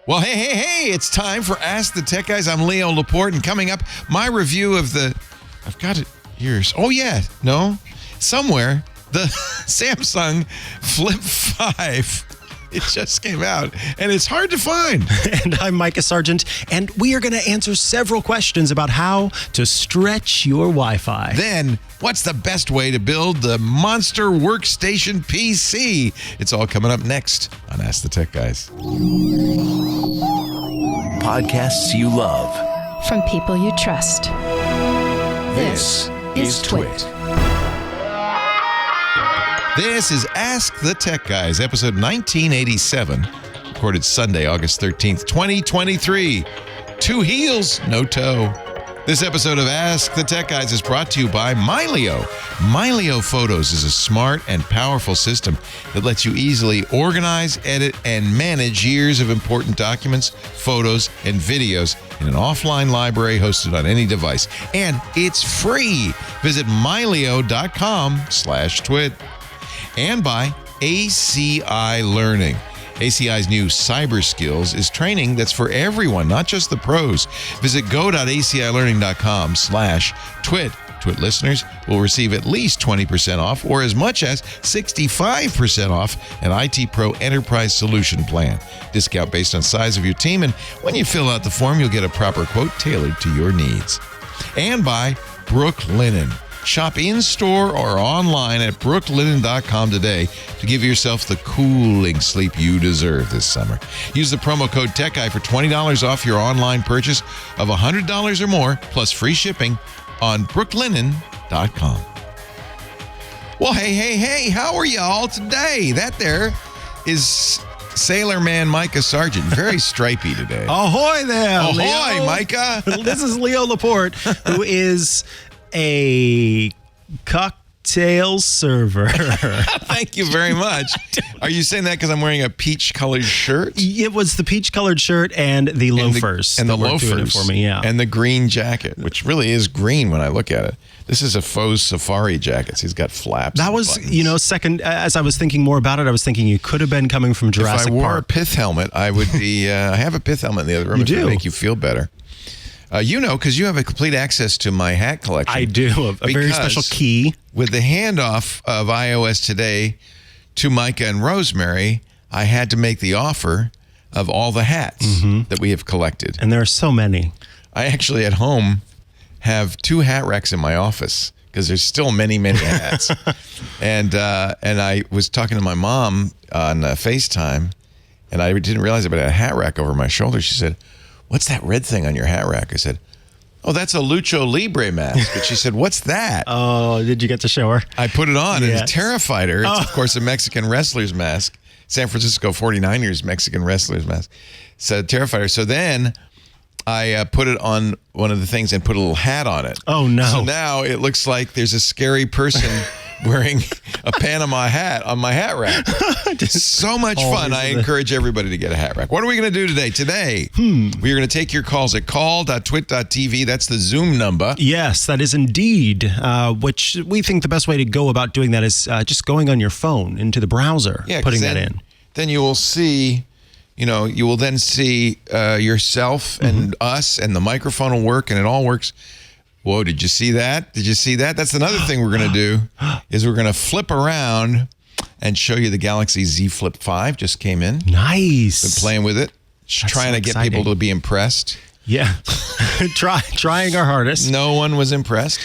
Well, hey, it's time for Ask the Tech Guys. I'm Leo Laporte, and coming up, my review of I've got it here. Oh, yeah, no, somewhere, the Samsung Flip 5. It just came out, and it's hard to find. And I'm Micah Sargent, and we are going to answer several questions about how to stretch your Wi-Fi. Then, what's the best way to build the monster workstation PC? It's all coming up next on Ask the Tech Guys. Podcasts you love. From people you trust. This is Twit. This is Ask the Tech Guys, episode 1987, recorded Sunday, August 13th, 2023. Two heels, no toe. This episode of Ask the Tech Guys is brought to you by Milio. Milio Photos is a smart and powerful system that lets you easily organize, edit, and manage years of important documents, photos, and videos in an offline library hosted on any device. And it's free. Visit milio.com/twit. And by ACI Learning. ACI's new cyber skills is training that's for everyone, not just the pros. Visit go.acilearning.com/twit. Twit listeners will receive at least 20% off or as much as 65% off an IT Pro Enterprise Solution Plan. Discount based on size of your team, and when you fill out the form, you'll get a proper quote tailored to your needs. And by Brooklinen. Shop in-store or online at brooklinen.com today to give yourself the cooling sleep you deserve this summer. Use the promo code TechGuy for $20 off your online purchase of $100 or more, plus free shipping on brooklinen.com. Well, hey, how are y'all today? That there is Sailor Man Micah Sargent. Very stripy today. Ahoy there, Ahoy, Leo. Micah. This is Leo Laporte, who is a cocktail server. Thank you very much. Are you saying that because I'm wearing a peach-colored shirt? It was the peach-colored shirt and the loafers. And the that were doing it loafers for me, yeah. And the green jacket, which really is green when I look at it. This is a faux safari jacket. So he's got flaps. That was, buttons. second, as I was thinking more about it, I was thinking you could have been coming from Jurassic If I wore Park. a pith helmet, I would be, I have a pith helmet in the other room. You It would do. make you feel better. Because you have a complete access to my hat collection. I do, a very special key. With the handoff of iOS Today to Micah and Rosemary, I had to make the offer of all the hats that we have collected. And there are so many. I actually at home have 2 hat racks in my office because there's still many hats. and I was talking to my mom on FaceTime, and I didn't realize it, but I had a hat rack over my shoulder. She said, "What's that red thing on your hat rack?" I said, "Oh, that's a Lucho Libre mask." But she said, "What's that?" Oh, did you get to show her? I put it on, and Yes. it terrified her. It's, of course, a Mexican wrestler's mask. San Francisco 49ers Mexican wrestler's mask. So it terrified her. So then I put it on one of the things and put a little hat on it. Oh, no. So now it looks like there's a scary person wearing a Panama hat on my hat rack. So much fun. I encourage everybody to get a hat rack. What are we going to do today? Today, we are going to take your calls at call.twit.tv. That's the Zoom number. Yes, that is indeed, which we think the best way to go about doing that is just going on your phone into the browser, putting that in. Then you will see, you will then see yourself and us, and the microphone will work, and it all works. Whoa, did you see that? Did you see that? That's another thing we're going to do, is we're going to flip around and show you the Galaxy Z Flip 5 just came in. Nice. Been playing with it, trying to get people to be impressed. Yeah. Trying our hardest. No one was impressed.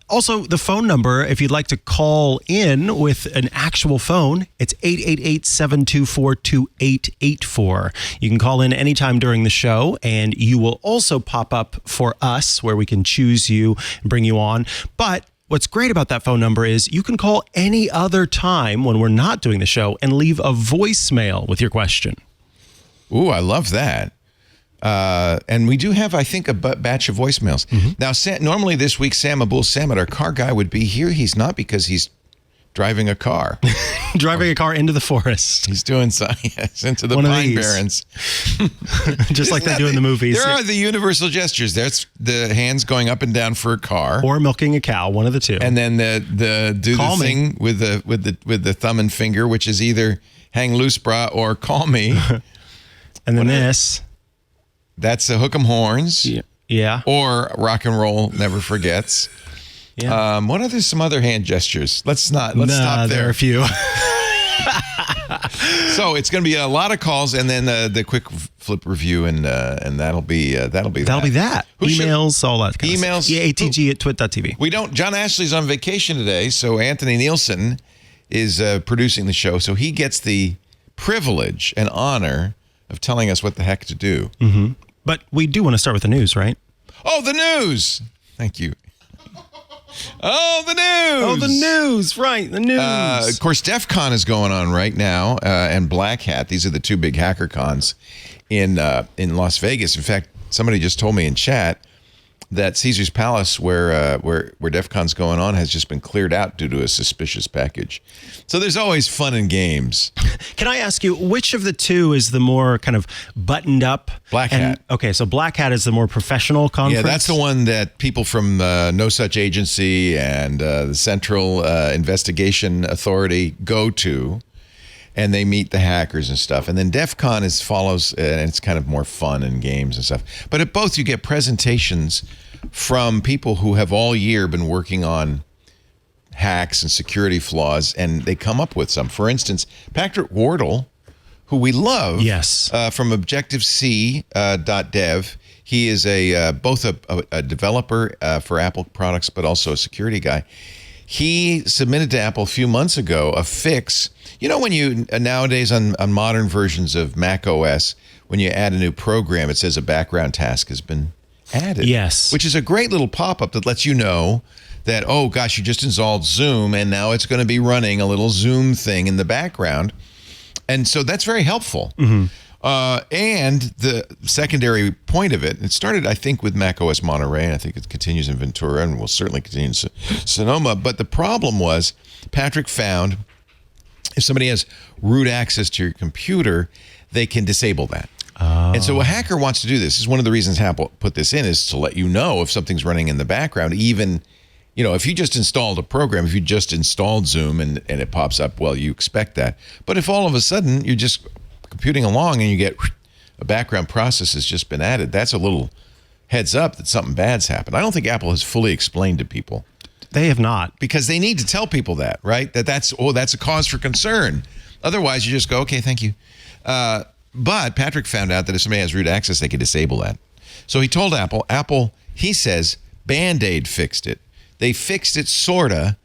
Also, the phone number, if you'd like to call in with an actual phone, it's 888-724-2884. You can call in anytime during the show, and you will also pop up for us where we can choose you and bring you on. But what's great about that phone number is you can call any other time when we're not doing the show and leave a voicemail with your question. Ooh, I love that. And we do have, I think, a batch of voicemails. Now, normally this week, Sam Abul Samad, our car guy, would be here. He's not because he's driving a car. Driving a car into the forest. He's doing so, yes, into the One of Pine these. Barrens. Just like they do in the movies. There are the universal gestures. There's the hands going up and down for a car. Or milking a cow, one of the two. And then the Call me. thing with the thumb and finger, which is either hang loose, brah, or call me. And then this. That's the Hook'em Horns. Yeah. Or Rock and Roll Never Forgets. Yeah. What are some other hand gestures? Let's stop there. There are a few. So it's going to be a lot of calls, and then the quick flip review, and that'll be that. Emails, all that kind emails. Of stuff. EATG at twit.tv. We don't. John Ashley's on vacation today, so Anthony Nielsen is producing the show, so he gets the privilege and honor of telling us what the heck to do. Mm-hmm. But we do want to start with the news, right? Oh, the news! Thank you. Oh, the news! Oh, the news, right, the news. Of course, DEF CON is going on right now, and Black Hat. These are the two big hacker cons in Las Vegas. In fact, somebody just told me in chat that Caesar's Palace, where DEF CON's going on, has just been cleared out due to a suspicious package. So there's always fun and games. Can I ask you, which of the two is the more kind of buttoned up? Black Hat. Okay, so Black Hat is the more professional conference? Yeah, that's the one that people from No Such Agency and the Central Investigation Authority go to, and they meet the hackers and stuff. And then DEF CON follows, and it's kind of more fun and games and stuff. But at both, you get presentations from people who have all year been working on hacks and security flaws, and they come up with some. For instance, Patrick Wardle, who we love, yes, from objectivec.dev. He is both a developer for Apple products, but also a security guy. He submitted to Apple a few months ago a fix. You know, when you nowadays on modern versions of Mac OS, when you add a new program, it says a background task has been added. Yes. Which is a great little pop-up that lets you know that, oh gosh, you just installed Zoom and now it's going to be running a little Zoom thing in the background. And so that's very helpful. Mm-hmm. And the secondary point of it started, I think, with macOS Monterey, and I think it continues in Ventura and will certainly continue in Sonoma. But the problem was Patrick found if somebody has root access to your computer, they can disable that. Oh. And so a hacker wants to do this. This is one of the reasons Apple put this in, is to let you know if something's running in the background. Even, you know, if you just installed a program, if you just installed Zoom and it pops up, well, you expect that. But if all of a sudden you're just computing along and you get a background process has just been added, that's a little heads up that something bad's happened. I don't think Apple has fully explained to people. They have not. Because they need to tell people that, right? That's a cause for concern. Otherwise, you just go, okay, thank you. But Patrick found out that if somebody has root access, they could disable that. So he told Apple. Apple, he says, Band-Aid fixed it. They fixed it, sorta.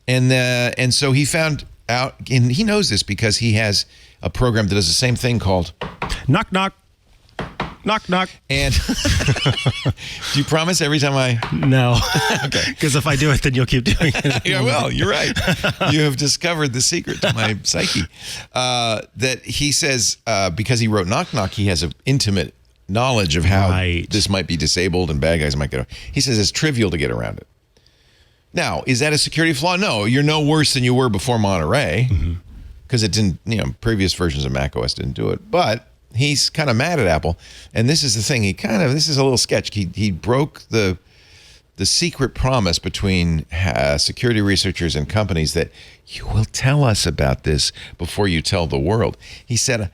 And so he found out, and he knows this because he has a program that does the same thing called Knock, knock. Knock, knock. And do you promise every time I... No. Okay. Because if I do it, then you'll keep doing it. Yeah, well, you're right. You have discovered the secret to my psyche. That he says, because he wrote knock, knock, he has an intimate knowledge of how this might be disabled and bad guys might get... He says it's trivial to get around it. Now, is that a security flaw? No, you're no worse than you were before Monterey. Because it didn't, previous versions of macOS didn't do it. But he's kind of mad at Apple, and this is the thing. This is a little sketch. He broke the secret promise between security researchers and companies that you will tell us about this before you tell the world. He said,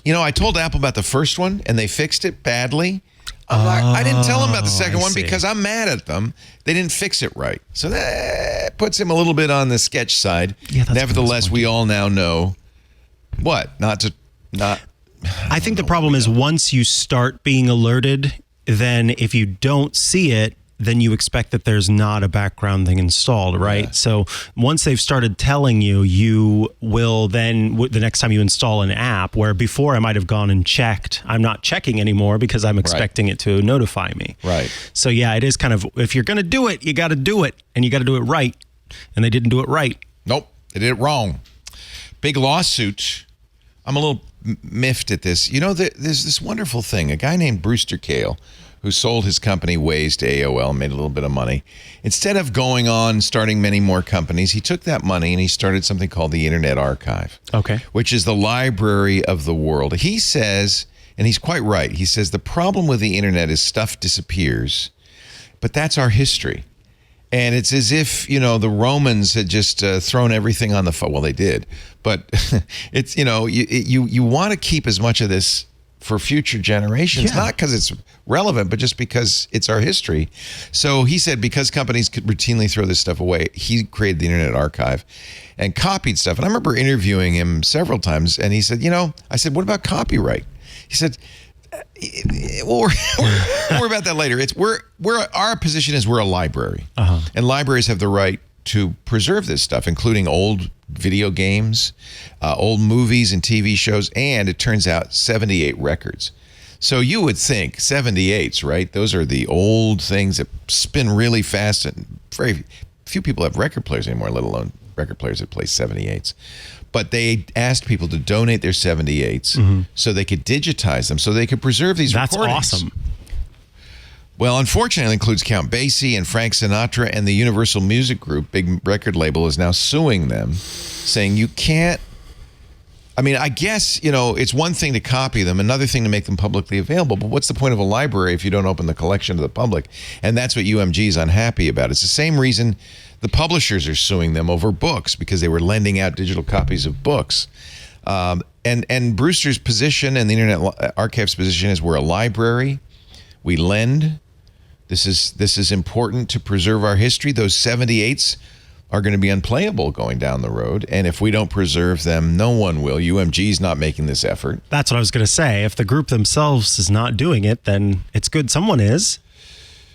I told Apple about the first one, and they fixed it badly. I didn't tell them about the second one because I'm mad at them. They didn't fix it right. So that puts him a little bit on the sketch side. Yeah, nevertheless, we all now know what? I think the problem is once you start being alerted, then if you don't see it, then you expect that there's not a background thing installed, right? Yeah. So once they've started telling you, you will then, the next time you install an app, where before I might have gone and checked, I'm not checking anymore because I'm expecting it to notify me. Right. So yeah, it is kind of, if you're going to do it, you got to do it, and you got to do it right. And they didn't do it right. Nope, they did it wrong. Big lawsuit. I'm a little miffed at this. There's this wonderful thing. A guy named Brewster Kahle, who sold his company Waze to AOL, made a little bit of money. Instead of going on starting many more companies, he took that money and he started something called the Internet Archive. Okay. Which is the library of the world. He says, and he's quite right, he says the problem with the internet is stuff disappears, but that's our history. And it's as if, the Romans had just thrown everything on the... Well, they did. But it's, you want to keep as much of this for future generations, Yeah. not because it's relevant, but just because it's our history. So he said because companies could routinely throw this stuff away, he created the Internet Archive and copied stuff. And I remember interviewing him several times, and he said, I said, what about copyright? He said, well, we'll worry about that later. Our position is we're a library, and libraries have the right to preserve this stuff, including old video games, old movies and TV shows, and it turns out 78 records. So you would think 78s, right? Those are the old things that spin really fast, and very few people have record players anymore, let alone record players that play 78s. But they asked people to donate their 78s so they could digitize them, so they could preserve these recordings. That's awesome. Well, unfortunately, it includes Count Basie and Frank Sinatra, and the Universal Music Group, big record label, is now suing them, saying you can't. I mean, I guess, it's one thing to copy them, another thing to make them publicly available. But what's the point of a library if you don't open the collection to the public? And that's what UMG is unhappy about. It's the same reason the publishers are suing them over books, because they were lending out digital copies of books. And Brewster's position and the Internet Archive's position is we're a library. We lend. This is important to preserve our history. Those 78s are going to be unplayable going down the road. And if we don't preserve them, no one will. UMG's not making this effort. That's what I was going to say. If the group themselves is not doing it, then it's good someone is.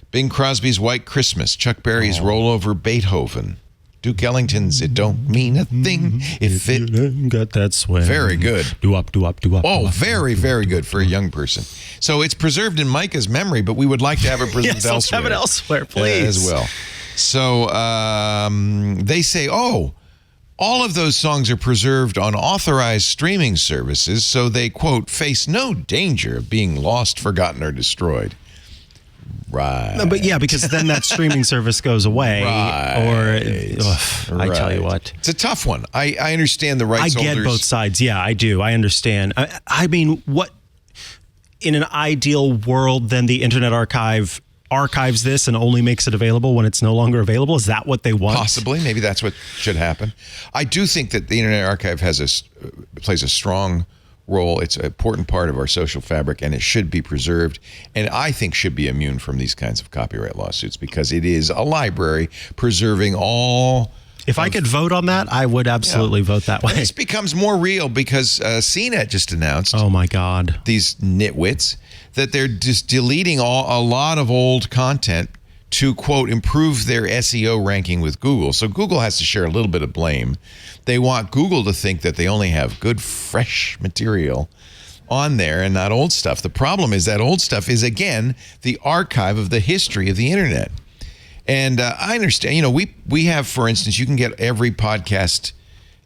Bing Crosby's White Christmas, Chuck Berry's Rollover Beethoven, Duke Ellington's It Don't Mean a Thing If It... Got that swing. Very good. Do up. Oh, very, very good for a young person. So it's preserved in Micah's memory, but we would like to have it preserved Yes, let's elsewhere. have it elsewhere, please. As well. So they say, all of those songs are preserved on authorized streaming services, so they, quote, face no danger of being lost, forgotten, or destroyed. Right. No, but yeah, because then that streaming service goes away. Right. I tell you what. It's a tough one. I understand the rights I get holders. both sides. Yeah, I do. I understand. I mean, what in an ideal world, then the Internet Archive archives this and only makes it available when it's no longer available? Is that what they want? Possibly. Maybe that's what should happen. I do think that the Internet Archive plays a strong role. It's an important part of our social fabric, and it should be preserved, and I think should be immune from these kinds of copyright lawsuits, because it is a library preserving all. If I could vote on that, I would absolutely vote that way. This becomes more real because CNET just announced, oh my God, these nitwits, that they're just deleting a lot of old content to, quote, improve their SEO ranking with Google. So Google has to share a little bit of blame. They want Google to think that they only have good, fresh material on there and not old stuff. The problem is that old stuff is, again, the archive of the history of the internet. And I understand, we have, for instance, you can get every podcast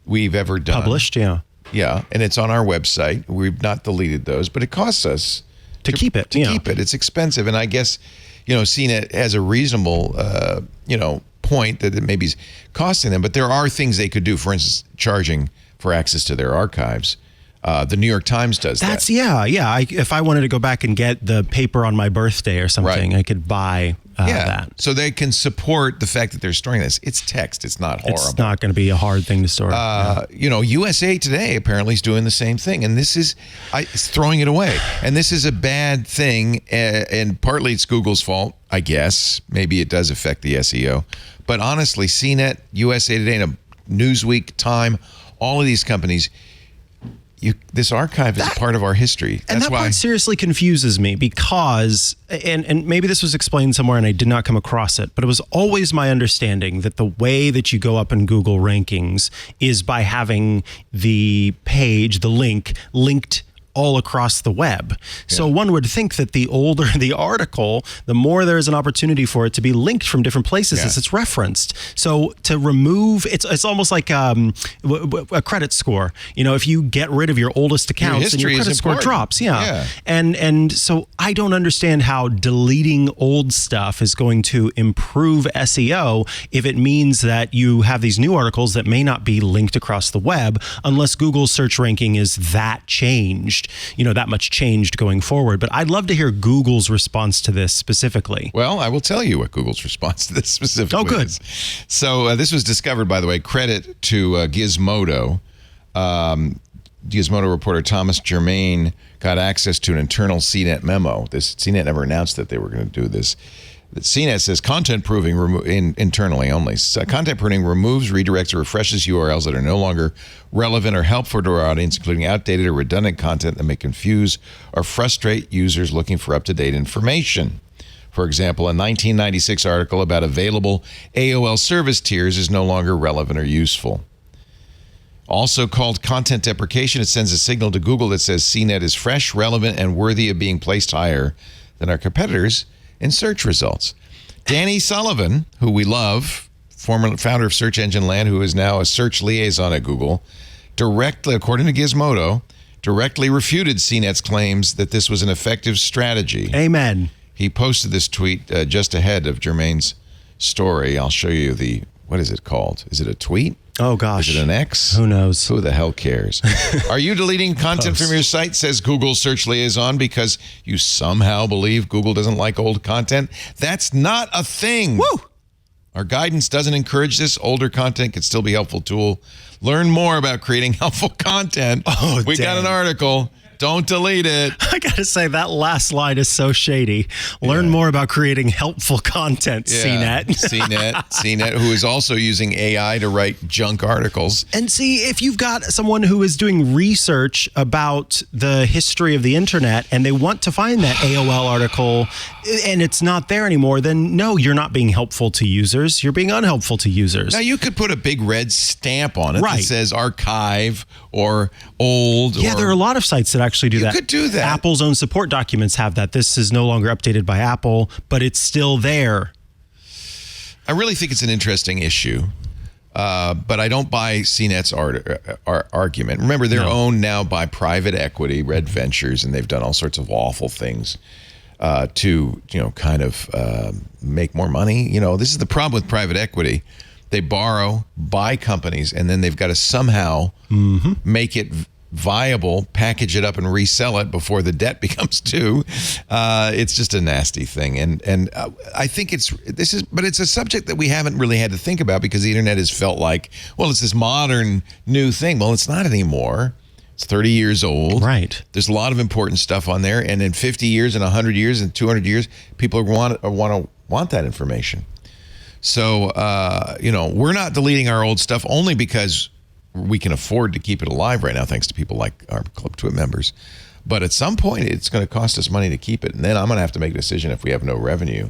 we've ever done. Published, yeah. Yeah, and it's on our website. We've not deleted those, but it costs us to keep it. Keep it. It's expensive, and I guess, CNET has a reasonable, point that it maybe is costing them, but there are things they could do. For instance, charging for access to their archives. The New York Times does that. Yeah. If I wanted to go back and get the paper on my birthday or something, Right. I could buy that. So they can support the fact that they're storing this. It's text. It's not horrible. It's not going to be a hard thing to store. USA Today apparently is doing the same thing, and this is it's throwing it away. And this is a bad thing, and partly it's Google's fault, I guess. Maybe it does affect the SEO. But honestly, CNET, USA Today, and Newsweek, Time, all of these companies, this archive is a part of our history. And That's that why part seriously confuses me because, and maybe this was explained somewhere and I did not come across it, but it was always my understanding that the way that you go up in Google rankings is by having the page, the link, linked all across the web. So one would think that the older the article, the more there is an opportunity for it to be linked from different places as it's referenced. So to remove, it's almost like a credit score. If you get rid of your oldest accounts, then your credit score drops. Yeah. And so I don't understand how deleting old stuff is going to improve SEO if it means that you have these new articles that may not be linked across the web unless Google's search ranking is that changed. That much changed going forward. But I'd love to hear Google's response to this specifically. Well, I will tell you what Google's response to this specifically Oh, good. is. So this was discovered, by the way, credit to Gizmodo. Gizmodo reporter Thomas Germain got access to an internal CNET memo. CNET never announced that they were going to do this. The CNET says content pruning internally only. Content pruning removes, redirects, or refreshes URLs that are no longer relevant or helpful to our audience, including outdated or redundant content that may confuse or frustrate users looking for up-to-date information. For example, a 1996 article about available AOL service tiers is no longer relevant or useful. Also called content deprecation, it sends a signal to Google that says CNET is fresh, relevant, and worthy of being placed higher than our competitors in search results. Danny Sullivan, who we love, former founder of Search Engine Land, who is now a search liaison at Google, directly, according to Gizmodo, directly refuted CNET's claims that this was an effective strategy. Amen. He posted this tweet just ahead of Germain's story. I'll show you what is it called? Is it a tweet? Oh, gosh. Is it an X? Who knows? Who the hell cares? Are you deleting content from your site, says Google Search Liaison, because you somehow believe Google doesn't like old content? That's not a thing. Woo! Our guidance doesn't encourage this. Older content can still be a helpful tool. Learn more about creating helpful content. We got an article. Don't delete it. I gotta say, that last line is so shady. Learn more about creating helpful content, CNET. CNET, who is also using AI to write junk articles. And see, if you've got someone who is doing research about the history of the internet and they want to find that AOL article and it's not there anymore, then no, you're not being helpful to users. You're being unhelpful to users. Now, you could put a big red stamp on it that says archive or old. Yeah, there are a lot of sites that actually do that. You could do that. Apple's own support documents have that. This is no longer updated by Apple, but it's still there. I really think it's an interesting issue, but I don't buy CNET's argument. Remember, they're owned now by private equity, Red Ventures, and they've done all sorts of awful things to, kind of make more money. This is the problem with private equity. They borrow, buy companies, and then they've got to somehow make it viable, package it up, and resell it before the debt becomes due. It's just a nasty thing, and I think it's a subject that we haven't really had to think about because the internet has felt like, well, it's this modern new thing. Well, it's not anymore. It's 30 years old. Right. There's a lot of important stuff on there, and in 50 years, and 100 years, and 200 years, people want that information. So, we're not deleting our old stuff only because we can afford to keep it alive right now, thanks to people like our Club Twit members. But at some point, it's going to cost us money to keep it. And then I'm going to have to make a decision if we have no revenue.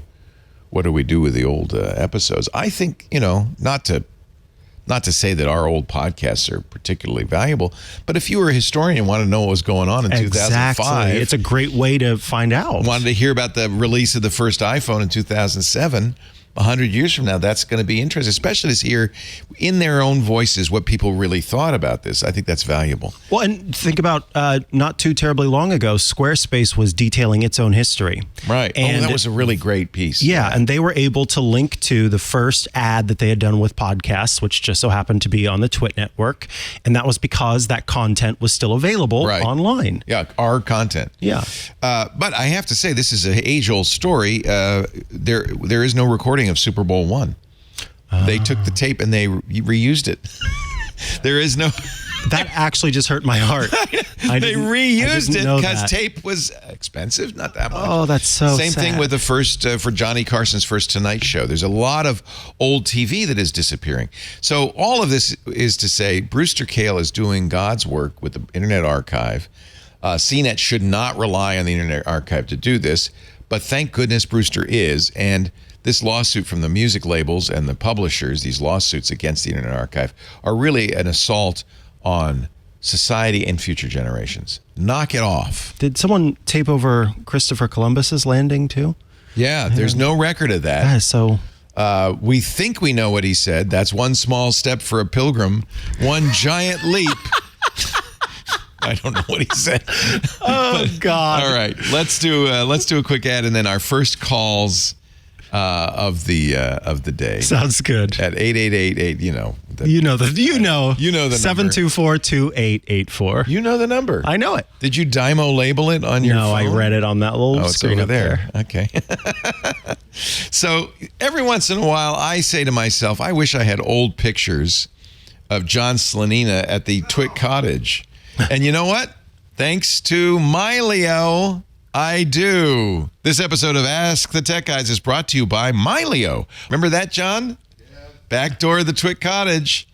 What do we do with the old episodes? I think, not to say that our old podcasts are particularly valuable, but if you were a historian and wanted to know what was going on in 2005. It's a great way to find out. Wanted to hear about the release of the first iPhone in 2007. 100 years from now, that's going to be interesting, especially to hear in their own voices what people really thought about this. I think that's valuable. Well, and think about not too terribly long ago, Squarespace was detailing its own history. Right. And that was a really great piece. Yeah, and they were able to link to the first ad that they had done with podcasts, which just so happened to be on the Twit network. And that was because that content was still available online. Yeah, our content. Yeah. But I have to say, this is an age-old story. There is no recording of Super Bowl I. They took the tape and they reused it. There is no... That actually just hurt my heart. They reused it because tape was expensive, not that much. Oh, that's so Same sad. thing with the first, for Johnny Carson's first Tonight Show. There's a lot of old TV that is disappearing. So all of this is to say, Brewster Kahle is doing God's work with the Internet Archive. CNET should not rely on the Internet Archive to do this, but thank goodness Brewster is, and this lawsuit from the music labels and the publishers, these lawsuits against the Internet Archive, are really an assault on society and future generations. Knock it off. Did someone tape over Christopher Columbus's landing too? Yeah, there's no record of that. Yeah, so we think we know what he said. That's one small step for a pilgrim, one giant leap. I don't know what he said. Oh, God. All right, let's do a quick ad, and then our first calls of the day. Sounds good. At 888, You know the number. 724-2884. You know the number. I know it. Did you Dymo label it on your phone? No, I read it on that little screen over up there. Okay. So every once in a while, I say to myself, I wish I had old pictures of John Slanina at the Twit Cottage. And you know what? Thanks to Milio, I do. This episode of Ask the Tech Guys is brought to you by Milio. Remember that, John? Yeah. Backdoor of the Twit Cottage.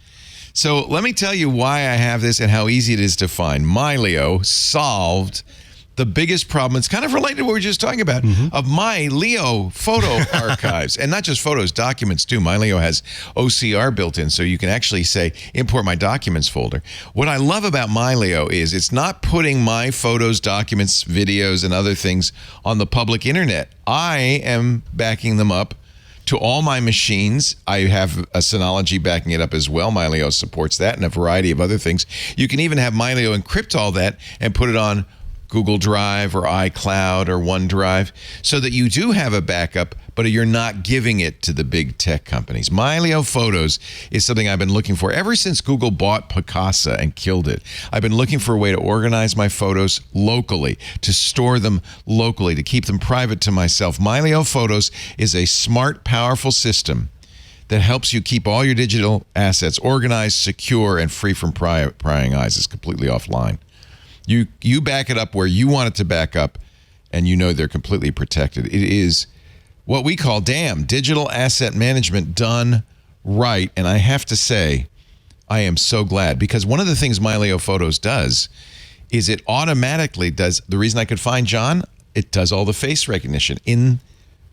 So let me tell you why I have this and how easy it is to find. Milio solved the biggest problem. It's kind of related to what we were just talking about of Milio photo archives. And not just photos, documents too. Milio has OCR built in, so you can actually say, import my documents folder. What I love about Milio is it's not putting my photos, documents, videos, and other things on the public internet. I am backing them up to all my machines. I have a Synology backing it up as well. Milio supports that and a variety of other things. You can even have Milio encrypt all that and put it on Google Drive or iCloud or OneDrive so that you do have a backup, but you're not giving it to the big tech companies. Milio Photos is something I've been looking for ever since Google bought Picasa and killed it. I've been looking for a way to organize my photos locally, to store them locally, to keep them private to myself. Milio Photos is a smart, powerful system that helps you keep all your digital assets organized, secure, and free from prying eyes. It's completely offline. You back it up where you want it to back up, and you know they're completely protected. It is what we call, digital asset management done right. And I have to say, I am so glad, because one of the things Milio Photos does is it automatically does, the reason I could find John, it does all the face recognition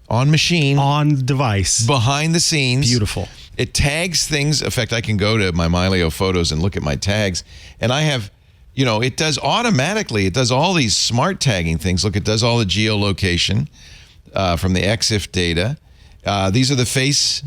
on machine. On device. Behind the scenes. Beautiful. It tags things. In fact, I can go to my Milio Photos and look at my tags, and I have... it does automatically. It does all these smart tagging things. Look, it does all the geolocation from the EXIF data. These are the face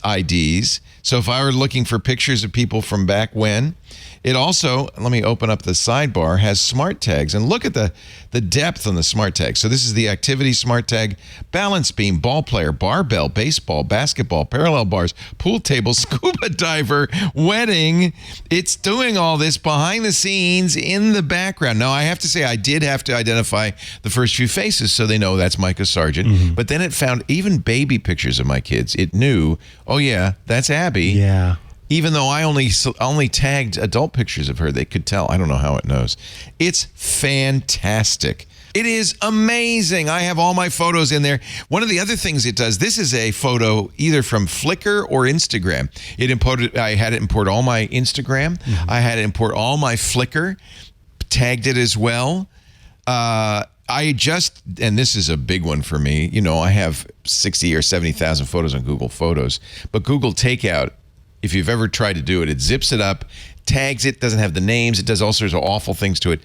IDs. So if I were looking for pictures of people from back when, it also, let me open up the sidebar, has smart tags. And look at the depth on the smart tag. So this is the activity smart tag, balance beam, ball player, barbell, baseball, basketball, parallel bars, pool table, scuba diver, wedding. It's doing all this behind the scenes in the background. Now, I have to say, I did have to identify the first few faces so they know that's Micah Sargent. But then it found even baby pictures of my kids. It knew, oh yeah, that's Abby. Yeah. Even though I only tagged adult pictures of her, they could tell. I don't know how it knows. It's fantastic. It is amazing. I have all my photos in there. One of the other things it does, this is a photo either from Flickr or Instagram. I had it import all my Instagram. I had it import all my Flickr, tagged it as well. And this is a big one for me. I have 60 or 70,000 photos on Google Photos, but Google Takeout, if you've ever tried to do it, it zips it up, tags it, doesn't have the names, it does all sorts of awful things to it.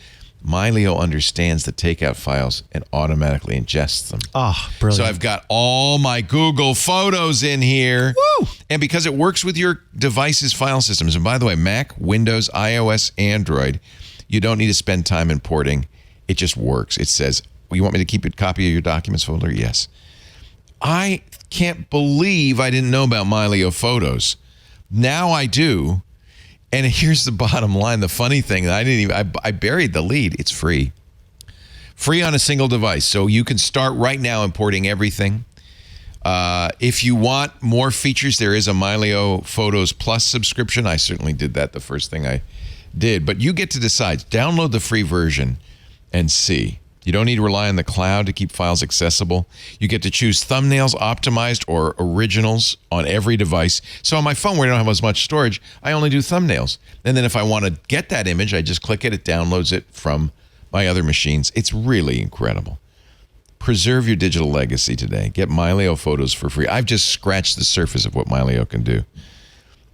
Milio understands the takeout files and automatically ingests them. Oh, brilliant. So I've got all my Google Photos in here. Woo! And because it works with your device's file systems, and by the way, Mac, Windows, iOS, Android, you don't need to spend time importing. It just works. It says, you want me to keep a copy of your documents folder? Yes. I can't believe I didn't know about Milio Photos. Now I do. And here's the bottom line. The funny thing, I buried the lead. It's free. Free on a single device. So you can start right now importing everything. If you want more features, there is a Milio Photos Plus subscription. I certainly did that the first thing I did. But you get to decide. Download the free version and see. You don't need to rely on the cloud to keep files accessible. You get to choose thumbnails, optimized, or originals on every device. So on my phone, where I don't have as much storage, I only do thumbnails. And then if I want to get that image, I just click it. It downloads it from my other machines. It's really incredible. Preserve your digital legacy today. Get Milio Photos for free. I've just scratched the surface of what Milio can do.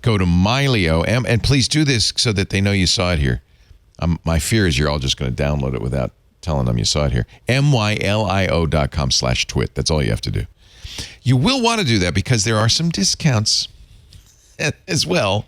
Go to Milio, and please do this so that they know you saw it here. My fear is you're all just going to download it without telling them you saw it here. Mylio.com/twit. That's all you have to do. You will want to do that because there are some discounts as well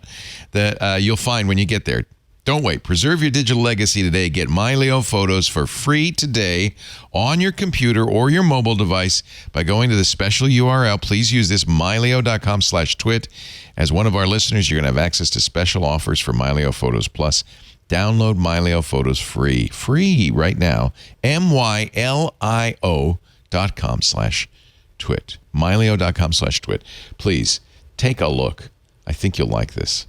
that you'll find when you get there. Don't wait. Preserve your digital legacy today. Get Milio Photos for free today on your computer or your mobile device by going to the special URL. Please use this Mylio.com/twit. As one of our listeners, you're going to have access to special offers for Milio Photos Plus. Download Milio Photos free right now. Mylio.com/twit. Mylio.com/twit. Please take a look. I think you'll like this.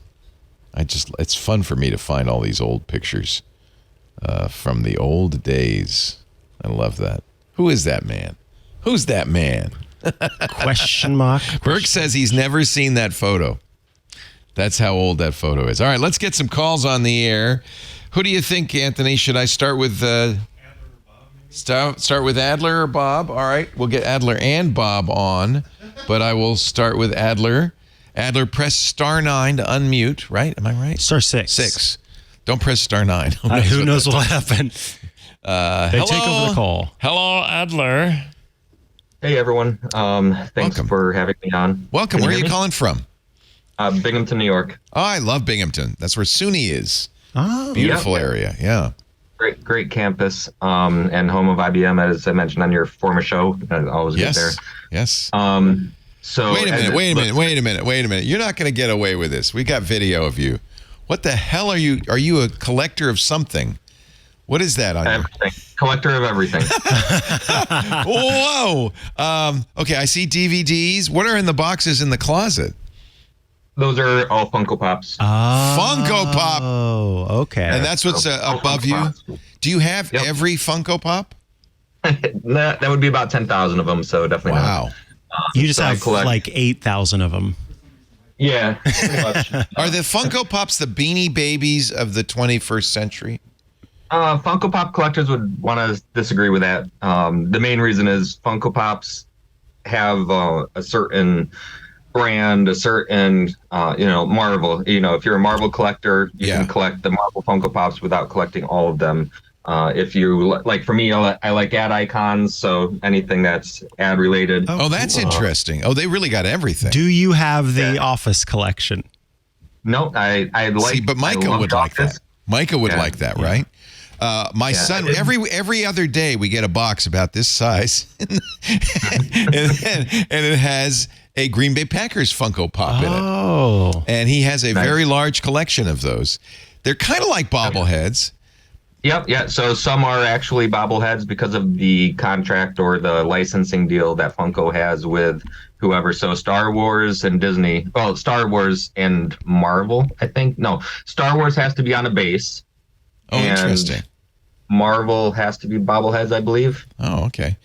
It's fun for me to find all these old pictures from the old days. I love that. Who is that man? Who's that man? Question mark. Burke says he's never seen that photo. That's how old that photo is. All right, let's get some calls on the air. Who do you think, Anthony? Should I start with start with Adler or Bob? All right, we'll get Adler and Bob on, but I will start with Adler. Adler, press *9 to unmute, right? Am I right? *6. 6. Don't press *9. Who knows what'll happen? They take over the call. Hello, Adler. Hey, everyone. Thanks for having me on. Welcome. Where are you calling from? Binghamton, New York. Oh, I love Binghamton. That's where SUNY is. Oh, beautiful area. Yeah. Great campus, and home of IBM, as I mentioned on your former show. I always get there. Yes. So wait a minute. You're not going to get away with this. We got video of you. What the hell are you? Are you a collector of something? What is that on everything? Collector of everything. Whoa. Okay, I see DVDs. What are in the boxes in the closet? Those are all Funko Pops. Funko Pop. Oh, okay. And that's what's above you? Do you have every Funko Pop? that would be about 10,000 of them, so definitely not. You just have like 8,000 of them. Yeah, pretty much. Are the Funko Pops the Beanie Babies of the 21st century? Funko Pop collectors would want to disagree with that. The main reason is Funko Pops have a certain brand, a certain, Marvel. If you're a Marvel collector, you can collect the Marvel Funko Pops without collecting all of them. If you like, for me, I like ad icons, so anything that's ad related. Oh, that's interesting. Oh, they really got everything. Do you have the Office collection? No, I like. See, but Micah would like that. Micah would like that, right? My son, every other day we get a box about this size, and it has a Green Bay Packers Funko Pop in it. Oh. And he has a very large collection of those. They're kind of like bobbleheads. Yep, yeah. So some are actually bobbleheads because of the contract or the licensing deal that Funko has with whoever. So Star Wars and Disney, Star Wars and Marvel, I think. No, Star Wars has to be on a base. Oh, interesting. Marvel has to be bobbleheads, I believe. Oh, okay.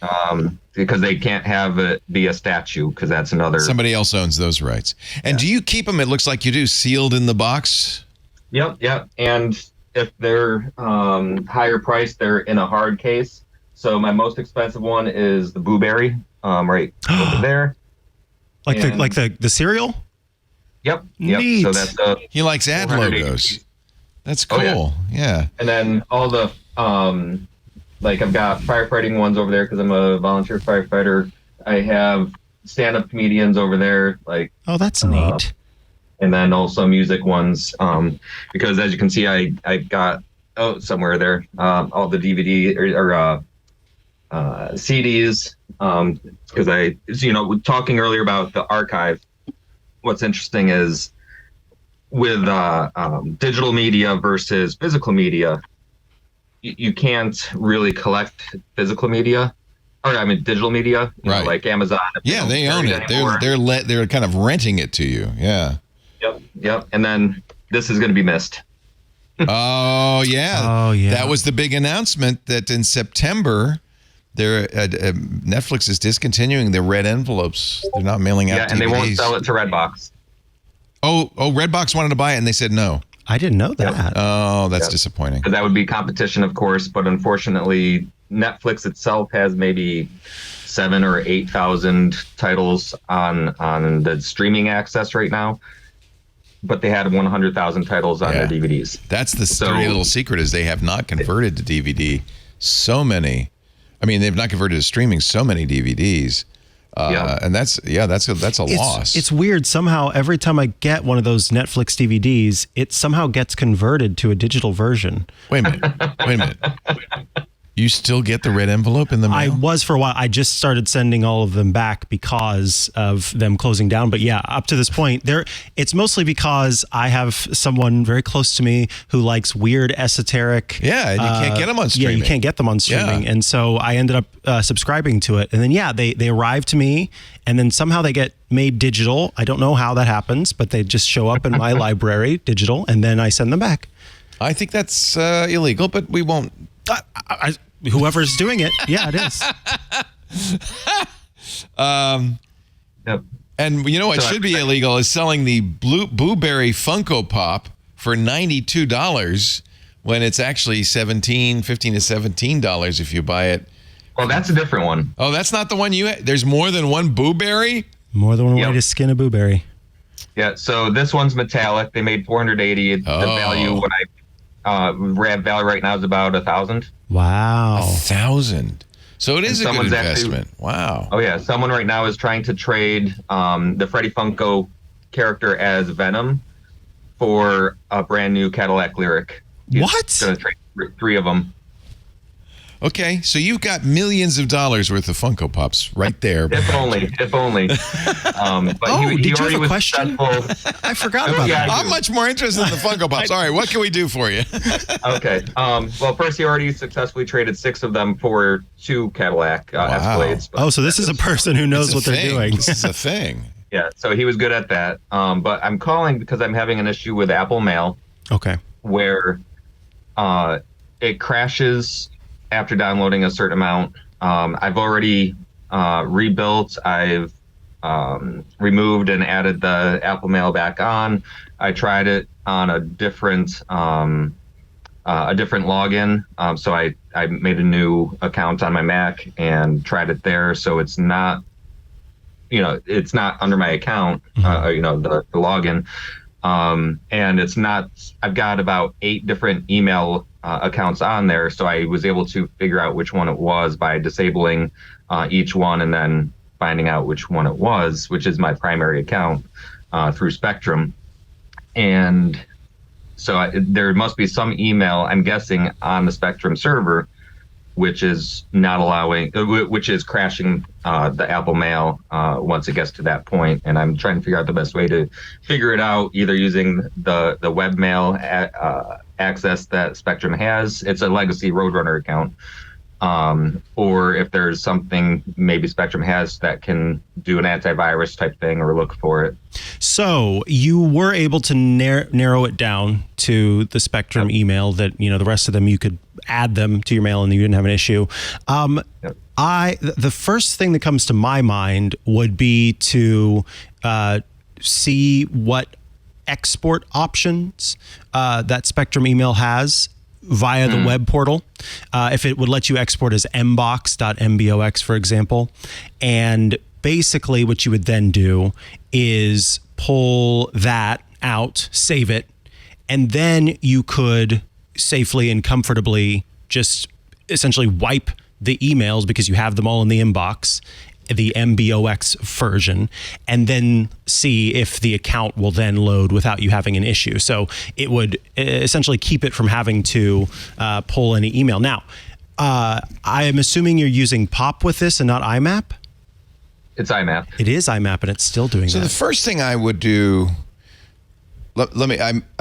Because they can't have it be a statue, because that's another. Somebody else owns those rights. And do you keep them? It looks like you do, sealed in the box. Yep. And if they're higher priced, they're in a hard case. So my most expensive one is the Blueberry, right over there. Like the cereal? Yep. Neat. So that's he likes ad logos. That's cool. Oh, yeah. And then all the I've got firefighting ones over there because I'm a volunteer firefighter. I have stand-up comedians over there, oh, that's neat. And then also music ones, because as you can see, I got somewhere there all the DVD or CDs, because talking earlier about the archive. What's interesting is with digital media versus physical media, you can't really collect physical media, digital media, right? Like Amazon. Yeah, they own it. They're kind of renting it to you. Yeah. Yep. And then this is going to be missed. Oh yeah. That was the big announcement that in September, Netflix is discontinuing the red envelopes. They're not mailing out DVDs. And they won't sell it to Redbox. Oh, Redbox wanted to buy it and they said no. I didn't know that. Yep. Oh, that's disappointing. Because that would be competition, of course, but unfortunately, Netflix itself has maybe 7,000 or 8,000 titles on the streaming access right now. But they had 100,000 titles on their DVDs. That's the dirty little secret, is they have not converted to DVD so many. I mean, they've not converted to streaming so many DVDs. And that's a loss. It's weird. Somehow, every time I get one of those Netflix DVDs, it somehow gets converted to a digital version. Wait a minute. You still get the red envelope in the mail? I was for a while. I just started sending all of them back because of them closing down. But yeah, up to this point, it's mostly because I have someone very close to me who likes weird, esoteric. Yeah, and you can't get them on streaming. Yeah, you can't get them on streaming. Yeah. And so I ended up subscribing to it. And then, yeah, they arrive to me, and then somehow they get made digital. I don't know how that happens, but they just show up in my library digital, and then I send them back. I think that's illegal, but we won't. Whoever's doing it, yeah, it is. Yep. And you know what should be illegal is selling the Blueberry Funko Pop for $92 when it's actually $15 to $17 if you buy it. Well, that's a different one. Oh, that's not the one there's more than one Blueberry? More than one way to skin a blueberry. Yeah, so this one's metallic. They made 480. The value when value right now is about 1,000. Wow. 1,000. So it is a good investment. Wow. Oh yeah, someone right now is trying to trade the Freddy Funko character as Venom for a brand new Cadillac Lyric. He's gonna trade 3 of them. Okay, so you've got millions of dollars worth of Funko Pops right there. If only. But did you have a question? I forgot about that. I'm much more interested in the Funko Pops. All right, what can we do for you? Okay. Well, first, he already successfully traded 6 of them for 2 Cadillac Escalades. Oh, so this is a person who knows what they're doing. This is a thing. Yeah, so he was good at that. But I'm calling because I'm having an issue with Apple Mail. Okay. Where it crashes after downloading a certain amount. I've already rebuilt. I've removed and added the Apple Mail back on. I tried it on a different login. So I made a new account on my Mac and tried it there. So it's not, it's not under my account, the login. And it's not, I've got about 8 different email accounts on there. So I was able to figure out which one it was by disabling each one and then finding out which one it was, which is my primary account through Spectrum. And so there must be some email, I'm guessing, on the Spectrum server, which is not allowing, which is crashing the Apple Mail once it gets to that point. And I'm trying to figure out the best way to figure it out, either using the webmail access that Spectrum has. It's a legacy Roadrunner account. Or if there's something maybe Spectrum has that can do an antivirus type thing or look for it. So you were able to narrow it down to the Spectrum email that, the rest of them, you could add them to your mail and you didn't have an issue. The first thing that comes to my mind would be to see what export options that Spectrum email has via the web portal. If it would let you export as mbox.mbox, for example. And basically what you would then do is pull that out, save it, and then you could safely and comfortably just essentially wipe the emails because you have them all in the inbox, the MBOX version, and then see if the account will then load without you having an issue. So it would essentially keep it from having to pull any email. Now, I am assuming you're using POP with this and not IMAP? It's IMAP. It is IMAP, and it's still doing that. So the first thing I would do, I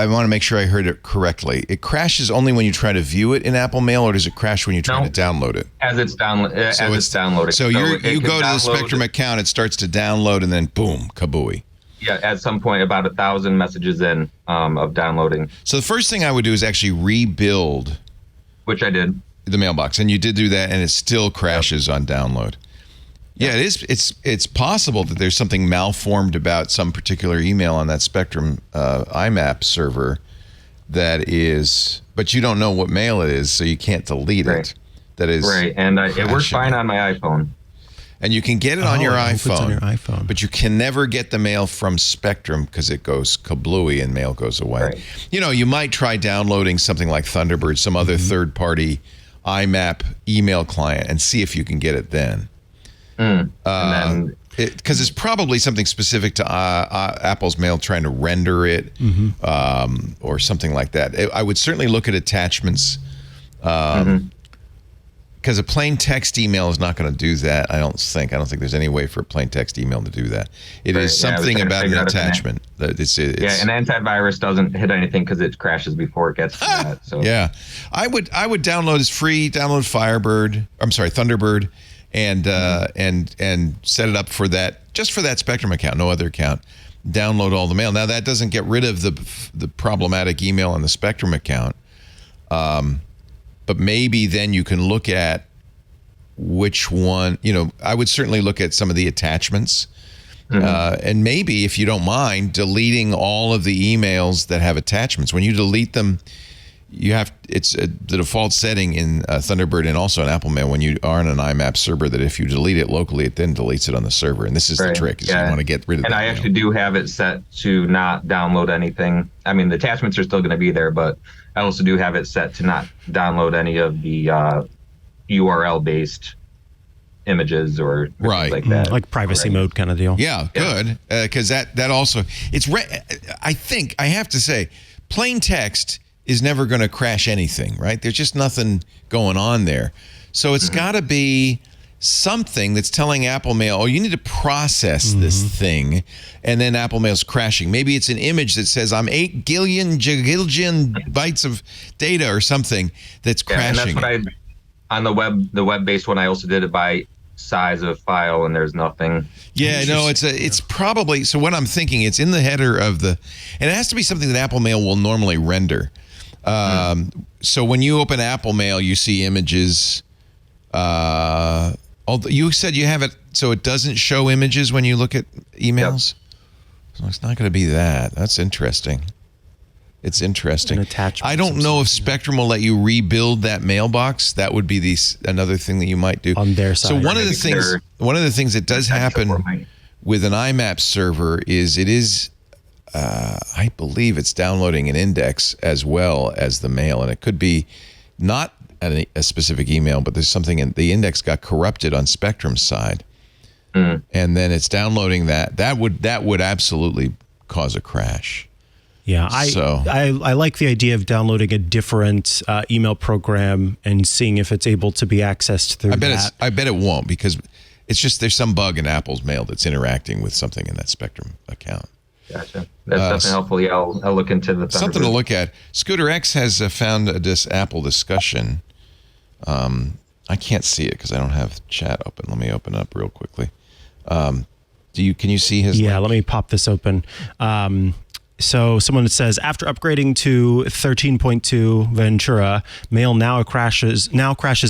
want to make sure I heard it correctly. It crashes only when you try to view it in Apple Mail, or does it crash when you try to download it? As it's downloading. So you go to the Spectrum account, it starts to download, and then boom, kabooey. Yeah, at some point, about 1,000 messages in of downloading. So the first thing I would do is actually rebuild, which I did, the mailbox, and you did do that, and it still crashes on download. Yeah, it is. It's possible that there's something malformed about some particular email on that Spectrum IMAP server that is, but you don't know what mail it is, so you can't delete it. That is right, and it works fine on my iPhone. And you can get it on your iPhone, but you can never get the mail from Spectrum because it goes kablooey and mail goes away. Right. You might try downloading something like Thunderbird, some other third-party IMAP email client, and see if you can get it then. Because it's probably something specific to Apple's Mail trying to render it or something like that. I would certainly look at attachments because a plain text email is not going to do that. I don't think there's any way for a plain text email to do that. It Right, is yeah, I was something trying to about an figure out if attachment. It's Yeah, an antivirus doesn't hit anything because it crashes before it gets to that. So yeah. I would download as free. Download Thunderbird, and set it up for that, just for that Spectrum account, no other account. Download all the mail. Now that doesn't get rid of the problematic email on the Spectrum account, but maybe then you can look at which one. I would certainly look at some of the attachments, and maybe, if you don't mind, deleting all of the emails that have attachments. When you delete them, it's the default setting in Thunderbird and also in Apple Mail when you are on an IMAP server that if you delete it locally, it then deletes it on the server. And this is the trick: is you want to get rid of. And that I actually do have it set to not download anything. I mean, the attachments are still going to be there, but I also do have it set to not download any of the URL-based images or Right. like that. Like privacy mode kind of deal. Yeah, good. Because that also, I think I have to say, plain text is never going to crash anything, right? There's just nothing going on there. So it's got to be something that's telling Apple Mail, oh, you need to process this thing, and then Apple Mail's crashing. Maybe it's an image that says, I'm 8 gillion bytes of data or something that's crashing. And that's what on the web-based one, I also did it by size of file, and there's nothing. Yeah, no, it's probably, so what I'm thinking, it's in the header of and it has to be something that Apple Mail will normally render. So when you open Apple Mail, you see images. You said you have it so it doesn't show images when you look at emails. Yep. So it's not going to be that. That's interesting. It's interesting. I don't know if Spectrum will let you rebuild that mailbox. That would be another thing that you might do on their side. So one of the things that does happen with an IMAP server is I believe it's downloading an index as well as the mail, and it could be not a specific email, but there's something in the index got corrupted on Spectrum's side, and then it's downloading that. That would absolutely cause a crash. Yeah, I like the idea of downloading a different email program and seeing if it's able to be accessed through that. I bet it won't, because it's just there's some bug in Apple's mail that's interacting with something in that Spectrum account. Gotcha. That's definitely helpful. Yeah, I'll look into the something to look at. Scooter X has found this Apple discussion. I can't see it because I don't have chat open. Let me open it up real quickly. Can you see his? Yeah, link? let me pop this open. So someone says, after upgrading to 13.2 Ventura, Mail now crashes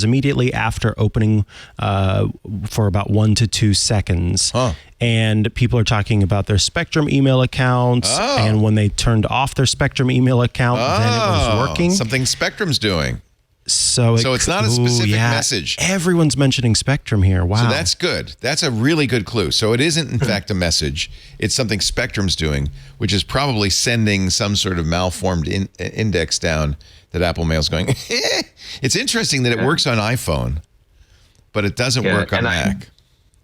immediately after opening for about 1 to 2 seconds. Huh. And people are talking about their Spectrum email accounts. Oh. And when they turned off their Spectrum email account, then it was working. Something Spectrum's doing. So it's not a specific message. Everyone's mentioning Spectrum here. Wow. So that's good. That's a really good clue. So it isn't, in fact, a message. It's something Spectrum's doing, which is probably sending some sort of malformed index down that Apple Mail's going, It's interesting that it works on iPhone, but it doesn't work on Mac.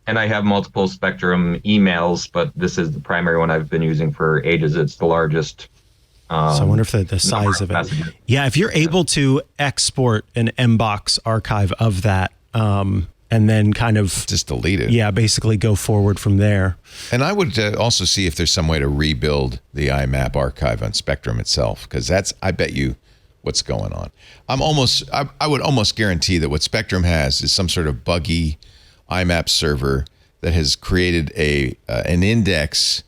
And I have multiple Spectrum emails, but this is the primary one I've been using for ages. It's the largest. So I wonder if the size of it. Messages. Yeah, if you're able to export an MBox archive of that, and then kind of just delete it. Yeah, basically go forward from there. And I would also see if there's some way to rebuild the IMAP archive on Spectrum itself, because that's, I bet you, what's going on. I would almost guarantee that what Spectrum has is some sort of buggy IMAP server that has created an index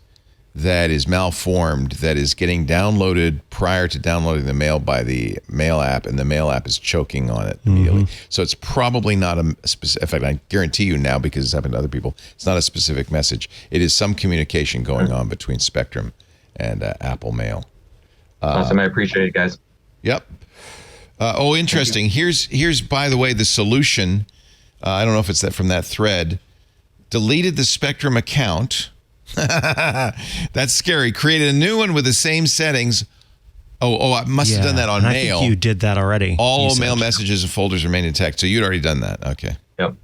that is malformed, that is getting downloaded prior to downloading the mail by the mail app, and the mail app is choking on it immediately. So it's probably not a specific, in fact, I guarantee you now, because it's happened to other people, it's not a specific message. It is some communication going on between Spectrum and Apple Mail. Awesome, I appreciate it, guys. Yep. Interesting. Here's, by the way, the solution. I don't know if it's from that thread. Deleted the Spectrum account. That's scary. Created a new one with the same settings. I must have done that on Mail. I think you did that already. All mail messages and folders remain intact. So you'd already done that. Okay. Yep.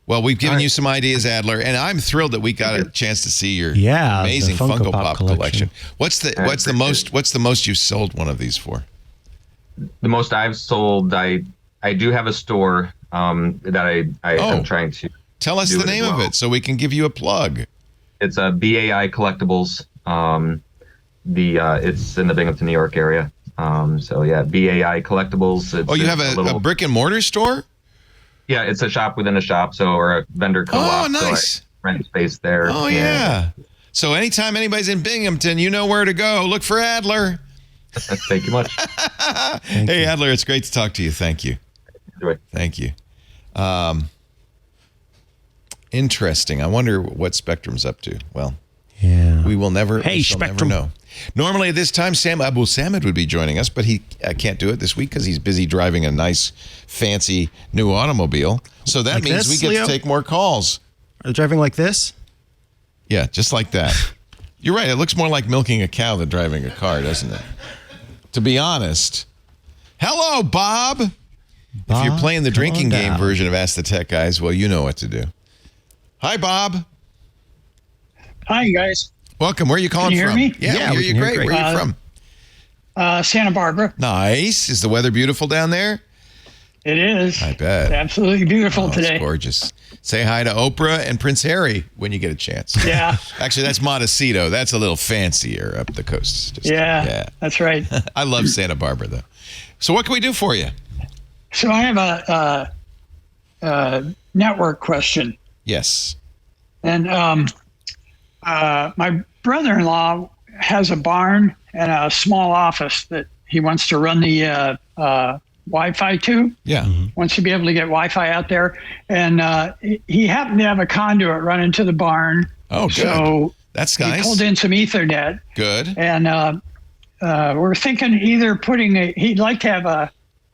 Well, we've given you some ideas, Adler, and I'm thrilled that we got a chance to see your amazing Funko Pop collection. What's the most you've sold one of these for? The most I've sold, I I do have a store that I am trying to. Tell us the name of it so we can give you a plug. It's a BAI Collectibles. It's in the Binghamton, New York area. So yeah, BAI Collectibles. You have a brick and mortar store? Yeah, it's a shop within a shop, or a vendor co-op. Oh, nice. So I rent space there. Oh, yeah. So anytime anybody's in Binghamton, you know where to go. Look for Adler. Thank you much. Hey, Adler, it's great to talk to you. Thank you. Enjoy. Thank you. Interesting. I wonder what Spectrum's up to. Well, yeah, we will never. Hey, we shall Spectrum. Never know. Normally at this time, Sam Abu Samad would be joining us, but he can't do it this week because he's busy driving a nice, fancy new automobile. So that Like means this, we get Leo? to take more calls. Are they driving like this? Yeah, just like that. You're right. It looks more like milking a cow than driving a car, doesn't it? To be honest. Hello, Bob. If you're playing the drinking game version of Ask the Tech Guys, well, you know what to do. Hi, Bob. Hi, you guys. Welcome. Where are you calling Can you from? hear me? Yeah, we hear you great. Where are you from? Santa Barbara. Nice. Is the weather beautiful down there? It is. I bet. It's absolutely beautiful today. It's gorgeous. Say hi to Oprah and Prince Harry when you get a chance. Yeah. Actually, that's Montecito. That's a little fancier up the coast. Yeah, that's right. I love Santa Barbara, though. So what can we do for you? So I have a network question. Yes. And my brother-in-law has a barn and a small office that he wants to run the Wi-Fi to. Yeah. Wants to be able to get Wi-Fi out there. And he happened to have a conduit running to the barn. Oh, good. So that's he nice. pulled in some Ethernet. Good. And we're thinking either he'd like to have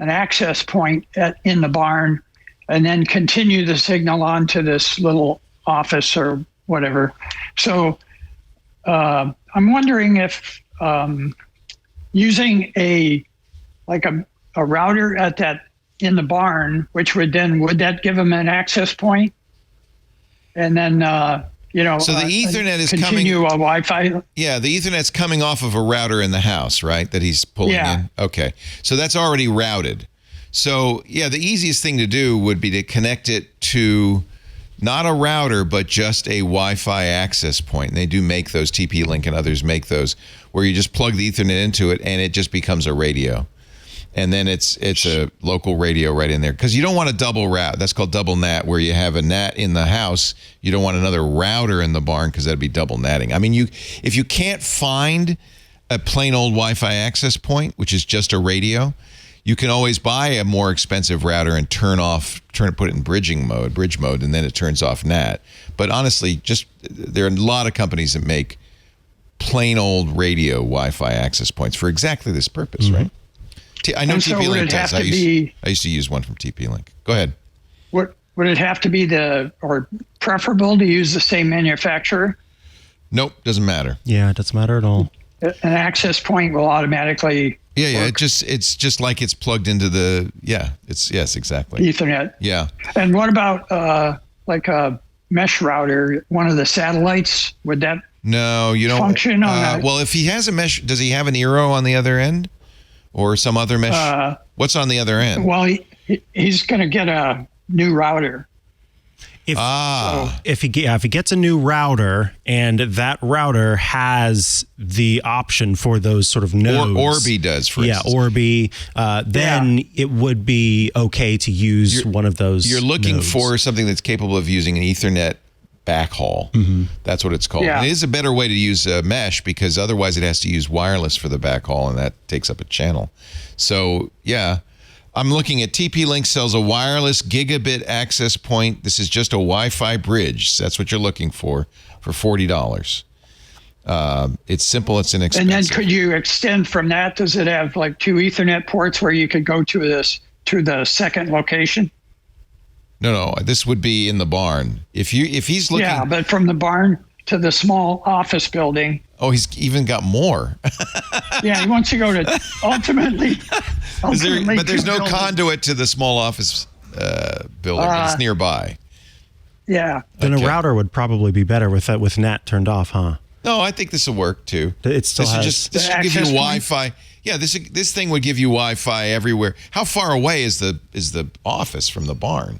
an access point in the barn and then continue the signal onto this little office or whatever. So I'm wondering if using a router in the barn, which would that give them an access point? And then, so the Ethernet is continue a Wi-Fi. Yeah, the Ethernet's coming off of a router in the house, right? That he's pulling in. Okay. So that's already routed. So, yeah, the easiest thing to do would be to connect it to not a router, but just a Wi-Fi access point. And they do make those, TP-Link and others make those, where you just plug the Ethernet into it and it just becomes a radio. And then it's a local radio right in there. Because you don't want a double route. That's called double NAT, where you have a NAT in the house. You don't want another router in the barn because that'd be double NATing. I mean, if you can't find a plain old Wi-Fi access point, which is just a radio, you can always buy a more expensive router and put it in bridge mode, and then it turns off NAT. But honestly, there are a lot of companies that make plain old radio Wi-Fi access points for exactly this purpose, right? I know TP-Link does. I used to use one from TP-Link. Go ahead. Would it have to be or preferable to use the same manufacturer? Nope, doesn't matter. Yeah, it doesn't matter at all. An access point will automatically work. It's just like it's plugged into the yes, exactly. Ethernet. Yeah. And what about like a mesh router, one of the satellites? Would that No, you don't function on that? Well, if he has a mesh, does he have an Eero on the other end? Or some other mesh? What's on the other end? Well, he's going to get a new router. If he gets a new router and that router has the option for those sort of nodes, Orbi does, for instance. Orbi, then it would be okay to use one of those. You're looking nodes. for something that's capable of using an Ethernet backhaul. That's what it's called. Yeah. And it is a better way to use mesh because otherwise it has to use wireless for the backhaul, and that takes up a channel. So, yeah, I'm looking at TP-Link sells a wireless gigabit access point. This is just a Wi-Fi bridge. So that's what you're looking for $40. It's simple. It's inexpensive. And then could you extend from that? Does it have like 2 Ethernet ports where you could go to the second location? No, this would be in the barn. If he's looking, Yeah, but from the barn to the small office building. Oh, he's even got more. Yeah, he wants to go to ultimately. But there's no conduit to the small office building. It's nearby. Yeah. Then a router would probably be better with NAT turned off, huh? No, I think this will work too. It still has this should give you Wi-Fi. Yeah, this thing would give you Wi-Fi everywhere. How far away is the office from the barn?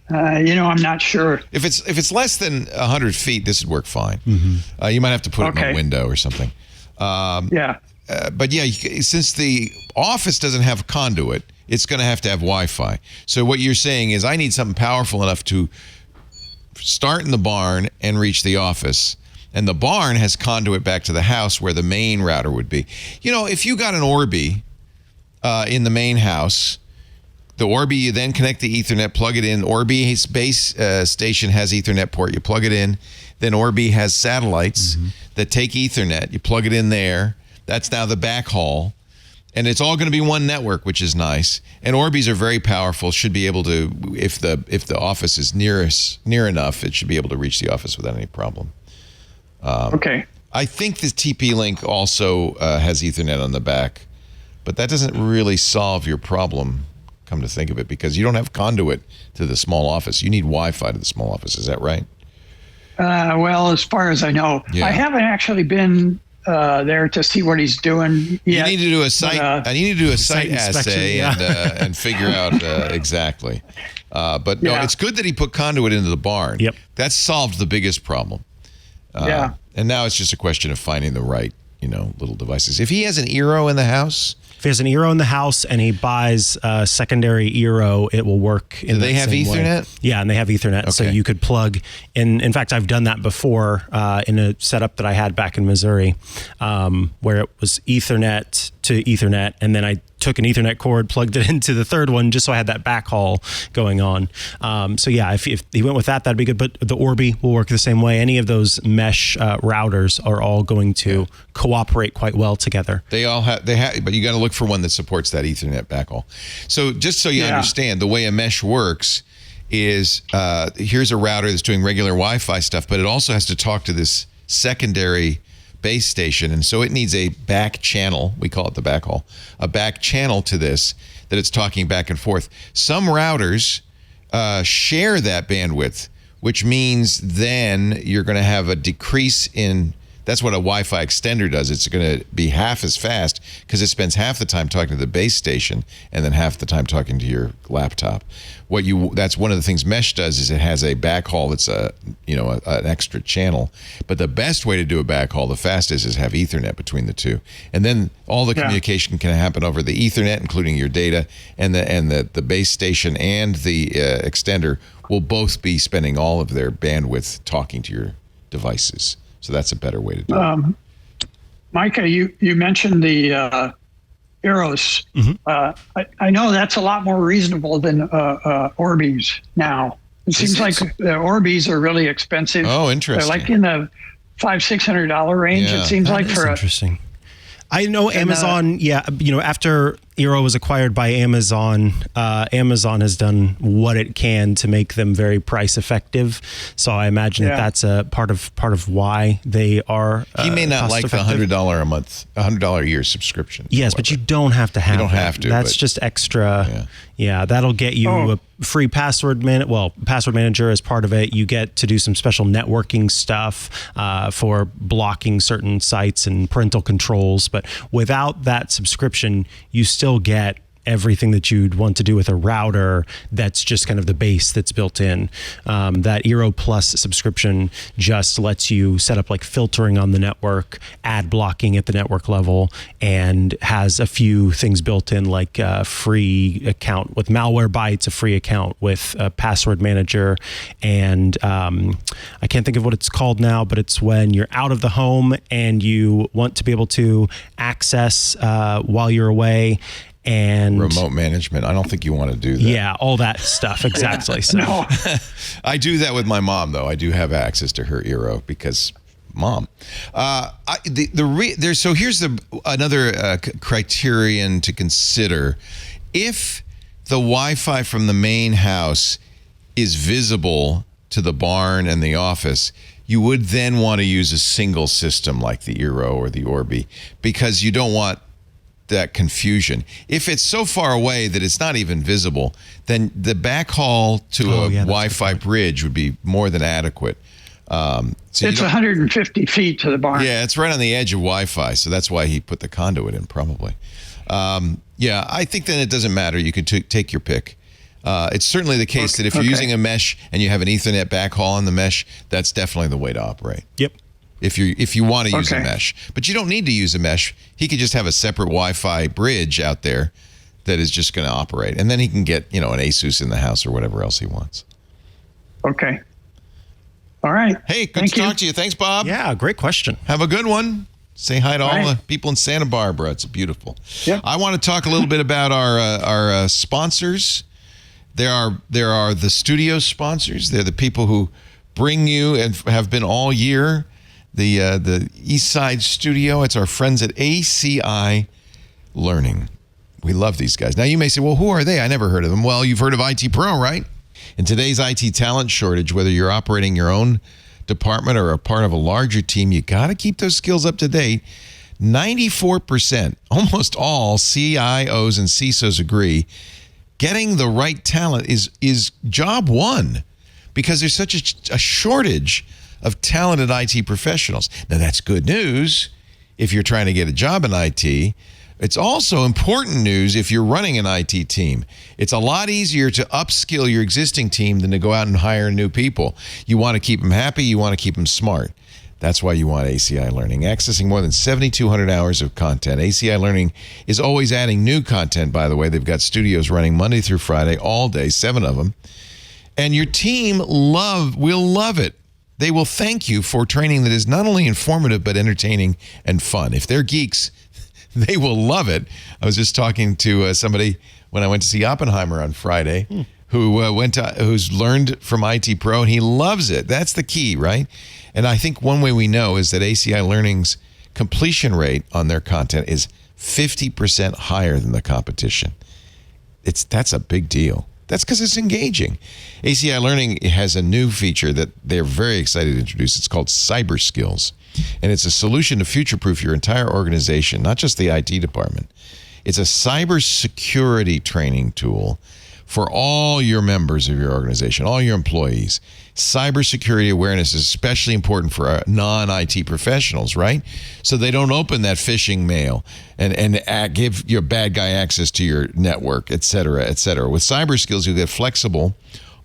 I'm not sure. If it's less than 100 feet, this would work fine. You might have to put it in a window or something. Yeah. But yeah, since the office doesn't have a conduit, it's going to have Wi-Fi. So what you're saying is, I need something powerful enough to start in the barn and reach the office. And the barn has conduit back to the house where the main router would be. If you got an Orbi in the main house, the Orbi, you then connect the Ethernet, plug it in. Orbi's base station has Ethernet port. You plug it in. Then Orbi has satellites that take Ethernet. You plug it in there. That's now the backhaul. And it's all going to be one network, which is nice. And Orbis are very powerful. Should be able to, if the office is near enough, it should be able to reach the office without any problem. Okay. I think the TP-Link also has Ethernet on the back, but that doesn't really solve your problem, come to think of it, because you don't have conduit to the small office. You need Wi-Fi to the small office. Is that right? Well, as far as I know, I haven't actually been there to see what he's doing yet. You need to do a site. I need to do a site assay and figure out exactly. But no, it's good that he put conduit into the barn. Yep, that solved the biggest problem. And now it's just a question of finding the right, little devices. If he has an Eero in the house. If he has an Eero in the house and he buys a secondary Eero, it will work. Do they have Ethernet? Way. Yeah, and they have Ethernet. Okay. So you could plug in. In fact, I've done that before in a setup that I had back in Missouri, where it was Ethernet to Ethernet, and then I took an Ethernet cord, plugged it into the third one, just so I had that backhaul going on. So yeah, if he went with that, that'd be good. But the Orbi will work the same way. Any of those mesh routers are all going to cooperate quite well together. They have, but you got to look for one that supports that Ethernet backhaul. So just so you understand, the way a mesh works is here's a router that's doing regular Wi-Fi stuff, but it also has to talk to this secondary base station, and so it needs a back channel. We call it the backhaul, a back channel to this that it's talking back and forth. Some routers share that bandwidth, which means then you're going to have a decrease in. That's what a Wi-Fi extender does. It's going to be half as fast because it spends half the time talking to the base station and then half the time talking to your laptop. That's one of the things Mesh does is it has a backhaul that's an extra channel. But the best way to do a backhaul, the fastest, is have Ethernet between the two, and then all the communication can happen over the Ethernet, including your data, and the base station and the extender will both be spending all of their bandwidth talking to your devices. So that's a better way to do it. Micah, you mentioned the Eros. I know that's a lot more reasonable than Orbis now. It seems like the Orbis are really expensive. Oh, interesting. They're like in the $500-600 range. Yeah. It seems like for interesting. I know Amazon, after Eero was acquired by Amazon, Amazon has done what it can to make them very price effective. So I imagine that's a part of why they are. He may not like the $100 a month, $100 a year subscription. Yes, but you don't have to have. You don't have to. That's just extra. Yeah, that'll get you a free password manager as part of it. You get to do some special networking stuff for blocking certain sites and parental controls. But without that subscription, you still get everything that you'd want to do with a router that's just kind of the base that's built in. That Eero Plus subscription just lets you set up like filtering on the network, ad blocking at the network level, and has a few things built in like a free account with Malware-Bytes, a free account with a password manager, and I can't think of what it's called now, but it's when you're out of the home and you want to be able to access while you're away. And remote management. I don't think you want to do that. Yeah, all that stuff. Exactly. So no. I do that with my mom, though. I do have access to her Eero because mom. So here's another criterion to consider. If the Wi-Fi from the main house is visible to the barn and the office, you would then want to use a single system like the Eero or the Orbi because you don't want that confusion. If it's so far away that it's not even visible, then the backhaul to a Wi-Fi bridge would be more than adequate. So It's 150 feet to the barn. Yeah, it's right on the edge of Wi-Fi, so that's why he put the conduit in, probably. Yeah, I think then it doesn't matter. You can take your pick. It's certainly the case that if you're using a mesh and you have an Ethernet backhaul on the mesh, that's definitely the way to operate. Yep. If you want to use a mesh, but you don't need to use a mesh. He could just have a separate Wi-Fi bridge out there that is just going to operate, and then he can get an Asus in the house or whatever else he wants. Okay. All right. Hey, good to talk to you. Thanks, Bob. Yeah, great question. Have a good one. Say hi to all the people in Santa Barbara. It's beautiful. Yeah. I want to talk a little bit about our sponsors. There are the studio sponsors. They're the people who bring you and have been all year. The East Side Studio. It's our friends at ACI Learning. We love these guys. Now you may say, well, who are they? I never heard of them. Well, you've heard of IT Pro, right? In today's IT talent shortage, whether you're operating your own department or a part of a larger team, you got to keep those skills up to date. 94%, almost all CIOs and CISOs agree, getting the right talent is job one, because there's such a shortage of talented IT professionals. Now, that's good news if you're trying to get a job in IT. It's also important news if you're running an IT team. It's a lot easier to upskill your existing team than to go out and hire new people. You want to keep them happy. You want to keep them smart. That's why you want ACI Learning. Accessing more than 7,200 hours of content. ACI Learning is always adding new content, by the way. They've got studios running Monday through Friday, all day, 7 of them. And your team will love it. They will thank you for training that is not only informative, but entertaining and fun. If they're geeks, they will love it. I was just talking to somebody when I went to see Oppenheimer on Friday who's learned from IT Pro, and he loves it. That's the key, right? And I think one way we know is that ACI Learning's completion rate on their content is 50% higher than the competition. That's a big deal. That's because it's engaging. ACI Learning has a new feature that they're very excited to introduce. It's called Cyber Skills. And it's a solution to future-proof your entire organization, not just the IT department. It's a cybersecurity training tool for all your members of your organization, all your employees. Cybersecurity awareness is especially important for our non-IT professionals, right? So they don't open that phishing mail and give your bad guy access to your network, et cetera, et cetera. With Cyber Skills, you'll get flexible,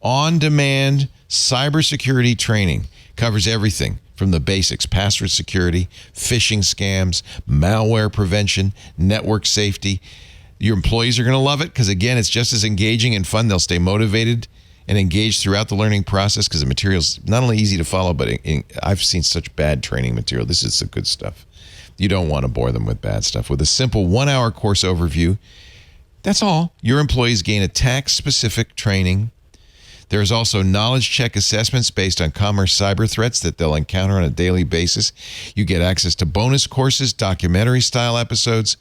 on-demand cybersecurity training. Covers everything from the basics: password security, phishing scams, malware prevention, network safety. Your employees are going to love it because, again, it's just as engaging and fun. They'll stay motivated and engaged throughout the learning process because the material's not only easy to follow, but I've seen such bad training material. This is the good stuff. You don't want to bore them with bad stuff. With a simple 1-hour course overview, that's all. Your employees gain a tax-specific training. There's also knowledge check assessments based on commerce cyber threats that they'll encounter on a daily basis. You get access to bonus courses, documentary-style episodes.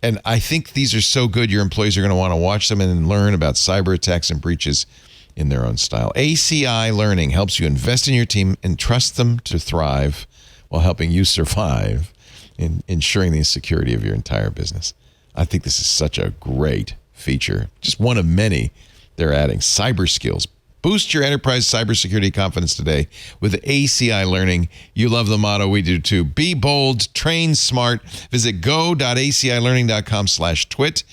And I think these are so good, your employees are going to want to watch them and then learn about cyber attacks and breaches in their own style. ACI Learning helps you invest in your team and trust them to thrive while helping you survive in ensuring the security of your entire business. I think this is such a great feature. Just one of many they're adding. Cyber Skills. Boost your enterprise cybersecurity confidence today with ACI Learning. You love the motto. We do too. Be bold, train smart. Visit go.acilearning.com/twit.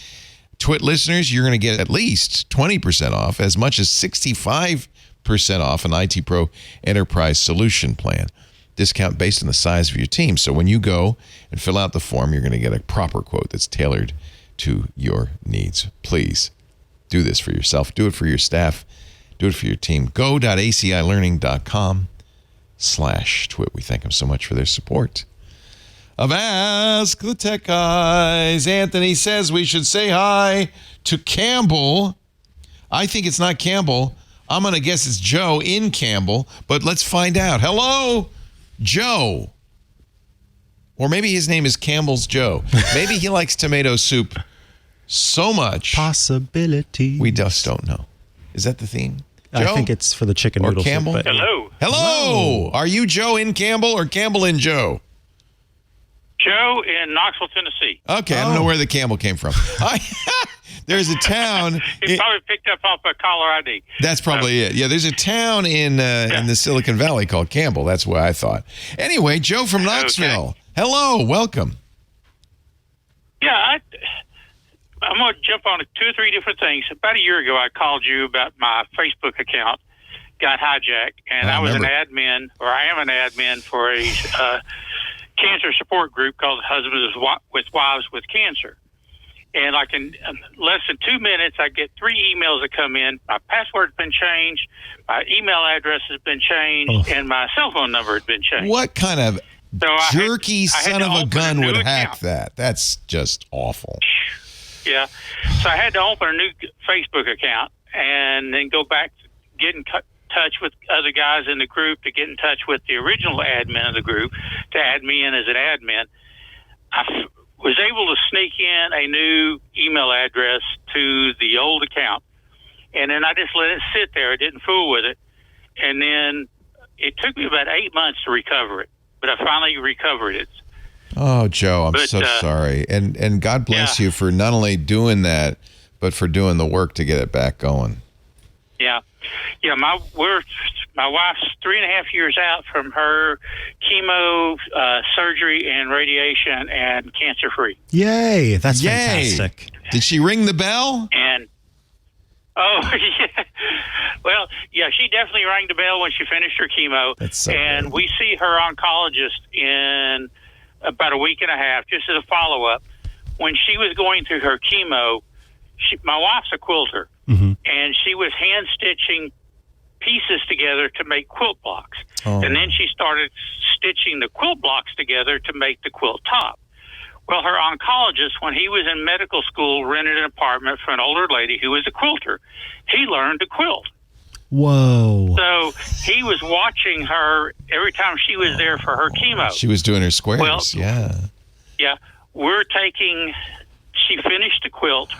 Twit listeners, you're going to get at least 20% off, as much as 65% off an IT Pro Enterprise Solution Plan. Discount based on the size of your team. So when you go and fill out the form, you're going to get a proper quote that's tailored to your needs. Please do this for yourself. Do it for your staff. Do it for your team. Go.acilearning.com/twit. We thank them so much for their support of Ask the Tech Guys. Anthony says we should say hi to Campbell. I think it's not Campbell. I'm going to guess it's Joe in Campbell, but let's find out. Hello, Joe. Or maybe his name is Campbell's Joe. Maybe he likes tomato soup so much. Possibility. We just don't know. Is that the theme? Joe? I think it's for the chicken noodle Campbell? soup. Hello. Hello. Are you Joe in Campbell or Campbell in Joe? Joe in Knoxville, Tennessee. Okay, I don't know where the Campbell came from. There's a town. He probably picked up off a caller ID. That's probably it. Yeah, there's a town in the Silicon Valley called Campbell. That's what I thought. Anyway, Joe from Knoxville. Okay. Hello, welcome. Yeah, I'm going to jump on 2 or 3 different things. About a year ago, I called you about my Facebook account got hijacked, and I was an admin, or I am an admin for a cancer support group called Husbands with Wives with Cancer. And like in less than 2 minutes, I get 3 emails that come in. My password's been changed, my email address has been changed, and my cell phone number has been changed. What kind of jerky son of a gun would hack account. that? That's just awful. Yeah. So I had to open a new Facebook account and then go back to get in touch with other guys in the group to get in touch with the original admin of the group to add me in as an admin. I was able to sneak in a new email address to the old account, and then I just let it sit there. I didn't fool with it. And then it took me about 8 months to recover it, but I finally recovered it. Oh, Joe, I'm so sorry. And God bless you for not only doing that, but for doing the work to get it back going. Yeah. Yeah, my wife's 3.5 years out from her chemo, surgery, and radiation, and cancer-free. Yay! That's fantastic. Did she ring the bell? And yeah, well, yeah, she definitely rang the bell when she finished her chemo. That's so and good. we see her oncologist in about a week and a half, just as a follow-up. When she was going through her chemo, my wife's a quilter, and she was hand-stitching pieces together to make quilt blocks. Oh. And then she started stitching the quilt blocks together to make the quilt top. Well, her oncologist, when he was in medical school, rented an apartment for an older lady who was a quilter. He learned to quilt. Whoa. So he was watching her every time she was there for her chemo. She was doing her squares. Well, yeah. Yeah. She finished the quilt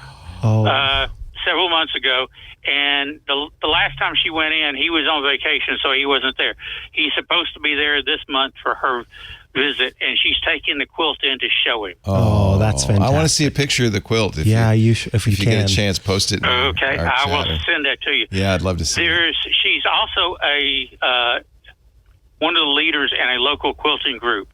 several months ago, and the last time she went in, he was on vacation, so he wasn't there. He's supposed to be there this month for her visit, and she's taking the quilt in to show him. Oh, that's fantastic. I want to see a picture of the quilt. If if you can. get a chance, post it. Okay, I will send that to you. Yeah, I'd love to see it. She's also one of the leaders in a local quilting group,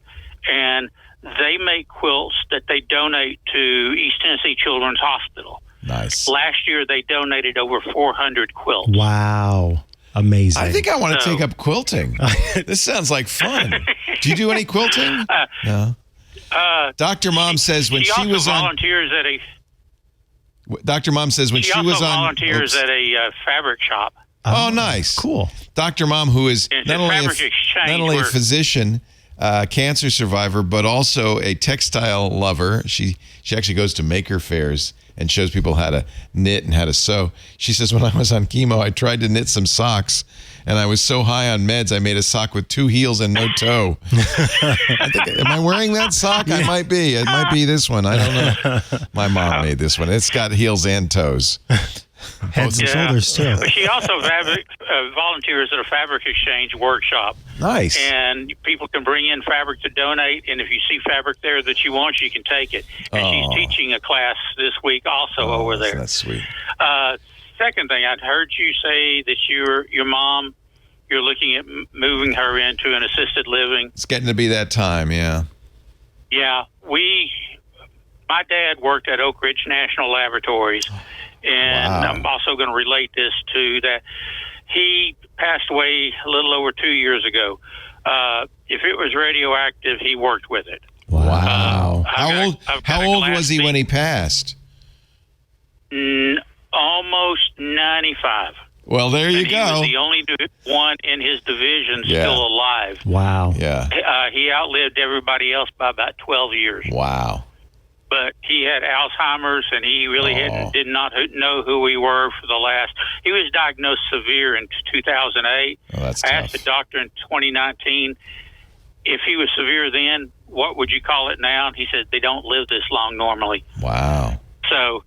and they make quilts that they donate to East Tennessee Children's Hospital. Nice. Last year, they donated over 400 quilts. Wow. Amazing. I think I want to take up quilting. This sounds like fun. Do you do any quilting? No. Dr. Mom says when she was on... volunteers at a... Dr. Mom says when she was on... volunteers at a fabric shop. Oh, nice. Cool. Dr. Mom, who is not only a physician, cancer survivor, but also a textile lover. She actually goes to maker fairs and shows people how to knit and how to sew. She says, when I was on chemo, I tried to knit some socks, and I was so high on meds, I made a sock with 2 heels and no toe. I think, am I wearing that sock? I might be. It might be this one. I don't know. My mom made this one. It's got heels and toes. Heads and shoulders, too. She also volunteers at a fabric exchange workshop. Nice. And people can bring in fabric to donate, and if you see fabric there that you want, you can take it. And she's teaching a class this week also over there. That's sweet. Second thing, I'd heard you say that your mom, you're looking at moving her into an assisted living. It's getting to be that time, yeah. Yeah. My dad worked at Oak Ridge National Laboratories, and Wow. I'm also going to relate this to that. He passed away a little over 2 years ago. If it was radioactive, he worked with it. Wow. I've got How a old glass was he when he passed? Almost 95. Well, there you And go. He was the only one in his division still alive. Wow. Yeah. He outlived everybody else by about 12 years. Wow. But he had Alzheimer's, and he really did not know who we were for the last. He was diagnosed severe in 2008. Oh, that's I tough. asked the doctor in 2019 if he was severe then, what would you call it now? He said they don't live this long normally. Wow. So,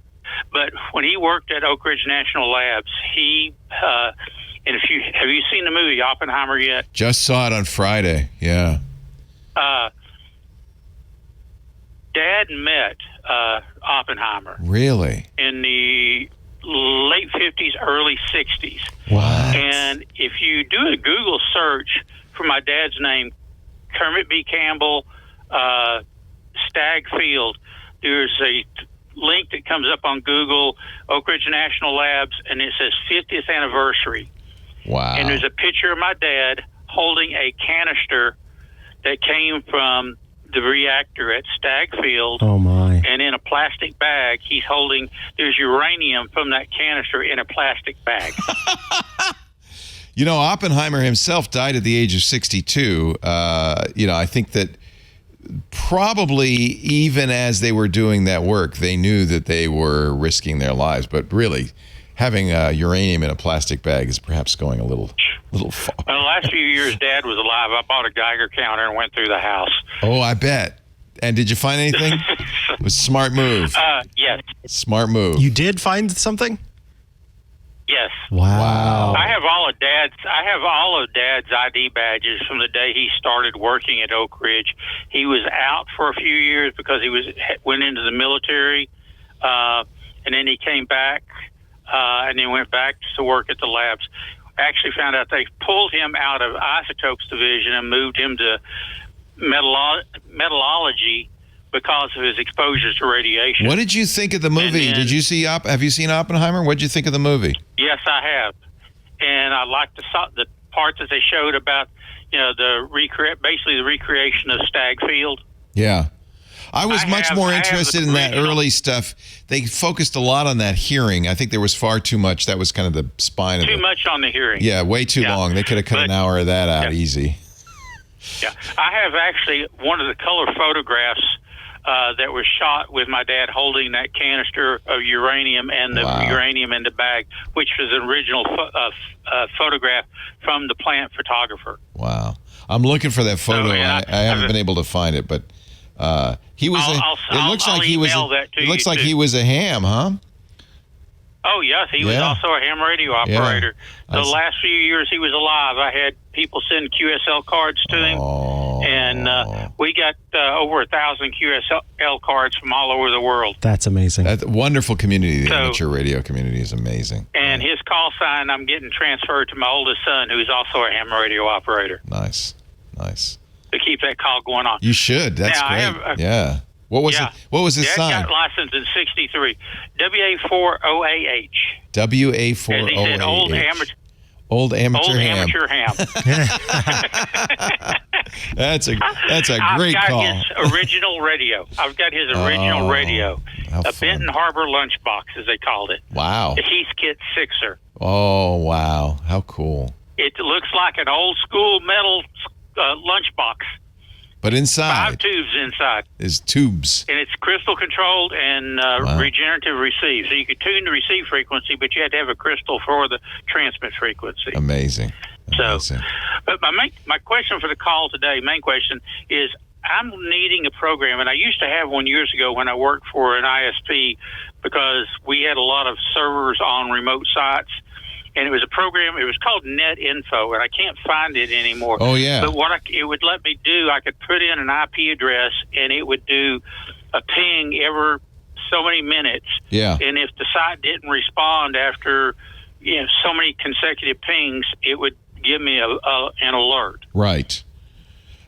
but when he worked at Oak Ridge National Labs, he and have you seen the movie Oppenheimer yet? Dad met Oppenheimer Really? in the late 50s, early 60s. What? And if you do a Google search for my dad's name, Kermit B. Campbell, Stagg Field, there's a link that comes up on Google, Oak Ridge National Labs, and it says 50th anniversary. Wow. And there's a picture of my dad holding a canister that came from the reactor at Stagg Field. Oh, my. And in a plastic bag, there's uranium from that canister in a plastic bag. You know, Oppenheimer himself died at the age of 62. I think that probably even as they were doing that work, they knew that they were risking their lives. But really, having uranium in a plastic bag is perhaps going a little far. Well, the last few years Dad was alive, I bought a Geiger counter and went through the house. Oh, I bet. And did you find anything? It was a smart move. Yes. Smart move. You did find something? Yes. Wow. I have all of Dad's ID badges from the day he started working at Oak Ridge. He was out for a few years because he went into the military, and then he came back, and then went back to work at the labs. Actually found out they pulled him out of isotopes division and moved him to metallurgy because of his exposure to radiation. What did you think of the movie? Then, Did you see? Have you seen Oppenheimer? What did you think of the movie? Yes, I have, and I liked the part that they showed about basically the recreation of Stagg Field. Yeah. I was much more interested in that early stuff. They focused a lot on that hearing. I think there was far too much. That was kind of the spine of it. Too much on the hearing. Yeah, way too long. They could have cut an hour of that out easy. Yeah. I have actually one of the color photographs that was shot with my dad holding that canister of uranium and the uranium in the bag, which was an original photograph from the plant photographer. Wow. I'm looking for that photo. I haven't been able to find it, but he was. It looks like he was. It looks like he was a ham, huh? Oh yes, he was also a ham radio operator. The last few years he was alive, I had people send QSL cards to him, and we got over 1,000 QSL cards from all over the world. That's amazing. That wonderful community. The amateur radio community is amazing. And his call sign, I'm getting transferred to my oldest son, who's also a ham radio operator. Nice. To keep that call going on. You should. That's great. Yeah. What was it? What was his sign? Dad got licensed in '63. WA4OAH. WA4OAH. He said Old amateur ham. Amateur ham. That's a great call. I've got his original radio. A Benton Harbor lunchbox, as they called it. Wow. The Heathkit Sixer. Oh, wow. How cool. It looks like an old school metal lunchbox. But inside. 5 tubes inside. Is tubes. And it's crystal controlled and regenerative receive. So you could tune the receive frequency, but you had to have a crystal for the transmit frequency. Amazing. So, but my question for the call today, main question, is I'm needing a program, and I used to have one years ago when I worked for an ISP because we had a lot of servers on remote sites. And it was a program, it was called Net Info, and I can't find it anymore. Oh, yeah. But what it would let me do, I could put in an IP address, and it would do a ping every so many minutes. Yeah. And if the site didn't respond after so many consecutive pings, it would give me an alert. Right.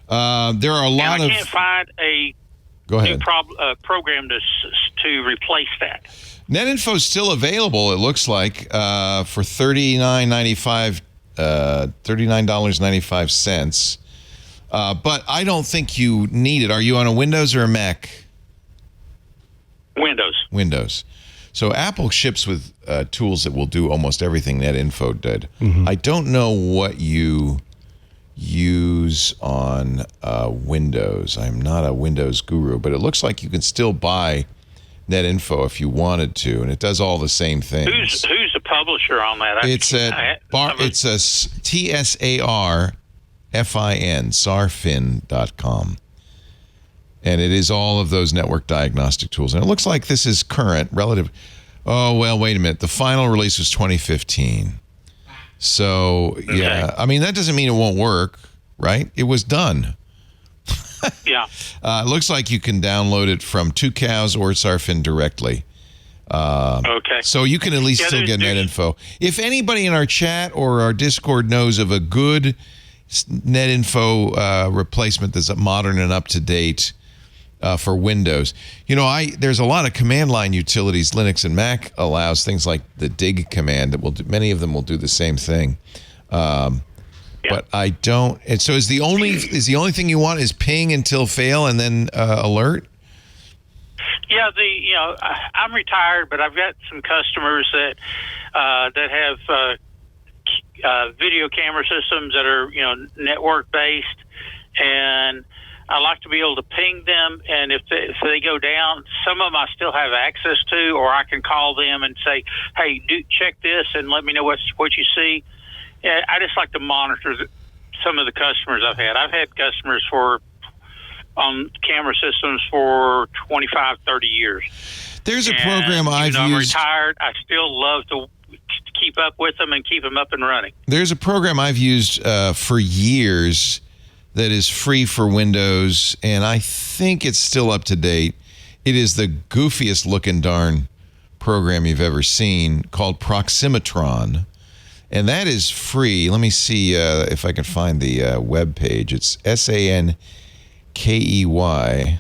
There are a lot of... I can't find a new program to replace that. NetInfo is still available, it looks like, for $39.95. $39.95. But I don't think you need it. Are you on a Windows or a Mac? Windows. So Apple ships with tools that will do almost everything NetInfo did. Mm-hmm. I don't know what you use on Windows. I'm not a Windows guru, but it looks like you can still buy NetInfo if you wanted to, and it does all the same things. Who's the publisher on that? It's a TSARFIN, sarfin.com. And it is all of those network diagnostic tools. And it looks like this is current, relative. Oh, well, wait a minute. The final release was 2015. So, yeah. I mean, that doesn't mean it won't work, right? It was done. Yeah. It looks like you can download it from Tucows or Sarfin directly. Okay. So you can at least still get net info. If anybody in our chat or our Discord knows of a good net info replacement that's modern and up to date for Windows, there's a lot of command line utilities Linux and Mac allows, things like the dig command that will do. Many of them will do the same thing. But I don't. And so is the only thing you want is ping until fail and then alert? Yeah, I'm retired, but I've got some customers that have video camera systems that are network based, and I like to be able to ping them. And if they go down, some of them I still have access to, or I can call them and say, "Hey, check this and let me know what you see." Yeah, I just like to monitor some of the customers I've had. I've had customers on camera systems for 25, 30 years. There's a program I've used. I'm retired. I still love to keep up with them and keep them up and running. There's a program I've used for years that is free for Windows, and I think it's still up to date. It is the goofiest looking darn program you've ever seen, called Proximatron. And that is free. Let me see if I can find the web page. It's SANKEY.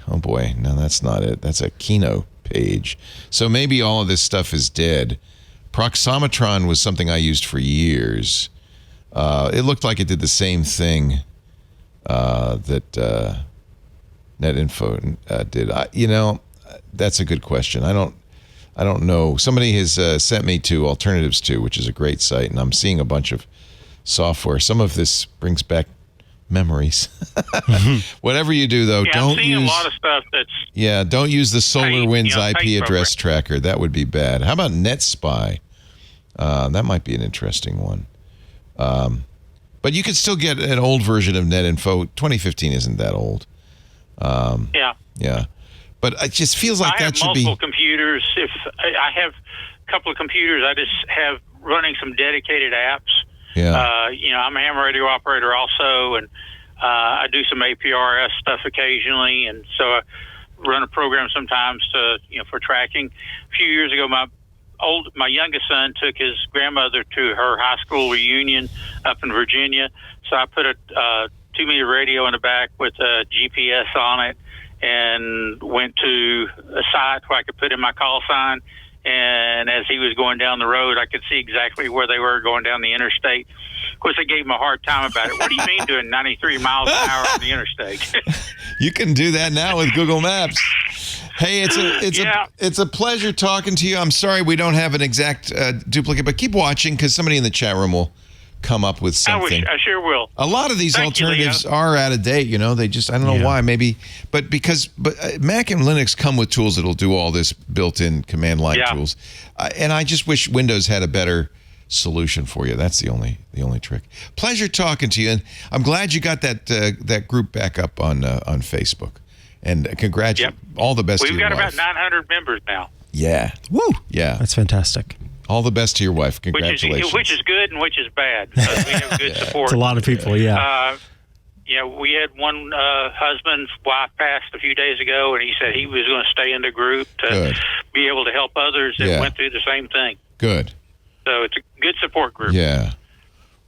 Oh boy, no, that's not it. That's a Keynote page. So maybe all of this stuff is dead. Proximatron was something I used for years. It looked like it did the same thing that NetInfo did. That's a good question. I don't know. Somebody has sent me to Alternatives 2, which is a great site, and I'm seeing a bunch of software. Some of this brings back memories. Whatever you do, though, I'm seeing a lot of stuff that's... Yeah, don't use the SolarWinds IP address tracker. That would be bad. How about NetSpy? That might be an interesting one. But you could still get an old version of NetInfo. 2015 isn't that old. Yeah. But it just feels like that should be... I have multiple computers. If I have a couple of computers, I just have running some dedicated apps. Yeah. I'm a ham radio operator also, and I do some APRS stuff occasionally, and so I run a program sometimes for tracking. A few years ago, my youngest son took his grandmother to her high school reunion up in Virginia, so I put a 2-meter radio in the back with a GPS on it, and went to a site where I could put in my call sign. And as he was going down the road, I could see exactly where they were going down the interstate. Of course, I gave him a hard time about it. What do you mean doing 93 miles an hour on the interstate? You can do that now with Google Maps. Hey, it's a pleasure talking to you. I'm sorry we don't have an exact duplicate, but keep watching because somebody in the chat room will come up with something. I sure will. A lot of these alternatives are out of date. They just, I don't know why, maybe, but Mac and Linux come with tools that'll do all this built-in command line tools. And I just wish Windows had a better solution for you. That's the only trick. Pleasure talking to you. And I'm glad you got that group back up on Facebook. And congratulations. All the best to your wife. We've got about 900 members now. Yeah. Woo. Yeah. That's fantastic. All the best to your wife. Congratulations. Which is good and which is bad. We have good support. It's a lot of people, we had one husband's wife passed a few days ago, and he said he was going to stay in the group to be able to help others that went through the same thing. Good. So it's a good support group. Yeah.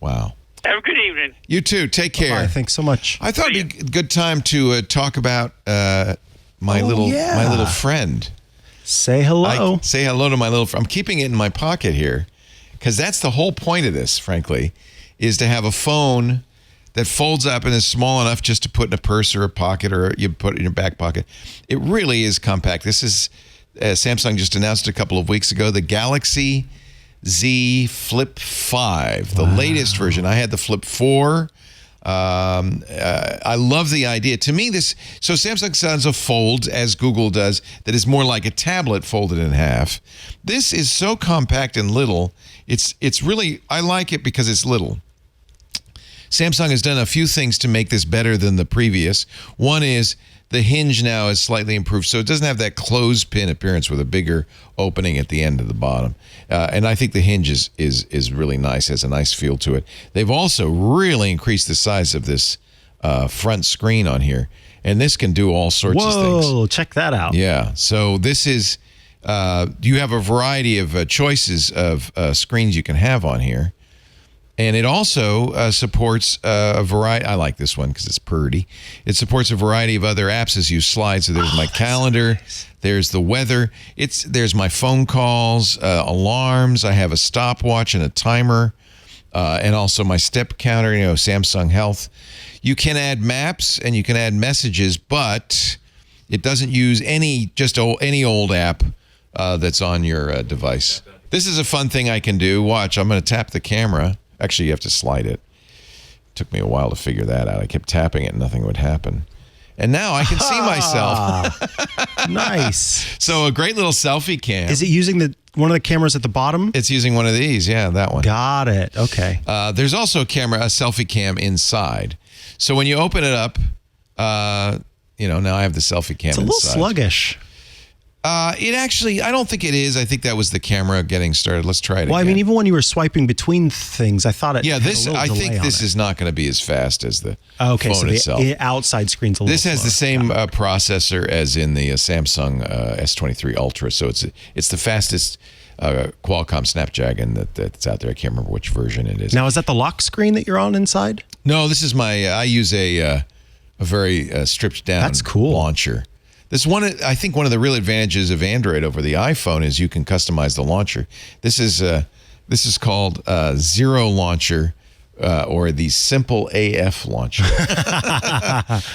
Wow. Have a good evening. You too. Take care. Bye. Thanks so much. I thought it'd be a good time to talk about my little friend. Say hello. Say hello to my little friend. I'm keeping it in my pocket here because that's the whole point of this, frankly, is to have a phone that folds up and is small enough just to put in a purse or a pocket, or you put it in your back pocket. It really is compact. This is, Samsung just announced a couple of weeks ago, the Galaxy Z Flip 5, the latest version. I had the Flip 4. I love the idea. To me, so Samsung sells a fold, as Google does, that is more like a tablet folded in half. This is so compact and little. It's really, I like it because it's little. Samsung has done a few things to make this better than the previous. One is the hinge now is slightly improved, so it doesn't have that clothespin appearance with a bigger opening at the end of the bottom. And I think the hinge is really nice, has a nice feel to it. They've also really increased the size of this front screen on here, and this can do all sorts of things. Whoa, check that out. Yeah. So this is, you have a variety of choices of screens you can have on here. And it also supports a variety. I like this one because it's pretty. It supports a variety of other apps as you slide. So there's my calendar. Nice. There's the weather. There's my phone calls, alarms. I have a stopwatch and a timer, and also my step counter. Samsung Health. You can add maps and you can add messages, but it doesn't use any old app that's on your device. This is a fun thing I can do. Watch. I'm going to tap the camera. Actually, you have to slide it. Took me a while to figure that out. I kept tapping it and nothing would happen. And now I can see myself. Nice. So a great little selfie cam. Is it using one of the cameras at the bottom? It's using one of these. Yeah, that one. Got it. Okay. There's also a selfie cam inside. So when you open it up, now I have the selfie cam inside. It's a little sluggish. It actually, I don't think it is. I think that was the camera getting started. Let's try it again. Well, I mean, even when you were swiping between things, I thought it. Yeah, I think this is not going to be as fast as the phone itself. The outside screen's a little. This has the same processor as in the Samsung S23 Ultra, so it's the fastest Qualcomm Snapdragon that's out there. I can't remember which version it is. Now, is that the lock screen that you're on inside? No, this is my. I use a very stripped down. That's cool. Launcher. I think one of the real advantages of Android over the iPhone is you can customize the launcher. This is called Zero Launcher or the Simple AF Launcher.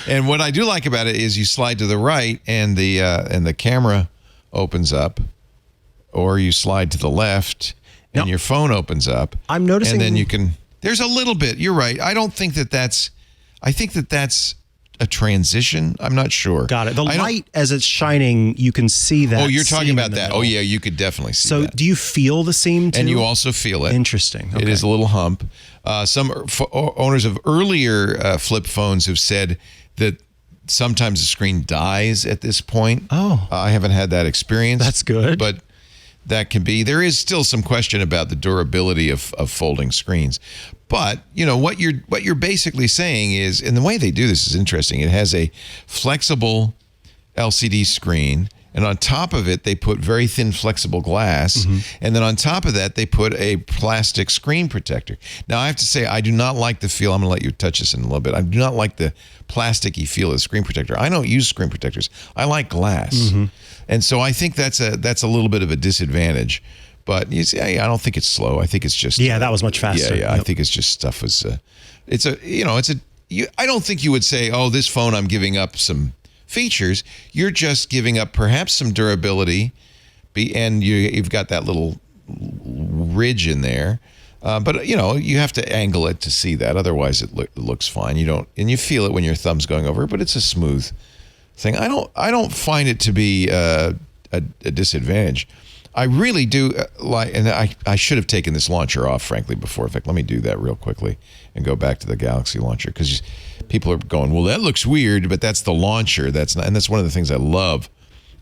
And what I do like about it is you slide to the right and the camera opens up, or you slide to the left and your phone opens up. I'm noticing, and then you can. There's a little bit. You're right. I don't think that's. I think that's a transition. I'm not sure. Got it. The light as it's shining, you can see that. Oh, you're talking about that. Oh, yeah, you could definitely see that. So do you feel the seam too? And you also feel it. Interesting. Okay. It is a little hump. Some owners of earlier flip phones have said that sometimes the screen dies at this point. Oh. I haven't had that experience. That's good. But that can be. There is still some question about the durability of folding screens. But, what you're basically saying is, and the way they do this is interesting. It has a flexible LCD screen, and on top of it, they put very thin flexible glass. Mm-hmm. And then on top of that, they put a plastic screen protector. Now, I have to say, I do not like the feel. I'm going to let you touch this in a little bit. I do not like the plasticky feel of the screen protector. I don't use screen protectors. I like glass. Mm-hmm. And so I think that's a little bit of a disadvantage. But you see, I don't think it's slow. I think it's just that was much faster. Yeah. Yep. I think it's just stuff was. I don't think you would say, oh, this phone, I'm giving up some features. You're just giving up perhaps some durability, and you've got that little ridge in there. But you have to angle it to see that. Otherwise, it looks fine. And you feel it when your thumb's going over. But it's a smooth thing. I don't find it to be a disadvantage. I really do like, and I should have taken this launcher off, frankly, before. In fact, let me do that real quickly and go back to the Galaxy launcher, because people are going, well, that looks weird, but that's the launcher. That's not, and that's one of the things I love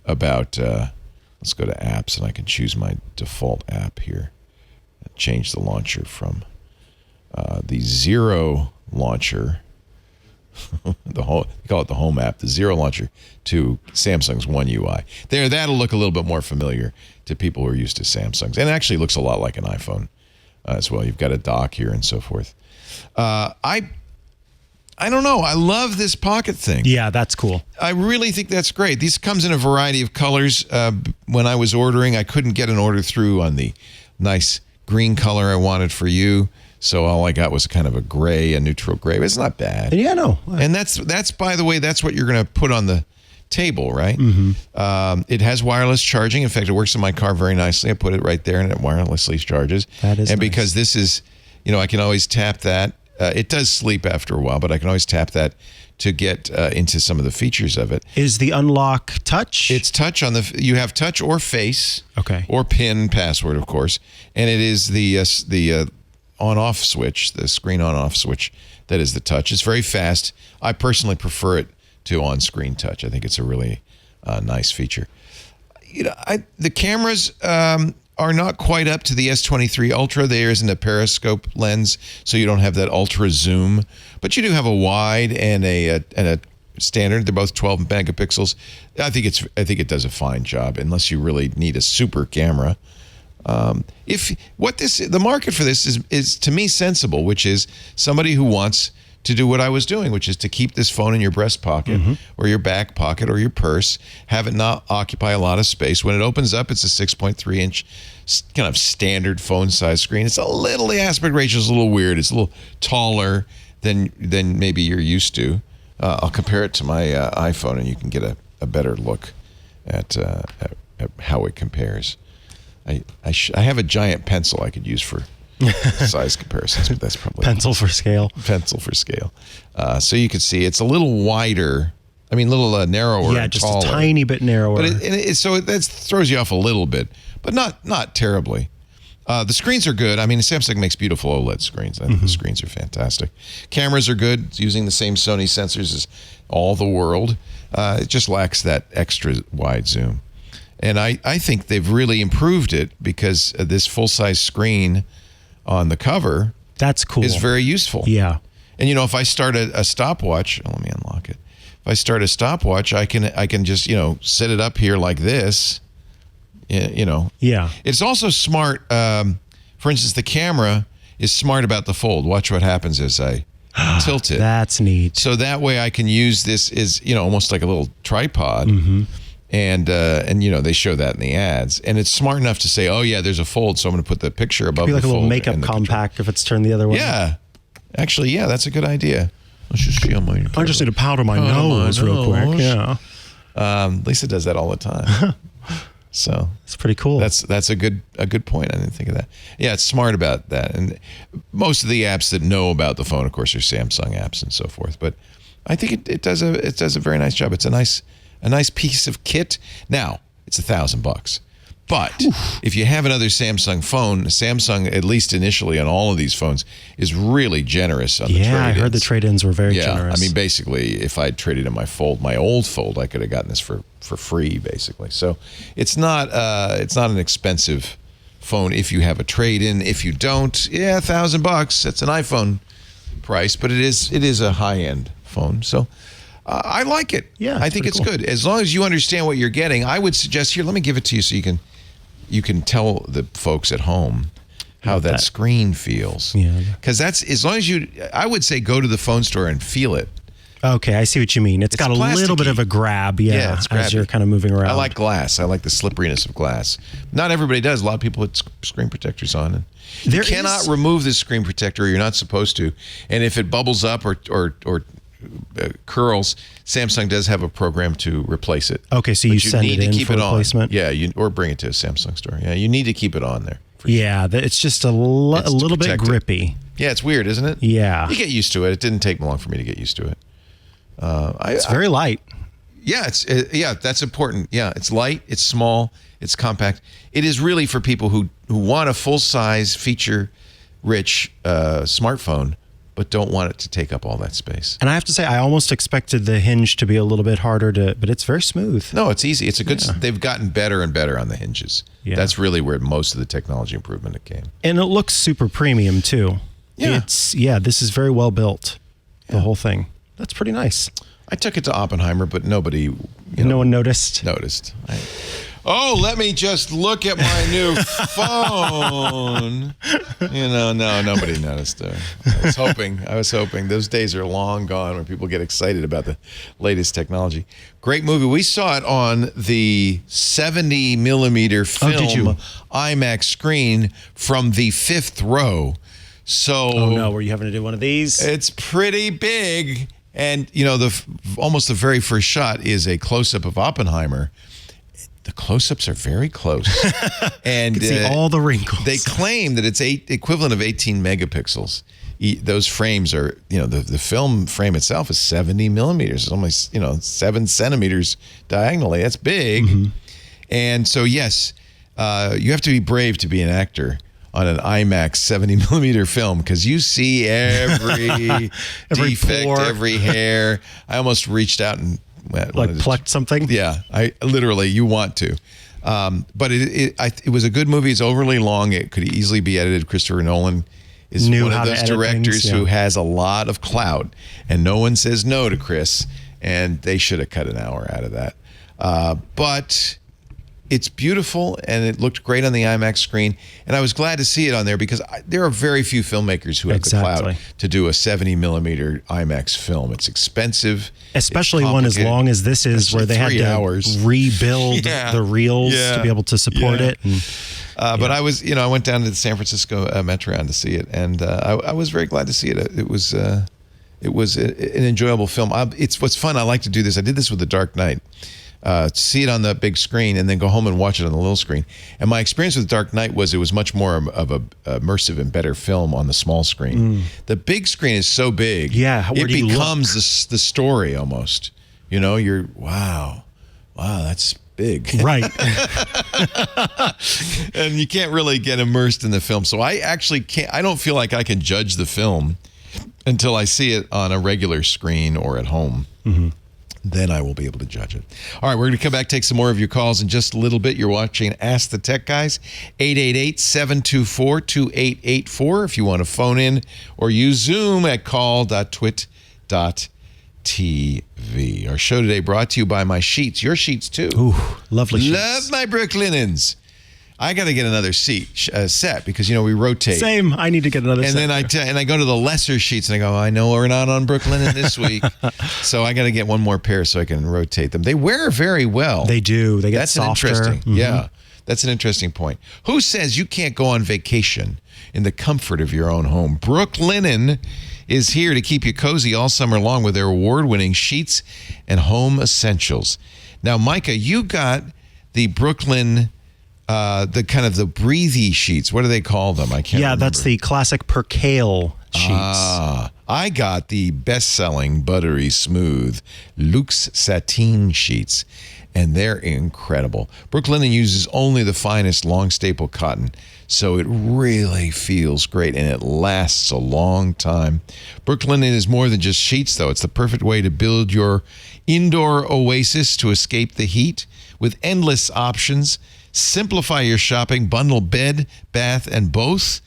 about. Let's go to apps, and I can choose my default app here. Change the launcher from the Zero launcher. They call it the Home app, the Zero launcher, to Samsung's One UI. That'll look a little bit more familiar to people who are used to Samsung's, and it actually looks a lot like an iPhone as well. You've got a dock here and so forth. I don't know. I love this pocket thing. Yeah, that's cool. I really think that's great. These comes in a variety of colors. When I was ordering, I couldn't get an order through on the nice green color I wanted for you. So all I got was kind of a gray, a neutral gray. But it's not bad. Yeah, no. And that's by the way, that's what you're going to put on the table, right? Mm-hmm. It has wireless charging. In fact, it works in my car very nicely. I put it right there, and it wirelessly charges. That is and nice. Because this is, I can always tap that. It does sleep after a while, but I can always tap that to get into some of the features of it. Is the unlock touch? It's touch you have touch or face. Okay. Or PIN password, of course. And it is the on-off switch, the screen on-off switch, that is the touch. It's very fast. I personally prefer it to on-screen touch. I think it's a really nice feature. The cameras are not quite up to the S23 Ultra. There isn't a periscope lens, so you don't have that ultra zoom. But you do have a wide and a standard. They're both 12 megapixels. I think it does a fine job, unless you really need a super camera. The market for this is to me sensible, which is somebody who wants to do what I was doing, which is to keep this phone in your breast pocket or your back pocket or your purse, have it not occupy a lot of space. When it opens up, it's a 6.3 inch kind of standard phone size screen. It's the aspect ratio is a little weird. It's a little taller than maybe you're used to. I'll compare it to my iPhone, and you can get a better look at how it compares. I have a giant pencil I could use for size comparisons, but that's probably pencil for scale. So you can see it's a little wider. I mean, a little narrower. Yeah, and just taller. a tiny bit narrower. But so that throws you off a little bit, but not terribly. The screens are good. I mean, Samsung makes beautiful OLED screens. I think the screens are fantastic. Cameras are good. It's using the same Sony sensors as all the world. It just lacks that extra wide zoom. And I think they've really improved it, because this full-size screen on the cover that's cool. is very useful. Yeah. And if I start a stopwatch, let me unlock it. If I start a stopwatch, I can just set it up here like this. Yeah. It's also smart. For instance, the camera is smart about the fold. Watch what happens as I tilt it. That's neat. So that way I can use this as almost like a little tripod. And they show that in the ads, and it's smart enough to say, oh yeah, there's a fold, so I'm going to put the picture above. Be like the a little fold makeup compact if it's turned the other way. Yeah, actually, yeah, that's a good idea. Let's just see on my. I just need to powder my nose real quick. Yeah. Lisa does that all the time. So it's pretty cool. That's a good point. I didn't think of that. Yeah, it's smart about that, and most of the apps that know about the phone, of course, are Samsung apps and so forth. But I think it does a very nice job. It's a nice piece of kit. Now, it's $1,000. But if you have another Samsung phone, Samsung, at least initially on all of these phones, is really generous on the trade-ins. Yeah, I heard the trade-ins were very generous. I mean, basically, if I'd traded in my old fold, I could have gotten this for free, basically. So it's not an expensive phone if you have a trade-in. If you don't, $1,000. That's an iPhone price, but it is a high-end phone. So I like it. Yeah, I think it's good. As long as you understand what you're getting, I would suggest here, let me give it to you so you can tell the folks at home how that screen feels. Yeah. Because that's, as long as I would say go to the phone store and feel it. Okay, I see what you mean. It's got a little bit of a grab, it's as you're kind of moving around. I like glass. I like the slipperiness of glass. Not everybody does. A lot of people put screen protectors on. And you cannot remove this screen protector, or you're not supposed to. And if it bubbles up or curls, Samsung does have a program to replace it. Okay, so you send it in for replacement? Yeah, or bring it to a Samsung store. Yeah, you need to keep it on there. Yeah, it's just a little bit grippy. Yeah, it's weird, isn't it? Yeah. You get used to it. It didn't take long for me to get used to it. It's very light. Yeah, that's important. Yeah, it's light, it's small, it's compact. It is really for people who want a full-size, feature-rich smartphone, but don't want it to take up all that space. And I have to say, I almost expected the hinge to be a little bit harder but it's very smooth. No, it's easy. It's a good. They've gotten better and better on the hinges. Yeah. That's really where most of the technology improvement came. And it looks super premium too. Yeah. This is very well built. The whole thing. That's pretty nice. I took it to Oppenheimer, but nobody. No one noticed. Let me just look at my new phone. No, nobody noticed. I was hoping. Those days are long gone when people get excited about the latest technology. Great movie. We saw it on the 70 millimeter film IMAX screen from the 5th row. So, oh no, were you having to do one of these? It's pretty big. And, almost the very first shot is a close-up of Oppenheimer. The close-ups are very close. And you can see all the wrinkles. They claim that it's equivalent of 18 megapixels. Those frames are, the film frame itself is 70 millimeters. It's almost, 7 centimeters diagonally. That's big. Mm-hmm. And so, yes, you have to be brave to be an actor on an IMAX 70 millimeter film, because you see every defect, pore. every hair. I almost reached out and plucked something. Yeah, you want to. But it was a good movie. It's overly long. It could easily be edited. Christopher Nolan is one of those directors who has a lot of clout, and no one says no to Chris, and they should have cut an hour out of that. But it's beautiful, and it looked great on the IMAX screen, and I was glad to see it on there because there are very few filmmakers who have the clout to do a 70 millimeter IMAX film. It's expensive, especially one as long as this is, where they had to rebuild the reels to be able to support it. And, but I was, I went down to the San Francisco Metron to see it, and I was very glad to see it. It was an enjoyable film. It's what's fun. I like to do this. I did this with The Dark Knight. See it on the big screen and then go home and watch it on the little screen. And my experience with Dark Knight was it was much more of a immersive and better film on the small screen. The big screen is so big, it becomes the story almost. You're wow, that's big, right? And you can't really get immersed in the film. So I actually can't. I don't feel like I can judge the film until I see it on a regular screen or at home. Then I will be able to judge it. All right, we're going to come back, take some more of your calls in just a little bit. You're watching Ask the Tech Guys, 888-724-2884 if you want to phone in or use Zoom at call.twit.tv. Our show today brought to you by my sheets. Your sheets, too. Ooh, lovely sheets. Love my Brooklinens. I got to get another set because, we rotate. Same. I need to get another set. And then I go to the lesser sheets and I go, I know we're not on Brooklyn this week. So I got to get one more pair so I can rotate them. They wear very well. They do. They get softer. Interesting. Yeah. That's an interesting point. Who says you can't go on vacation in the comfort of your own home? Brooklinen is here to keep you cozy all summer long with their award-winning sheets and home essentials. Now, Micah, you got the Brooklyn... the kind of the breathy sheets. What do they call them? I can't remember. That's the classic percale sheets. I got the best-selling buttery smooth luxe sateen sheets, and they're incredible. Brooklinen uses only the finest long staple cotton, so it really feels great, and it lasts a long time. Brooklinen is more than just sheets, though. It's the perfect way to build your indoor oasis to escape the heat with endless options. Simplify your shopping, bundle bed, bath, and both.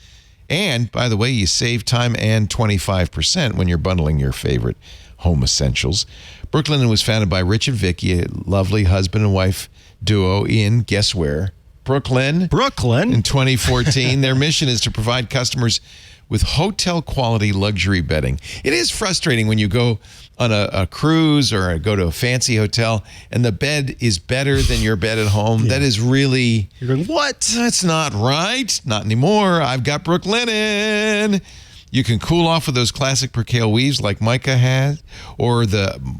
And, by the way, you save time and 25% when you're bundling your favorite home essentials. Brooklinen was founded by Rich and Vicky, a lovely husband and wife duo in, guess where? Brooklyn. In 2014. Their mission is to provide customers with hotel-quality luxury bedding. It is frustrating when you go on a cruise or go to a fancy hotel and the bed is better than your bed at home. That is really... You're going, what? That's not right. Not anymore. I've got Brooklinen. You can cool off with those classic percale weaves like Micah has, or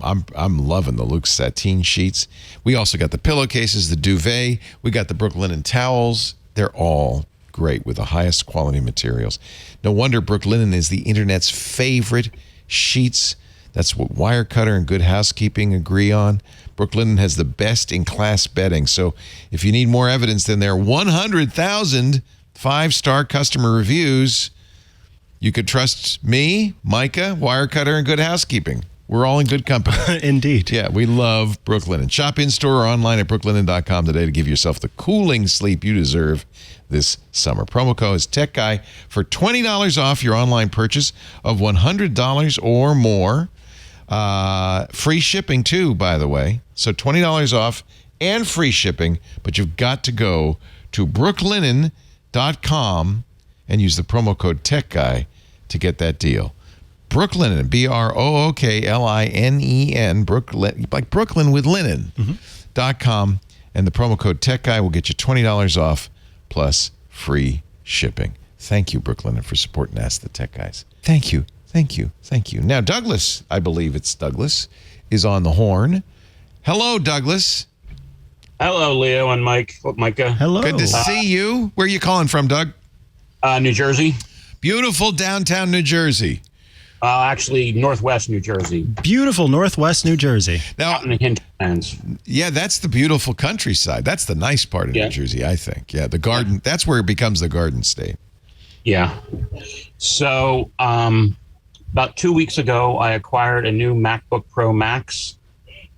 I'm loving the luxe sateen sheets. We also got the pillowcases, the duvet. We got the Brooklinen towels. They're all great with the highest quality materials. No wonder Brooklinen is the internet's favorite sheets. That's what Wirecutter and Good Housekeeping agree on. Brooklinen has the best-in-class bedding. So if you need more evidence than their 100,000 five-star customer reviews, you could trust me, Micah, Wirecutter, and Good Housekeeping. We're all in good company. Indeed. Yeah, we love Brooklinen. Shop in-store or online at brooklinen.com today to give yourself the cooling sleep you deserve this summer. Promo code is TechGuy for $20 off your online purchase of $100 or more. Free shipping too, by the way. So $20 off and free shipping, but you've got to go to brooklinen.com and use the promo code TechGuy to get that deal. Brooklinen, BROOKLINEN, Brooklyn, like Brooklyn with linen.com, and the promo code TechGuy will get you $20 off plus free shipping. Thank you, Brooklinen, for supporting Ask the Tech Guys. Thank you. Now, Douglas, I believe it's Douglas, is on the horn. Hello, Douglas. Hello, Leo and Micah. Hello. Good to see you. Where are you calling from, Doug? New Jersey. Beautiful downtown New Jersey. Actually, Northwest New Jersey. Beautiful Northwest New Jersey. Now, out in the hinterlands. Yeah, that's the beautiful countryside. That's the nice part of New Jersey, I think. Yeah, the garden. That's where it becomes the Garden State. Yeah. So, about 2 weeks ago, I acquired a new MacBook Pro Max.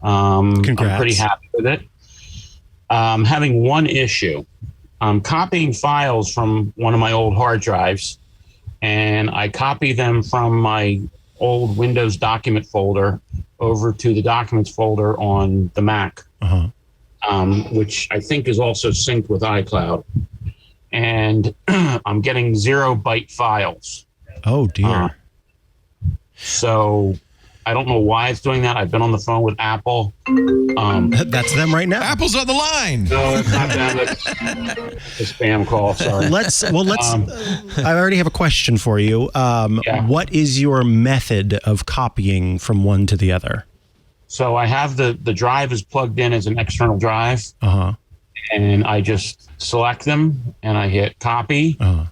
Congrats. I'm pretty happy with it. I'm having one issue. I'm copying files from one of my old hard drives, and I copy them from my old Windows document folder over to the documents folder on the Mac, which I think is also synced with iCloud. And I'm getting 0-byte files. Oh, dear. So I don't know why it's doing that. I've been on the phone with Apple. That's them right now. Apple's on the line. No, it's not them. It's a spam call. Sorry. Let's. I already have a question for you. What is your method of copying from one to the other? So I have the drive is plugged in as an external drive. And I just select them and I hit copy. And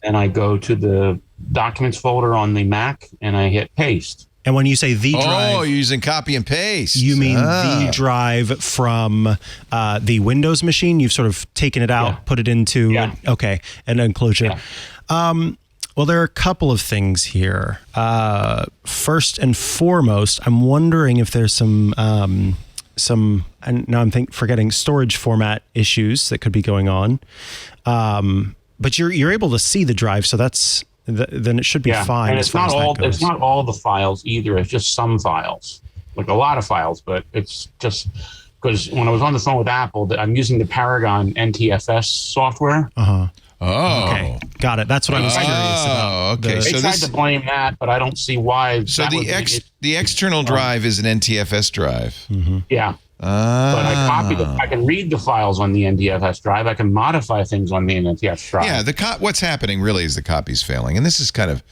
then I go to the documents folder on the Mac and I hit paste. And when you say the drive, you're using copy and paste. You mean the drive from the Windows machine? You've sort of taken it out, put it into an enclosure. Well, there are a couple of things here. First and foremost, I'm wondering if there's some and now I'm forgetting storage format issues that could be going on. But you're able to see the drive, so then it should be fine. And it's not all the files either. It's just some files, like a lot of files. But it's just because when I was on the phone with Apple, I'm using the Paragon NTFS software. Okay, got it. That's what I was curious about. Okay, they tried to blame that, but I don't see why. So the external drive is an NTFS drive. Yeah. But I can read the files on the NTFS drive. I can modify things on the NTFS drive. Yeah, what's happening really is the copy's failing. And this is kind of,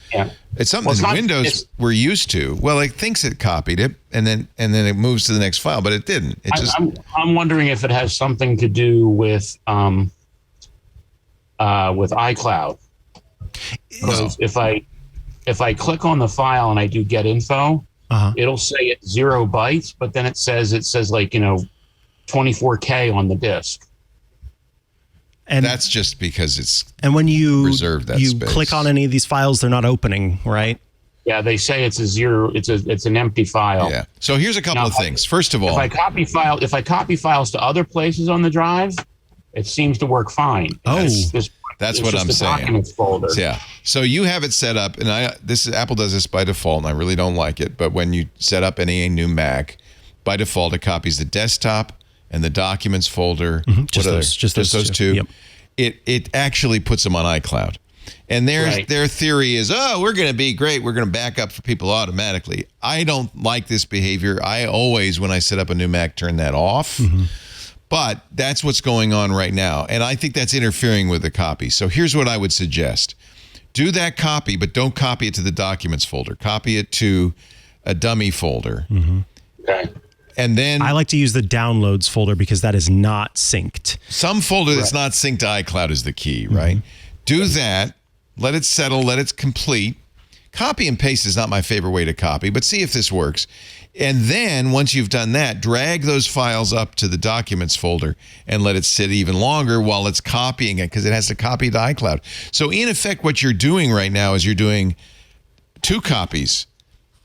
it's something Windows we're used to. Well, it thinks it copied it, and then it moves to the next file, but it didn't. I'm wondering if it has something to do with iCloud. Because if I click on the file and I do get info, it'll say it's 0 bytes, but then it says 24K on the disk. And that's just because it's when you reserved that space. Click on any of these files, they're not opening, right? Yeah, they say it's a zero. It's an empty file. Yeah. So here's a couple of things. First of all, if I copy files to other places on the drive, it seems to work fine. That's what I'm saying. Documents folder. Yeah. So you have it set up, and Apple does this by default, and I really don't like it. But when you set up any new Mac, by default it copies the desktop and the documents folder. Just those two. Yep. It actually puts them on iCloud, and their theory is, we're going to be great. We're going to back up for people automatically. I don't like this behavior. I always, when I set up a new Mac, turn that off. But that's what's going on right now. And I think that's interfering with the copy. So here's what I would suggest. Do that copy, but don't copy it to the documents folder. Copy it to a dummy folder. Okay. And then I like to use the downloads folder because that is not synced. Some folder that's not synced to iCloud is the key, right? Do that. Let it settle. Let it complete. Copy and paste is not my favorite way to copy, but see if this works. And then once you've done that, drag those files up to the documents folder and let it sit even longer while it's copying it, because it has to copy to iCloud. So in effect, what you're doing right now is you're doing 2 copies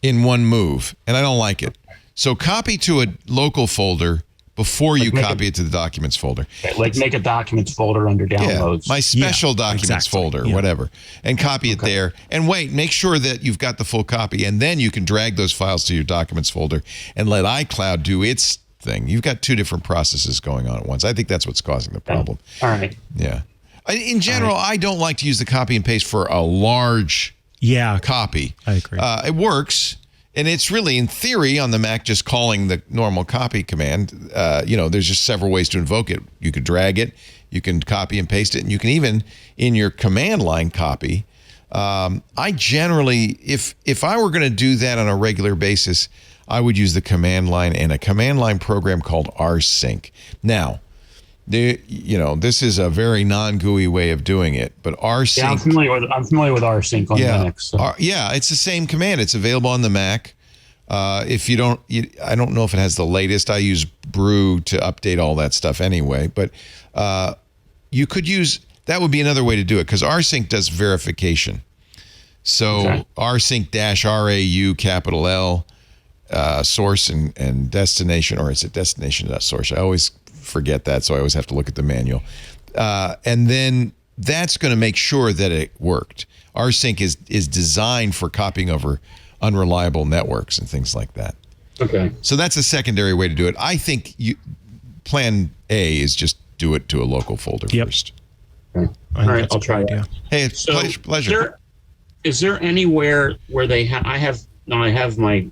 in one move, and I don't like it. So copy to a local folder before you copy it to the documents folder. Like make a documents folder under downloads. My special documents folder, whatever. And copy it there. And make sure that you've got the full copy. And then you can drag those files to your documents folder and let iCloud do its thing. You've got 2 different processes going on at once. I think that's what's causing the problem. All right. Yeah. In general, I don't like to use the copy and paste for a large copy. I agree. It works. And it's really, in theory, on the Mac, just calling the normal copy command. There's just several ways to invoke it. You could drag it, you can copy and paste it, and you can even, in your command line, copy. I generally, if I were going to do that on a regular basis, I would use the command line and a command line program called rsync. Now, this is a very non-GUI way of doing it, but rsync. Yeah, I'm familiar with rsync on Linux. So. It's the same command. It's available on the Mac. If you don't, I don't know if it has the latest. I use Brew to update all that stuff anyway. But you could use that. Would be another way to do it, because rsync does verification. So rsync -RAU capital L source and destination, or is it destination.source? I always forget that, so I always have to look at the manual. And then that's going to make sure that it worked. rsync is designed for copying over unreliable networks and things like that. Okay. So that's a secondary way to do it. I think plan A is just do it to a local folder first. Okay. All right, I'll try that. Hey, it's pleasure. Is there anywhere where they have? I have my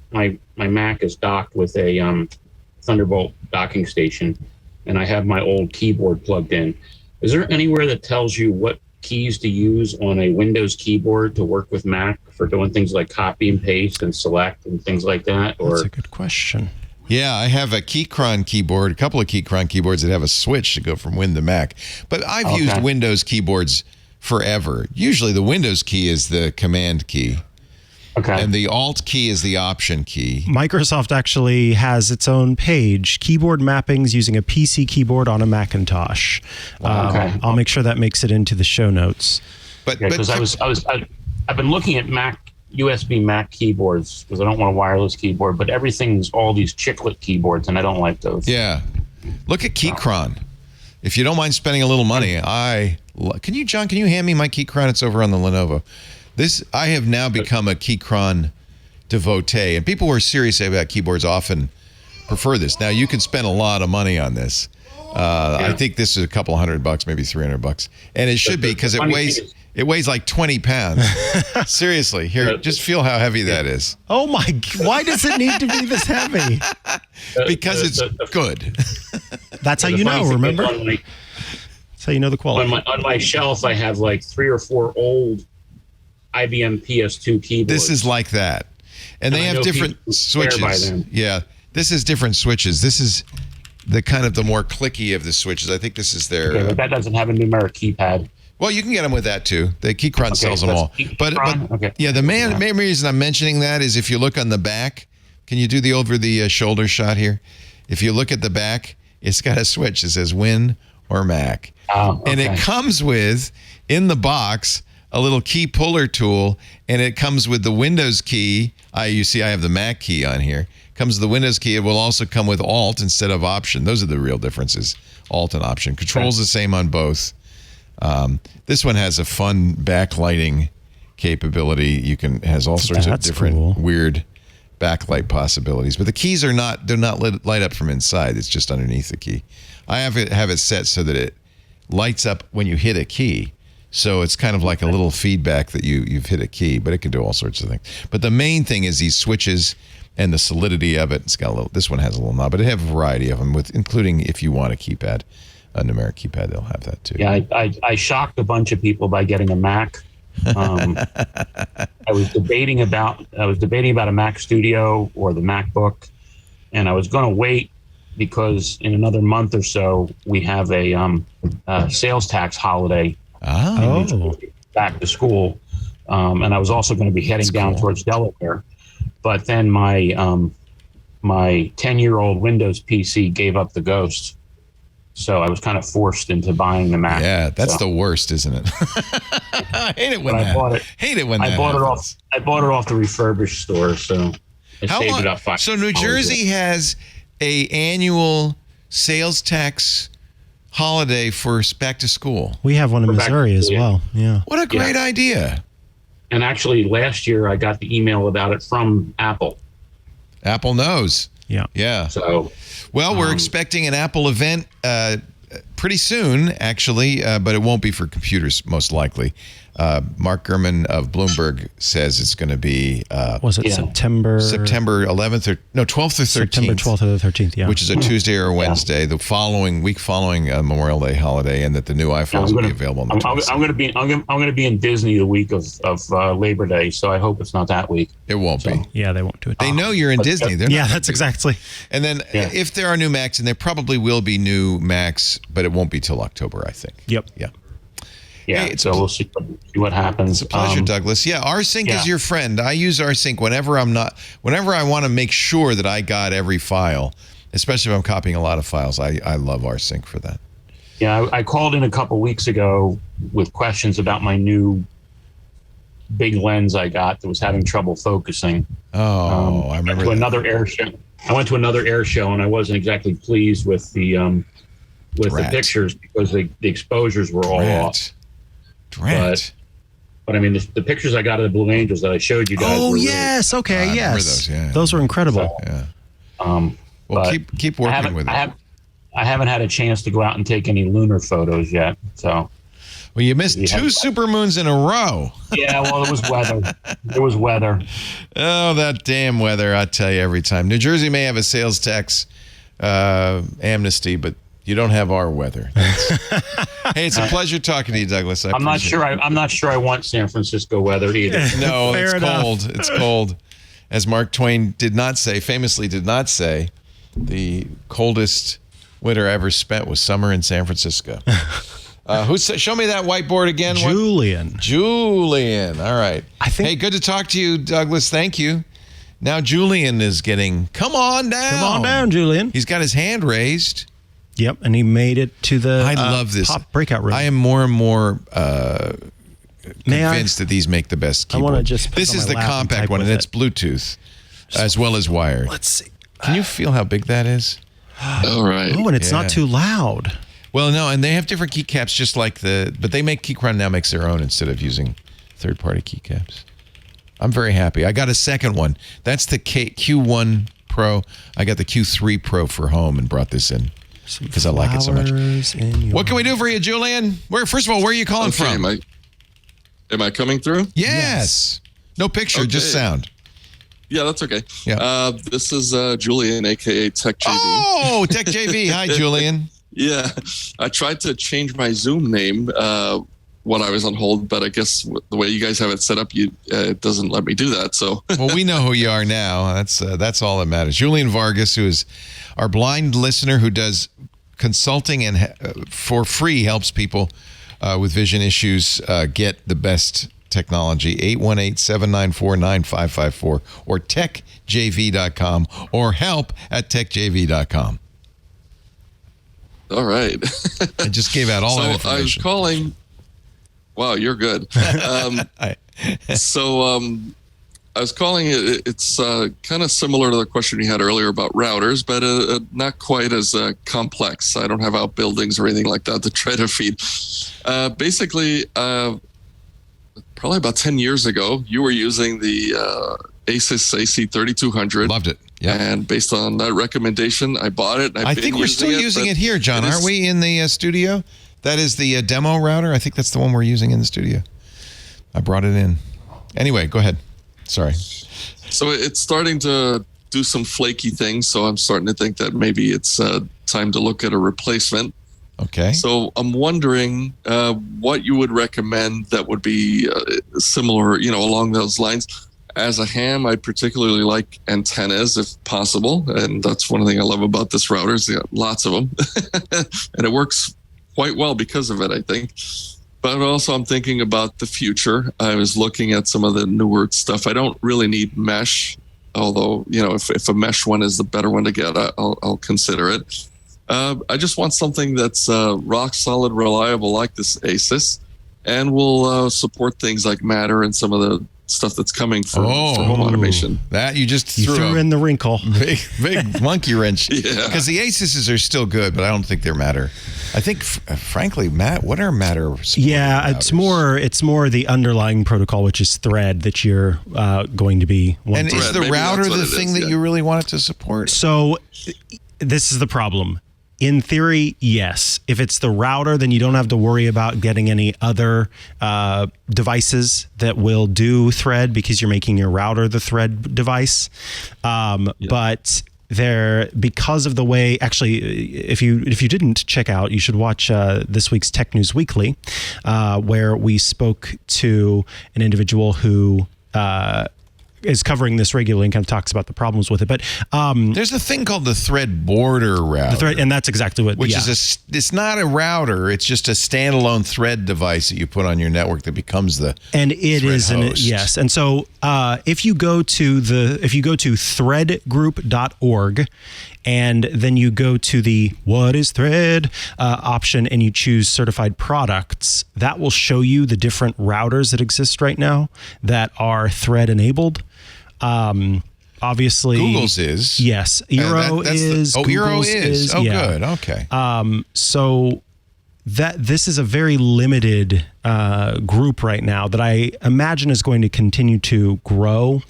Mac is docked with a Thunderbolt docking station, and I have my old keyboard plugged in. Is there anywhere that tells you what keys to use on a Windows keyboard to work with Mac for doing things like copy and paste and select and things like that? Or that's a good question. Yeah, I have a Keychron keyboard, a couple of Keychron keyboards that have a switch to go from Win to Mac. But I've used Windows keyboards forever. Usually the Windows key is the command key. Okay. And the Alt key is the Option key. Microsoft actually has its own page, keyboard mappings using a PC keyboard on a Macintosh. I'll make sure that makes it into the show notes. But because I've been looking at USB Mac keyboards because I don't want a wireless keyboard, but everything's all these chiclet keyboards, and I don't like those. Yeah. Look at Keychron. If you don't mind spending a little money, John, can you hand me my Keychron? It's over on the Lenovo. I have now become a Keychron devotee, and people who are serious about keyboards often prefer this. Now, you can spend a lot of money on this. I think this is a couple $100, maybe $300, and it should be because it weighs like 20 pounds. Seriously, here, just feel how heavy that is. Oh my! Why does it need to be this heavy? Because it's good. That's how you know. Remember? That's how you know the quality. On my shelf, I have like 3 or 4 old IBM PS2 keyboards. This is like that. And they have different switches. Yeah. This is different switches. This is the kind of the more clicky of the switches. I think this is their... Okay, but that doesn't have a numeric keypad. Well, you can get them with that too. The Keychron sells them all. But yeah, the main reason I'm mentioning that is if you look on the back, can you do the over the shoulder shot here? If you look at the back, it's got a switch that says Win or Mac. And it comes with, in the box, a little key puller tool, and it comes with the Windows key. You see I have the Mac key on here. Comes with the Windows key. It will also come with Alt instead of Option. Those are the real differences, Alt and Option. Control's the same on both. This one has a fun backlighting capability. Has all sorts of different weird backlight possibilities. But the keys do not light up from inside. It's just underneath the key. I have it set so that it lights up when you hit a key. So it's kind of like a little feedback that you've hit a key, but it can do all sorts of things. But the main thing is these switches and the solidity of it. It's got this one has a little knob, but it have a variety of them, including if you want a keypad, a numeric keypad, they'll have that too. Yeah, I shocked a bunch of people by getting a Mac. I was debating about a Mac Studio or the MacBook, and I was going to wait because in another month or so we have a sales tax holiday. Back to school, and I was also going to be heading down towards Delaware, but then my 10-year-old Windows PC gave up the ghost, so I was kind of forced into buying the Mac. Yeah, that's the worst, isn't it? I hate it when that happens. I bought it off the refurbished store, so I saved it up $5. So New Jersey has a annual sales tax holiday for back to school. We have one in Missouri as well. Yeah. What a great idea. And actually last year I got the email about it from Apple. Apple knows. Yeah. Yeah. So, we're expecting an Apple event pretty soon, actually, but it won't be for computers, most likely. Mark Gurman of Bloomberg says it's going to be... September 11th or... No, 12th or 13th. September 12th or the 13th, yeah. Which is a Tuesday or a Wednesday, the week following Memorial Day holiday, and that the new iPhones will be available on the 26th. I'm going to be in Disney the week of Labor Day, so I hope it's not that week. It won't be. Yeah, they won't do it. They know you're in Disney. That's exactly. And then if there are new Macs, and there probably will be new Macs, but it won't be till October, I think. Yep. Yeah. Yeah, so we'll see what happens. It's a pleasure, Douglas. Yeah, rsync is your friend. I use rsync whenever I want to make sure that I got every file, especially if I'm copying a lot of files. I love rsync for that. Yeah, I called in a couple weeks ago with questions about my new big lens I got that was having trouble focusing. I remember another air show. I went to another air show and I wasn't exactly pleased with the with the pictures because the exposures were all off. But I mean, the pictures I got of the Blue Angels that I showed you guys. Oh, were yes. really, okay. Yes. Those, those were incredible. Well, keep working with it. I haven't had a chance to go out and take any lunar photos yet. So. Well, you missed 2 supermoons in a row. Yeah, well, it was weather. It was weather. Oh, that damn weather. I tell you every time. New Jersey may have a sales tax amnesty, but you don't have our weather. Hey, it's a pleasure talking to you, Douglas. I'm not sure I want San Francisco weather either. No, it's cold. It's cold. As Mark Twain famously did not say, the coldest winter ever spent was summer in San Francisco. Show me that whiteboard again. Julian. All right. Hey, good to talk to you, Douglas. Thank you. Now Julian is getting, come on down. Come on down, Julian. He's got his hand raised. Yep, and he made it to the I love this pop breakout room. I am more and more convinced that these make the best keyboard. I want to just put this is the compact one, and it's Bluetooth as well as wired. Let's see. Can you feel how big that is? All right. Oh, and it's not too loud. Well, no, and they have different keycaps, just like but they make Keychron now makes their own instead of using third-party keycaps. I'm very happy. I got a second one. That's the Q1 Pro. I got the Q3 Pro for home and brought this in because I like it so much. What can we do for you, Julian? First of all, where are you calling from? Am I coming through? Yes. No picture, just sound. Yeah, that's okay. Yeah. This is Julian, a.k.a. Tech JV. Oh, Tech JV. Hi, Julian. Yeah. I tried to change my Zoom name when I was on hold, but I guess the way you guys have it set up, it doesn't let me do that. So, well, we know who you are now. That's all that matters. Julian Vargas, who is our blind listener who does consulting and for free helps people with vision issues get the best technology. 818-794-9554 or techjv.com or help@techjv.com. All right. I just gave out all that information. I was calling. Wow, you're good. I was calling it. It's kind of similar to the question you had earlier about routers, but not quite as complex. I don't have outbuildings or anything like that to try to feed. Basically, probably about 10 years ago, you were using the Asus AC3200. Loved it. Yeah. And based on that recommendation, I bought it. I think we're still using it here, John. Aren't we in the studio? That is the demo router. I think that's the one we're using in the studio. I brought it in. Anyway, go ahead. Sorry. So it's starting to do some flaky things. So I'm starting to think that maybe it's time to look at a replacement. Okay. So I'm wondering what you would recommend that would be similar, along those lines. As a ham, I particularly like antennas if possible. And that's one thing I love about this router is got lots of them. And it works quite well because of it, I think. But also I'm thinking about the future. I was looking at some of the newer stuff. I don't really need mesh, although, if a mesh one is the better one to get, I'll consider it. I just want something that's rock solid, reliable like this Asus, and will support things like Matter and some of the stuff that's coming for home automation. That you just threw in the wrinkle. Big monkey wrench. Yeah. Because the Asuses are still good, but I don't think they're Matter. I think, frankly, Matt, what are Matter? Yeah, it's more the underlying protocol, which is Thread, that you're going to be. And is the router the thing that you really want it to support? So this is the problem. In theory, yes. If it's the router, then you don't have to worry about getting any other devices that will do Thread because you're making your router the Thread device. But because of the way, actually, if you didn't check out, you should watch this week's Tech News Weekly, where we spoke to an individual who is covering this regularly and kind of talks about the problems with it. But there's a thing called the Thread border router. And that's exactly what, is it's not a router. It's just a standalone Thread device that you put on your network that becomes the And it Thread is, host. yes. And so if you go to threadgroup.org and then you go to the What is Thread option and you choose certified products, that will show you the different routers that exist right now that are Thread enabled. obviously. Google's is. Yes. Eero is. Eero is. Oh, yeah. good. Okay. So this is a very limited group right now that I imagine is going to continue to grow.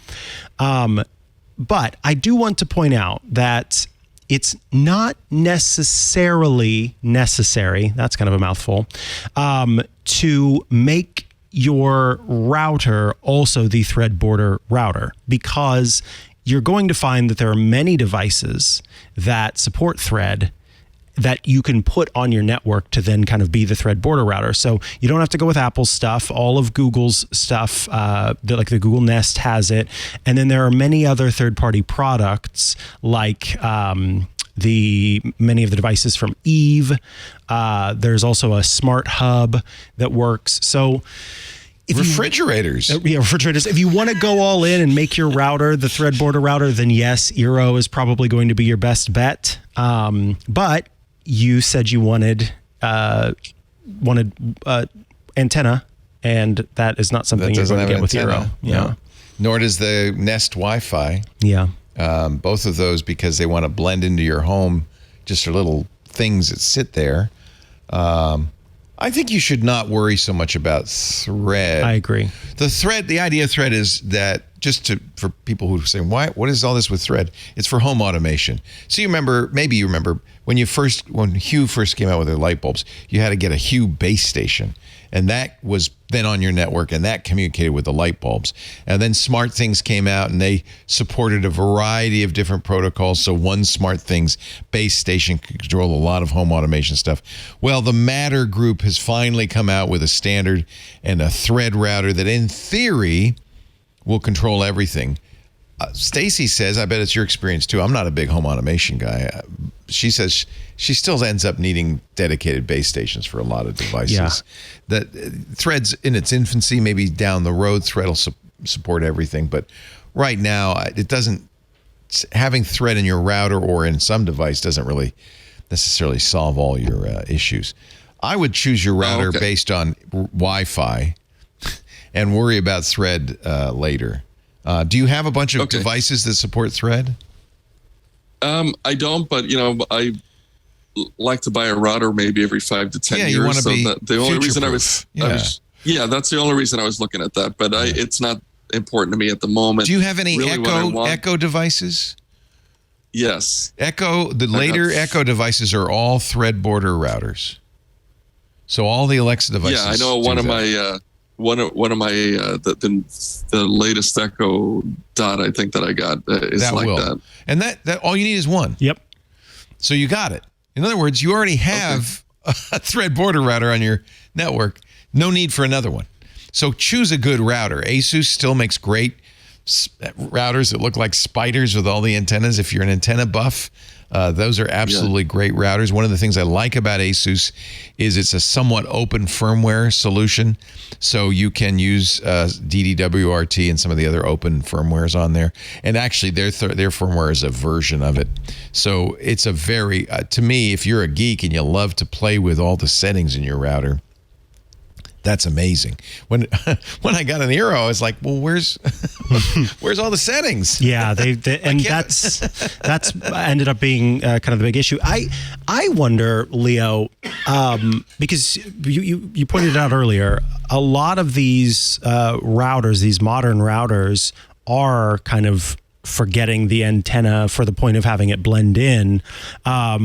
But I do want to point out that it's not necessarily necessary, that's kind of a mouthful, to make your router also the thread border router, because you're going to find that there are many devices that support thread that you can put on your network to then kind of be the thread border router. So you don't have to go with Apple's stuff. All of Google's stuff, like the Google Nest has it. And then there are many other third-party products like many of the devices from Eve. There's also a smart hub that works. So refrigerators. Refrigerators. If you want to go all in and make your router the thread border router, then yes, Eero is probably going to be your best bet. But you said you wanted antenna, and that is not something you're going to get with Eero. Yeah. No. Nor does the Nest Wi-Fi. Yeah. Both of those, because they want to blend into your home, just are little things that sit there. I think you should not worry so much about thread. I agree. The idea of thread is that for people who say, what is all this with thread? It's for home automation. So maybe you remember when Hue first came out with their light bulbs, you had to get a Hue base station. And that was then on your network, and that communicated with the light bulbs. And then SmartThings came out, and they supported a variety of different protocols. So one SmartThings base station could control a lot of home automation stuff. Well, the Matter group has finally come out with a standard and a thread router that, in theory, will control everything. Stacy says, I bet it's your experience too. I'm not a big home automation guy. She says she still ends up needing dedicated base stations for a lot of devices. Yeah. That Thread's in its infancy. Maybe down the road, Thread will support everything. But right now, it doesn't. Having Thread in your router or in some device doesn't really necessarily solve all your issues. I would choose your router based on Wi-Fi and worry about Thread later. Do you have a bunch of devices that support Thread? I don't, but I like to buy a router maybe every 5 to 10 years. You want to be the only reason future-proof. That's the only reason I was looking at that. But it's not important to me at the moment. Do you have any really Echo devices? Yes. The later Echo devices are all thread border routers. So all the Alexa devices. Yeah, I know one of my the latest Echo Dot I think that I got is that. And that all you need is one. Yep. So you got it. In other words, you already have a thread border router on your network. No need for another one. So choose a good router. Asus still makes great routers that look like spiders with all the antennas. If you're an antenna buff, those are absolutely great routers. One of the things I like about Asus is it's a somewhat open firmware solution. So you can use DDWRT and some of the other open firmwares on there. And actually, their firmware is a version of it. So it's a very, to me, if you're a geek and you love to play with all the settings in your router, that's amazing. When I got an Eero, I was like, well, where's all the settings? Yeah, and that's ended up being kind of the big issue. I wonder, Leo, because you pointed it out earlier, a lot of these routers, these modern routers, are kind of forgetting the antenna for the point of having it blend in,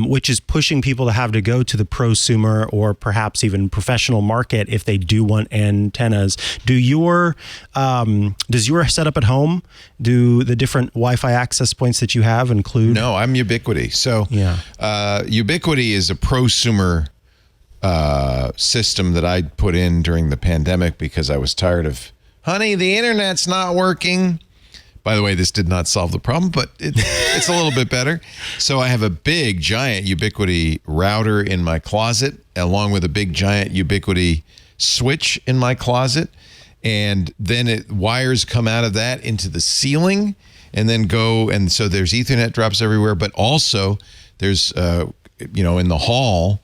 which is pushing people to have to go to the prosumer or perhaps even professional market if they do want antennas. Does your setup at home, do the different Wi-Fi access points that you have include? No, I'm Ubiquity. So Ubiquity is a prosumer system that I put in during the pandemic because I was tired of, honey, the internet's not working. By the way, this did not solve the problem, but it's a little bit better. So I have a big, giant Ubiquity router in my closet, along with a big, giant Ubiquity switch in my closet. And then wires come out of that into the ceiling and then go. And so there's Ethernet drops everywhere, but also there's, in the hall,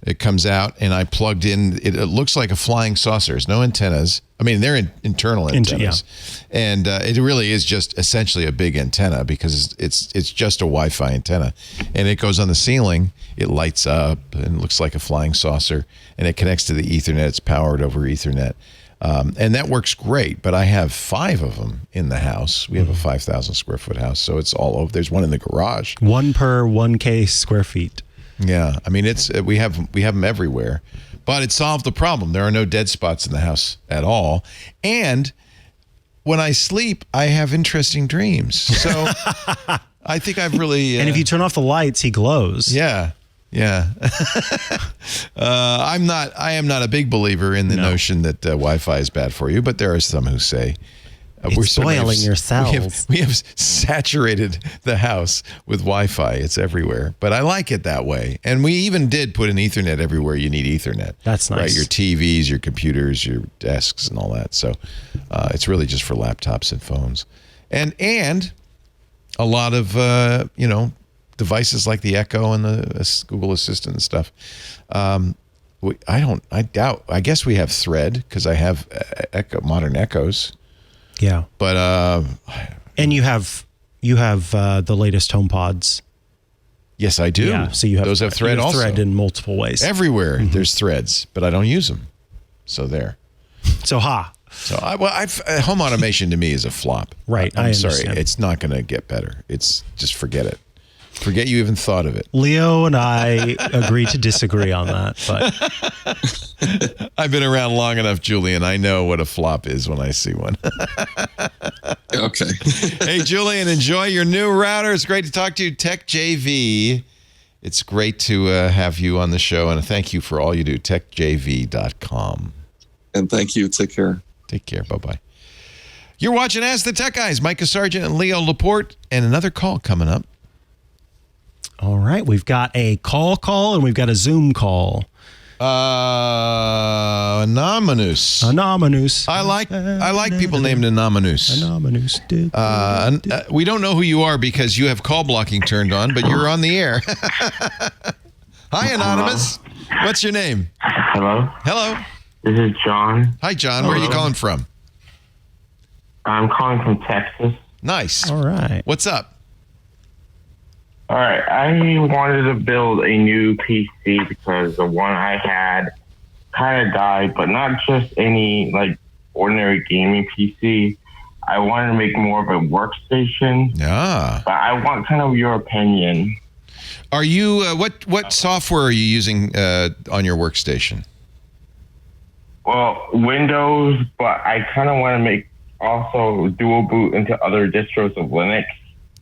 It comes out, and I plugged in. It looks like a flying saucer. There's no antennas. I mean, they're internal antennas, and it really is just essentially a big antenna because it's just a Wi-Fi antenna, and it goes on the ceiling. It lights up and looks like a flying saucer, and it connects to the Ethernet. It's powered over Ethernet, and that works great. But I have 5 of them in the house. We have a 5,000 square foot house, so it's all over. There's one in the garage. One per 1K square feet. Yeah, I mean we have them everywhere, but it solved the problem. There are no dead spots in the house at all, and when I sleep, I have interesting dreams. So I think I've really. And if you turn off the lights, he glows. Yeah. I am not a big believer in the notion that Wi-Fi is bad for you, but there are some who say. It's spoiling your cells. We have saturated the house with Wi-Fi. It's everywhere. But I like it that way. And we even did put an Ethernet everywhere you need Ethernet. That's nice. Right? Your TVs, your computers, your desks, and all that. So it's really just for laptops and phones. And a lot of, devices like the Echo and the Google Assistant and stuff. I guess we have Thread because I have modern Echoes. Yeah, but and you have the latest HomePods. Yes, I do. Yeah, so you have those have Thread also. Thread in multiple ways. Everywhere there's Threads, but I don't use them. So there. So home automation to me is a flop. Right. I'm sorry, it's not going to get better. It's just forget it. Forget you even thought of it. Leo and I agree to disagree on that, but I've been around long enough, Julian. I know what a flop is when I see one. Okay. Hey, Julian, enjoy your new router. It's great to talk to you, Tech JV. It's great to have you on the show, and thank you for all you do. TechJV.com. And thank you. Take care. Take care. Bye-bye. You're watching Ask the Tech Guys. Micah Sargent and Leo Laporte, and another call coming up. All right, we've got a call and we've got a Zoom call. Anonymous. I like people named Anonymous. Anonymous. We don't know who you are because you have call blocking turned on, but you're on the air. Hi, Anonymous. Hello. What's your name? Hello. This is John. Hi, John. Hello. Where are you calling from? I'm calling from Texas. Nice. All right. What's up? All right, I wanted to build a new PC because the one I had kind of died, but not just any ordinary gaming PC. I wanted to make more of a workstation. Yeah. But I want kind of your opinion. Are you what software are you using on your workstation? Well, Windows, but I kind of want to make also dual boot into other distros of Linux.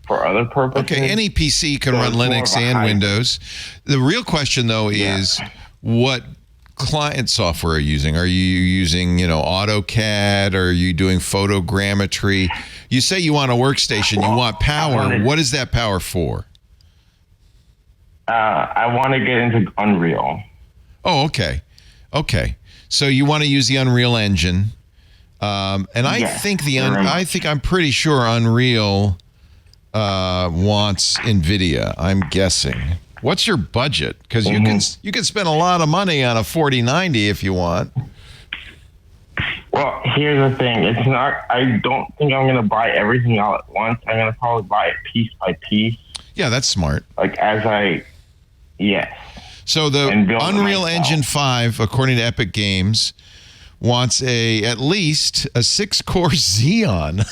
For other purposes. Okay, any PC can run Linux and Windows. The real question, though, is what client software are you using? Are you using, AutoCAD? Are you doing photogrammetry? You say you want a workstation. You want power. What is that power for? I want to get into Unreal. Oh, okay. Okay. So you want to use the Unreal Engine. And I think I'm pretty sure Unreal wants NVIDIA, I'm guessing. What's your budget? Because you can spend a lot of money on a 4090 if you want. Well, here's the thing. It's not. I don't think I'm going to buy everything all at once. I'm going to probably buy it piece by piece. Yeah, that's smart. Yes. So the Unreal Engine 5, according to Epic Games, wants at least a 6-core Xeon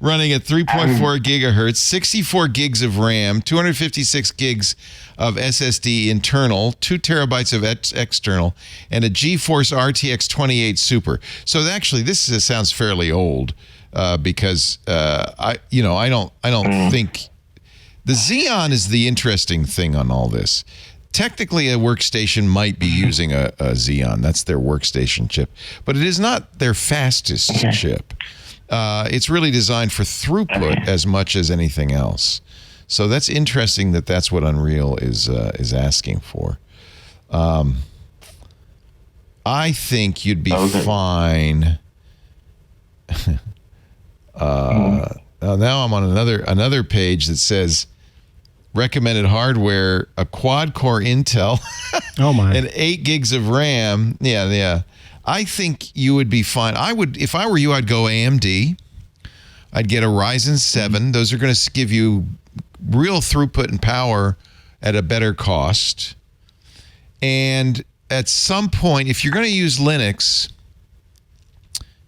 running at 3.4 gigahertz, 64 gigs of RAM, 256 gigs of SSD internal, 2 terabytes of external, and a GeForce RTX 28 Super. So actually, this sounds fairly old because I don't think the Xeon is the interesting thing on all this. Technically, a workstation might be using a Xeon. That's their workstation chip. But it is not their fastest chip. It's really designed for throughput as much as anything else. So that's interesting that's what Unreal is asking for. I think you'd be fine. Now I'm on another page that says recommended hardware, a quad-core Intel, Oh my! and 8 gigs of RAM. Yeah. I think you would be fine. If I were you, I'd go AMD. I'd get a Ryzen 7. Those are going to give you real throughput and power at a better cost. And at some point, if you're going to use Linux,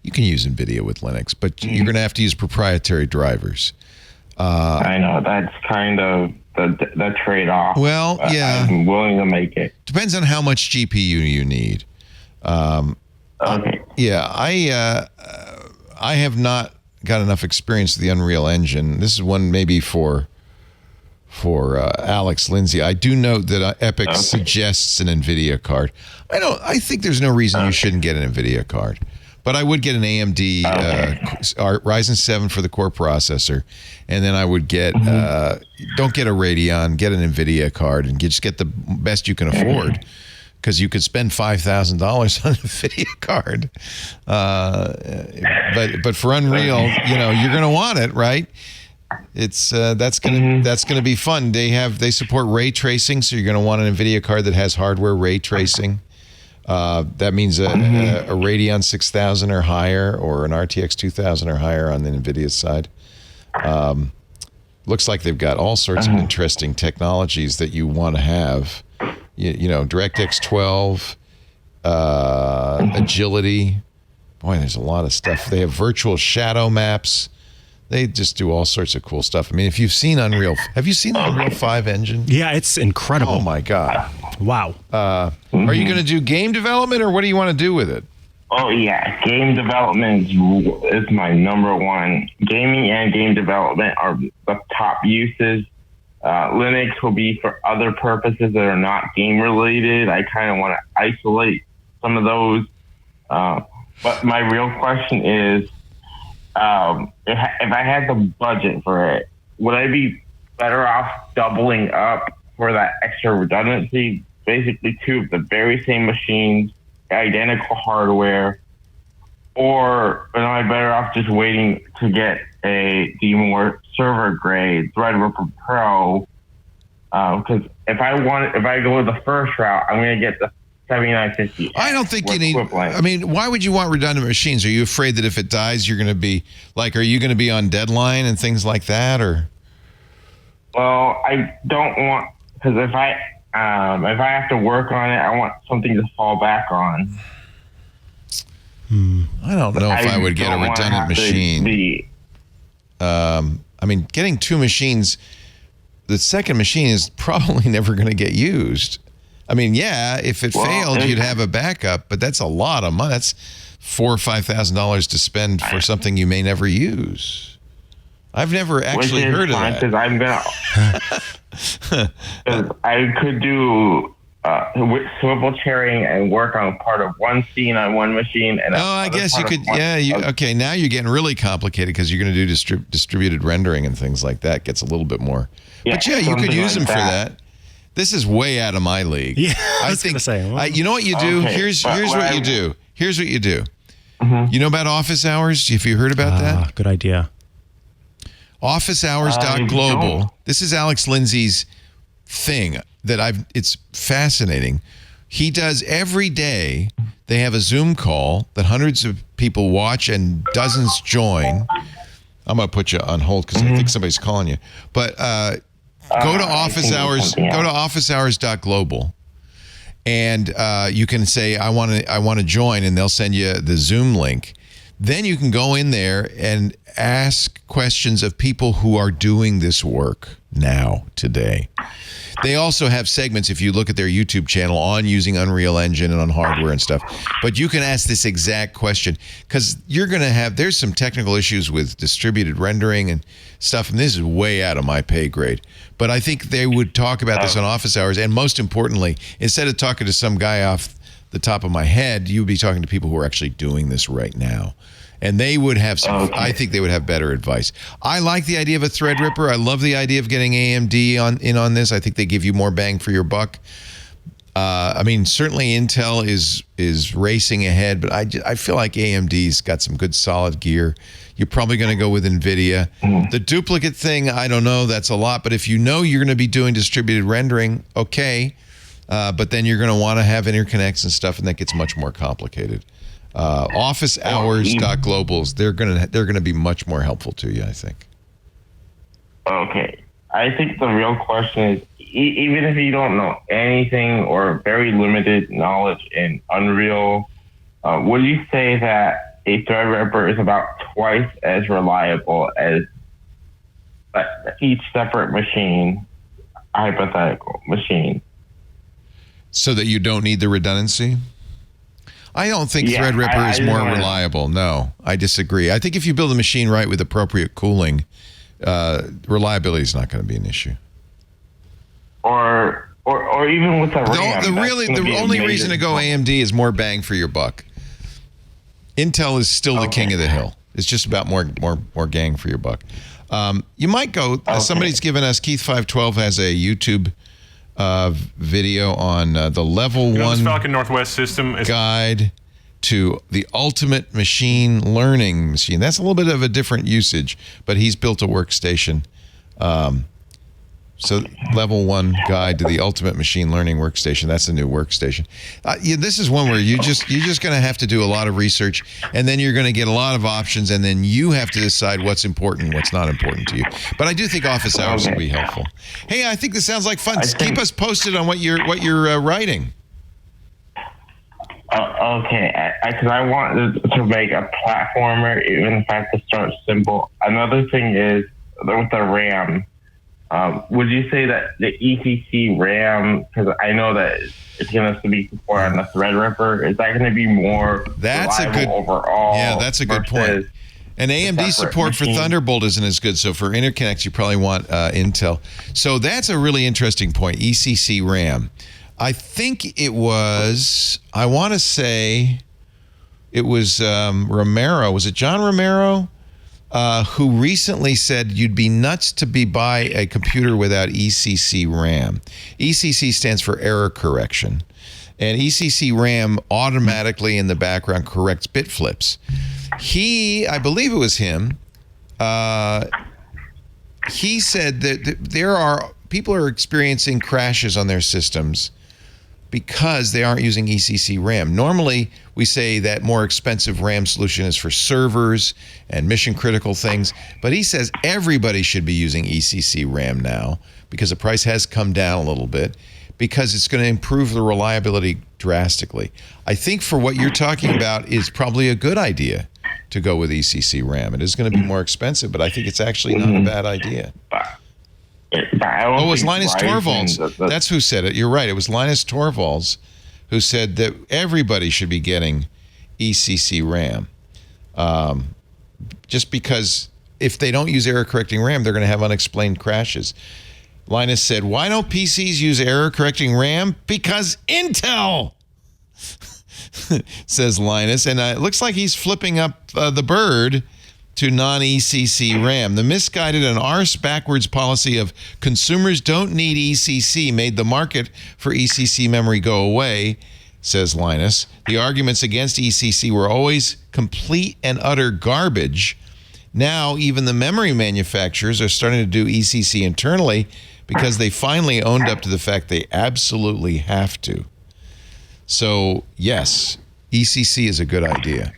you can use NVIDIA with Linux, but you're going to have to use proprietary drivers. I know that's kind of the trade-off. Well, yeah. I'm willing to make it. Depends on how much GPU you need. Okay. Yeah, I have not got enough experience with the Unreal Engine. This is one maybe for Alex Lindsay. I do note that Epic suggests an NVIDIA card. I think there's no reason you shouldn't get an NVIDIA card. But I would get an AMD Ryzen 7 for the core processor, and then I would get don't get a Radeon, get an NVIDIA card, and just get the best you can afford, because you could spend $5,000 on a NVIDIA card. But for Unreal, you're going to want it, right? It's that's gonna be fun. They support ray tracing, so you're going to want an NVIDIA card that has hardware ray tracing. That means a Radeon 6000 or higher, or an RTX 2000 or higher on the NVIDIA side. Looks like they've got all sorts of interesting technologies that you want to have. DirectX 12, agility. Boy, there's a lot of stuff. They have virtual shadow maps. They just do all sorts of cool stuff. I mean, if you've seen Unreal, have you seen the Unreal 5 engine? Yeah, it's incredible. Oh my God. Wow. Are you going to do game development, or what do you want to do with it? Oh yeah, game development is my number one. Gaming and game development are the top uses. Linux will be for other purposes that are not game related. I kind of want to isolate some of those. But my real question is, if I had the budget for it, would I be better off doubling up for that extra redundancy? Basically, 2 of the very same machines, identical hardware, or am I better off just waiting to get the more server grade Threadripper Pro? Because if I go with the first route, I'm going to get the 7950. I don't think you need. I mean, why would you want redundant machines? Are you afraid that if it dies, you're going to be are you going to be on deadline and things like that, or? Well, I don't want, because if I have to work on it, I want something to fall back on. I don't know if I would get a redundant machine. I mean, getting 2 machines, the second machine is probably never going to get used. I mean, yeah, if it failed, you'd have a backup, but that's a lot of money. That's $4,000 or $5,000 to spend for something you may never use. I've never actually heard of that. Because I could do swivel chairing and work on part of one scene on one machine. And I guess you could. Yeah. Okay. Now you're getting really complicated, because you're going to do distributed rendering and things like that. Gets a little bit more. Yeah, but you could use them for that. This is way out of my league. Yeah, I think. You know what you do? Okay, Here's what you do. Here's what you do. You know about office hours? Have you heard about that? Good idea. Officehours.global. This is Alex Lindsay's thing it's fascinating. He does every day. They have a Zoom call that hundreds of people watch and dozens join. I'm going to put you on hold because I think somebody's calling you. But go to office hours. Go to officehours.global, and you can say I want to join, and they'll send you the Zoom link. Then you can go in there and ask questions of people who are doing this work now, today. They also have segments, if you look at their YouTube channel, on using Unreal Engine and on hardware and stuff. But you can ask this exact question, because you're going to there's some technical issues with distributed rendering and stuff, and this is way out of my pay grade. But I think they would talk about this on office hours, and most importantly, instead of talking to some guy off the top of my head, you would be talking to people who are actually doing this right now. And they would have I think they would have better advice. I like the idea of a Threadripper. I love the idea of getting AMD on this. I think they give you more bang for your buck. I mean, certainly Intel is racing ahead, but I feel like AMD's got some good solid gear. You're probably going to go with NVIDIA. The duplicate thing, I don't know. That's a lot. But if you know you're going to be doing distributed rendering, okay. But then you're going to want to have interconnects and stuff, and that gets much more complicated. Office hours .globals, they're going to be much more helpful to you, I think. Okay. I think the real question is, even if you don't know anything or very limited knowledge in Unreal, would you say that a Threadripper is about twice as reliable as each separate machine, hypothetical machine? So that you don't need the redundancy? I don't think Threadripper is more reliable. No, I disagree. I think if you build a machine right with appropriate cooling, reliability is not going to be an issue. Or even with the RAM. The only reason to go AMD is more bang for your buck. Intel is still the king of the hill. It's just about more gang for your buck. You might go. Somebody's given us, Keith512 has a YouTube video on the level 1 Falcon Northwest system guide to the ultimate machine learning machine. That's a little bit of a different usage, but he's built a workstation. So level 1 guide to the ultimate machine learning workstation. That's the new workstation. This is one where you're just going to have to do a lot of research, and then you're going to get a lot of options, and then you have to decide what's important and what's not important to you. But I do think office hours will be helpful. Hey, I think this sounds like fun. Keep us posted on what you're writing. Okay, because I want to make a platformer, even if I have to start simple. Another thing is with the RAM. Would you say that the ECC RAM, because I know that it's going to be supported on the Threadripper, is that going to be more reliable overall? Yeah, that's a good point. And AMD support for Thunderbolt isn't as good, so for interconnects, you probably want Intel. So that's a really interesting point, ECC RAM. I think it was, I want to say it was Romero. Was it John Romero? Who recently said you'd be nuts to buy a computer without ECC RAM. ECC stands for error correction. And ECC RAM automatically in the background corrects bit flips. I believe it was him, he said that people are experiencing crashes on their systems because they aren't using ECC RAM. Normally, we say that more expensive RAM solution is for servers and mission-critical things, but he says everybody should be using ECC RAM now because the price has come down a little bit because it's going to improve the reliability drastically. I think for what you're talking about is probably a good idea to go with ECC RAM. It is going to be more expensive, but I think it's actually not a bad idea. Oh, it was Linus Torvalds. That's who said it. You're right. It was Linus Torvalds who said that everybody should be getting ECC RAM. Just because if they don't use error-correcting RAM, they're going to have unexplained crashes. Linus said, why don't PCs use error-correcting RAM? Because Intel, says Linus. And it looks like he's flipping up the bird to non-ECC RAM. The misguided and arse backwards policy of consumers don't need ECC made the market for ECC memory go away, says Linus. The arguments against ECC were always complete and utter garbage. Now, even the memory manufacturers are starting to do ECC internally because they finally owned up to the fact they absolutely have to. So, yes, ECC is a good idea.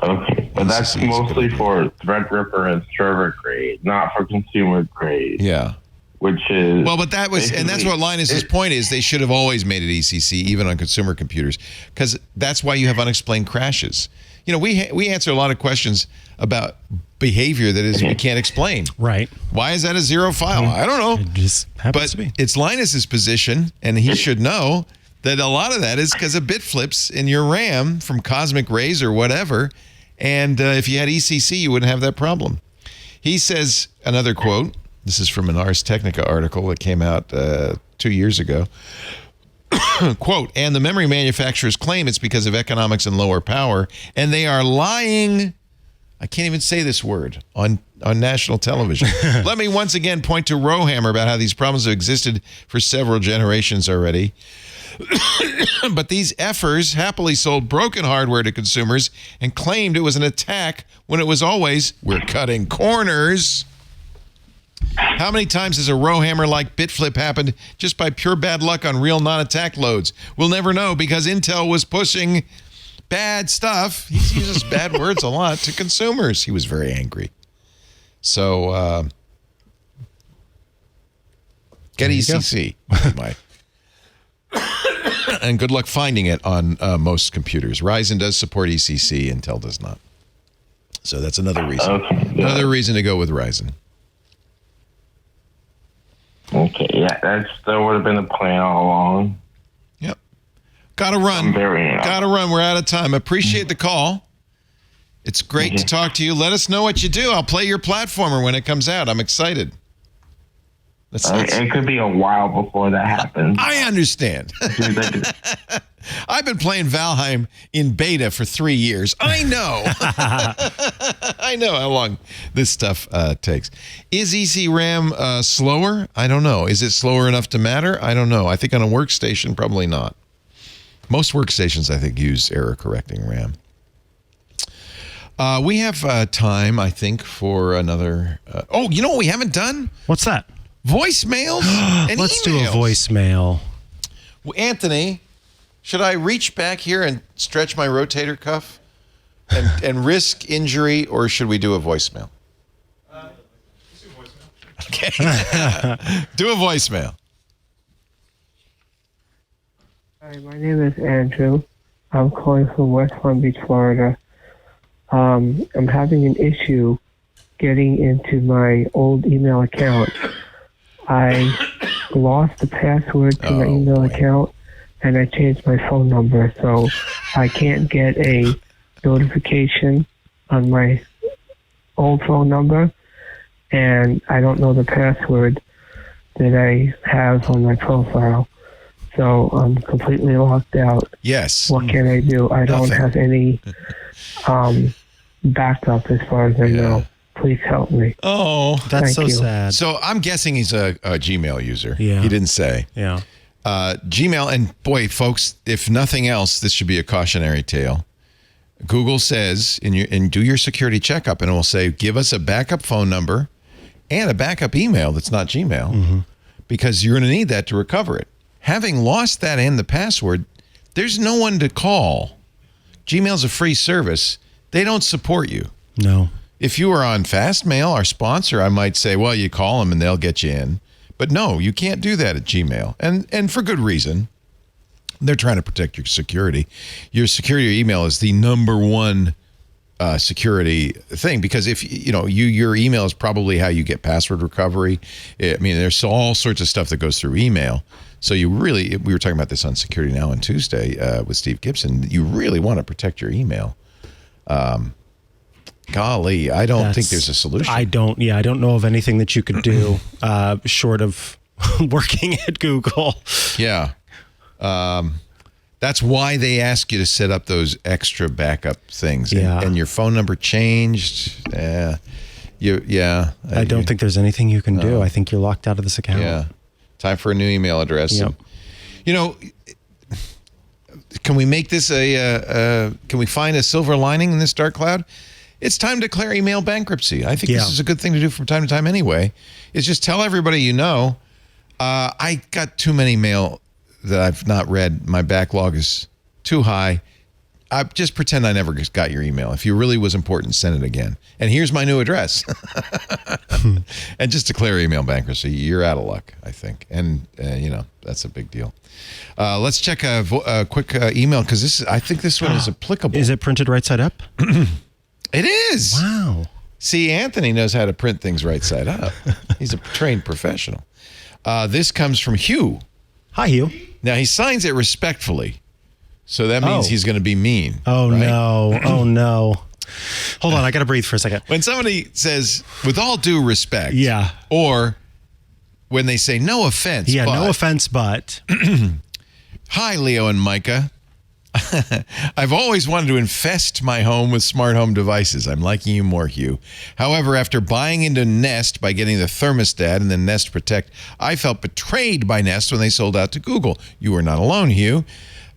Okay, but that's mostly for Threadripper and server grade, not for consumer grade. Yeah. Which is... Well, but that's what Linus's point is. They should have always made it ECC, even on consumer computers, because that's why you have unexplained crashes. You know, we answer a lot of questions about behavior that is we can't explain. Right. Why is that a zero file? I don't know. It just happens to be. It's Linus's position, and he should know that a lot of that is because of bit flips in your RAM from cosmic rays or whatever. And if you had ECC, you wouldn't have that problem. He says, another quote, this is from an Ars Technica article that came out 2 years ago. Quote, and the memory manufacturers claim it's because of economics and lower power, and they are lying. I can't even say this word on on national television. Let me once again point to Rowhammer about how these problems have existed for several generations already. But these effers happily sold broken hardware to consumers and claimed it was an attack when it was always, we're cutting corners. How many times has a Rowhammer-like bit flip happened just by pure bad luck on real non-attack loads? We'll never know because Intel was pushing bad stuff. He uses bad words a lot to consumers. He was very angry. So, get ECC. And good luck finding it on most computers. Ryzen does support ECC, Intel does not. So that's another reason. Okay, another reason to go with Ryzen. Okay, yeah, that would have been the plan all along. Yep. Gotta run. Gotta run. We're out of time. Appreciate the call. It's great to talk to you. Let us know what you do. I'll play your platformer when it comes out. I'm excited. It could be a while before that happens. I understand. I've been playing Valheim in beta for 3 years. I know. I know how long this stuff takes. Is ECRAM slower? I don't know. Is it slower enough to matter? I don't know. I think on a workstation, probably not. Most workstations, I think, use error-correcting RAM. We have time, I think, for another... oh, you know what we haven't done? What's that? Voicemails and Let's emails. do a voicemail. Well, Anthony, should I reach back here and stretch my rotator cuff and risk injury, or should we do a voicemail? Let's do a voicemail. Okay. Do a voicemail. Hi, my name is Andrew. I'm calling from West Palm Beach, Florida. I'm having an issue getting into my old email account. I lost the password to my email account, and I changed my phone number, so I can't get a notification on my old phone number, and I don't know the password that I have on my profile. So I'm completely locked out. Yes. What can I do? I don't have any backup as far as I know. Please help me. Oh, that's so sad. So I'm guessing he's a Gmail user. Yeah. He didn't say. Yeah. Gmail, and boy, folks, if nothing else, this should be a cautionary tale. Google says, and do your security checkup, and it will say, give us a backup phone number and a backup email that's not Gmail, because you're going to need that to recover it. Having lost that and the password, there's no one to call. Gmail's a free service. They don't support you. No. If you were on Fastmail, our sponsor, I might say, well, you call them and they'll get you in. But no, you can't do that at Gmail. And for good reason. They're trying to protect your security. Your security email is the number one security thing, because if your email is probably how you get password recovery. I mean, there's all sorts of stuff that goes through email. So we were talking about this on Security Now on Tuesday with Steve Gibson. You really want to protect your email. Golly, I don't think there's a solution. I don't know of anything that you could do short of working at Google. Yeah. That's why they ask you to set up those extra backup things. And your phone number changed. I don't think there's anything you can do. I think you're locked out of this account. Yeah. Time for a new email address. Yep. Can we make this can we find a silver lining in this dark cloud? It's time to declare email bankruptcy. I think this is a good thing to do from time to time anyway. Is just tell everybody you know, I got too many mail that I've not read. My backlog is too high. I just pretend I never got your email. If you really was important, send it again. And here's my new address. And just declare email bankruptcy. You're out of luck, I think. And, that's a big deal. Let's check a quick email, because I think this one is applicable. Is it printed right side up? It is. Wow. See, Anthony knows how to print things right side up. He's a trained professional. This comes from Hugh. Hi, Hugh. Now, he signs it respectfully. So that means he's going to be mean. Oh, right? no. Oh, no. Hold on. I got to breathe for a second. When somebody says, with all due respect. Yeah. Or when they say, no offense. Yeah, no offense, but. Hi, Leo and Micah. I've always wanted to infest my home with smart home devices. I'm liking you more, Hugh. However, after buying into Nest by getting the thermostat and then Nest Protect, I felt betrayed by Nest when they sold out to Google. You are not alone, Hugh.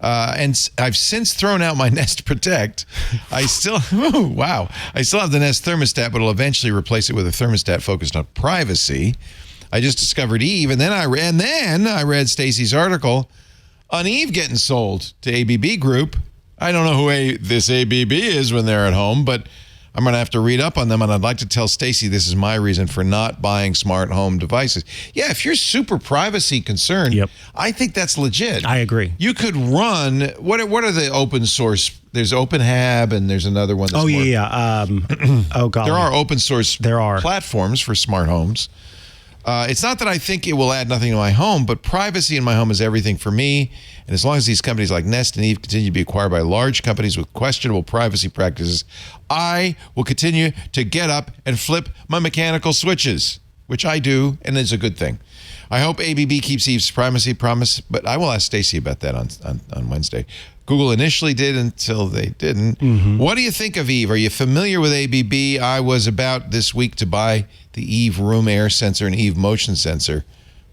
And I've since thrown out my Nest Protect. I still have the Nest thermostat, but I'll eventually replace it with a thermostat focused on privacy. I just discovered Eve, and then I read Stacy's article on Eve getting sold to ABB Group. I don't know who this ABB is when they're at home, but I'm going to have to read up on them, and I'd like to tell Stacy this is my reason for not buying smart home devices. Yeah, if you're super privacy concerned, I think that's legit. I agree. You could run, what are the open source? There's OpenHab, and there's another one that's oh, golly. There are open source platforms for smart homes. It's not that I think it will add nothing to my home, but privacy in my home is everything for me. And as long as these companies like Nest and Eve continue to be acquired by large companies with questionable privacy practices, I will continue to get up and flip my mechanical switches, which I do, and it's a good thing. I hope ABB keeps Eve's privacy promise, but I will ask Stacy about that on Wednesday. Google initially did until they didn't. Mm-hmm. What do you think of Eve? Are you familiar with ABB? I was about this week to buy the Eve room air sensor and Eve motion sensor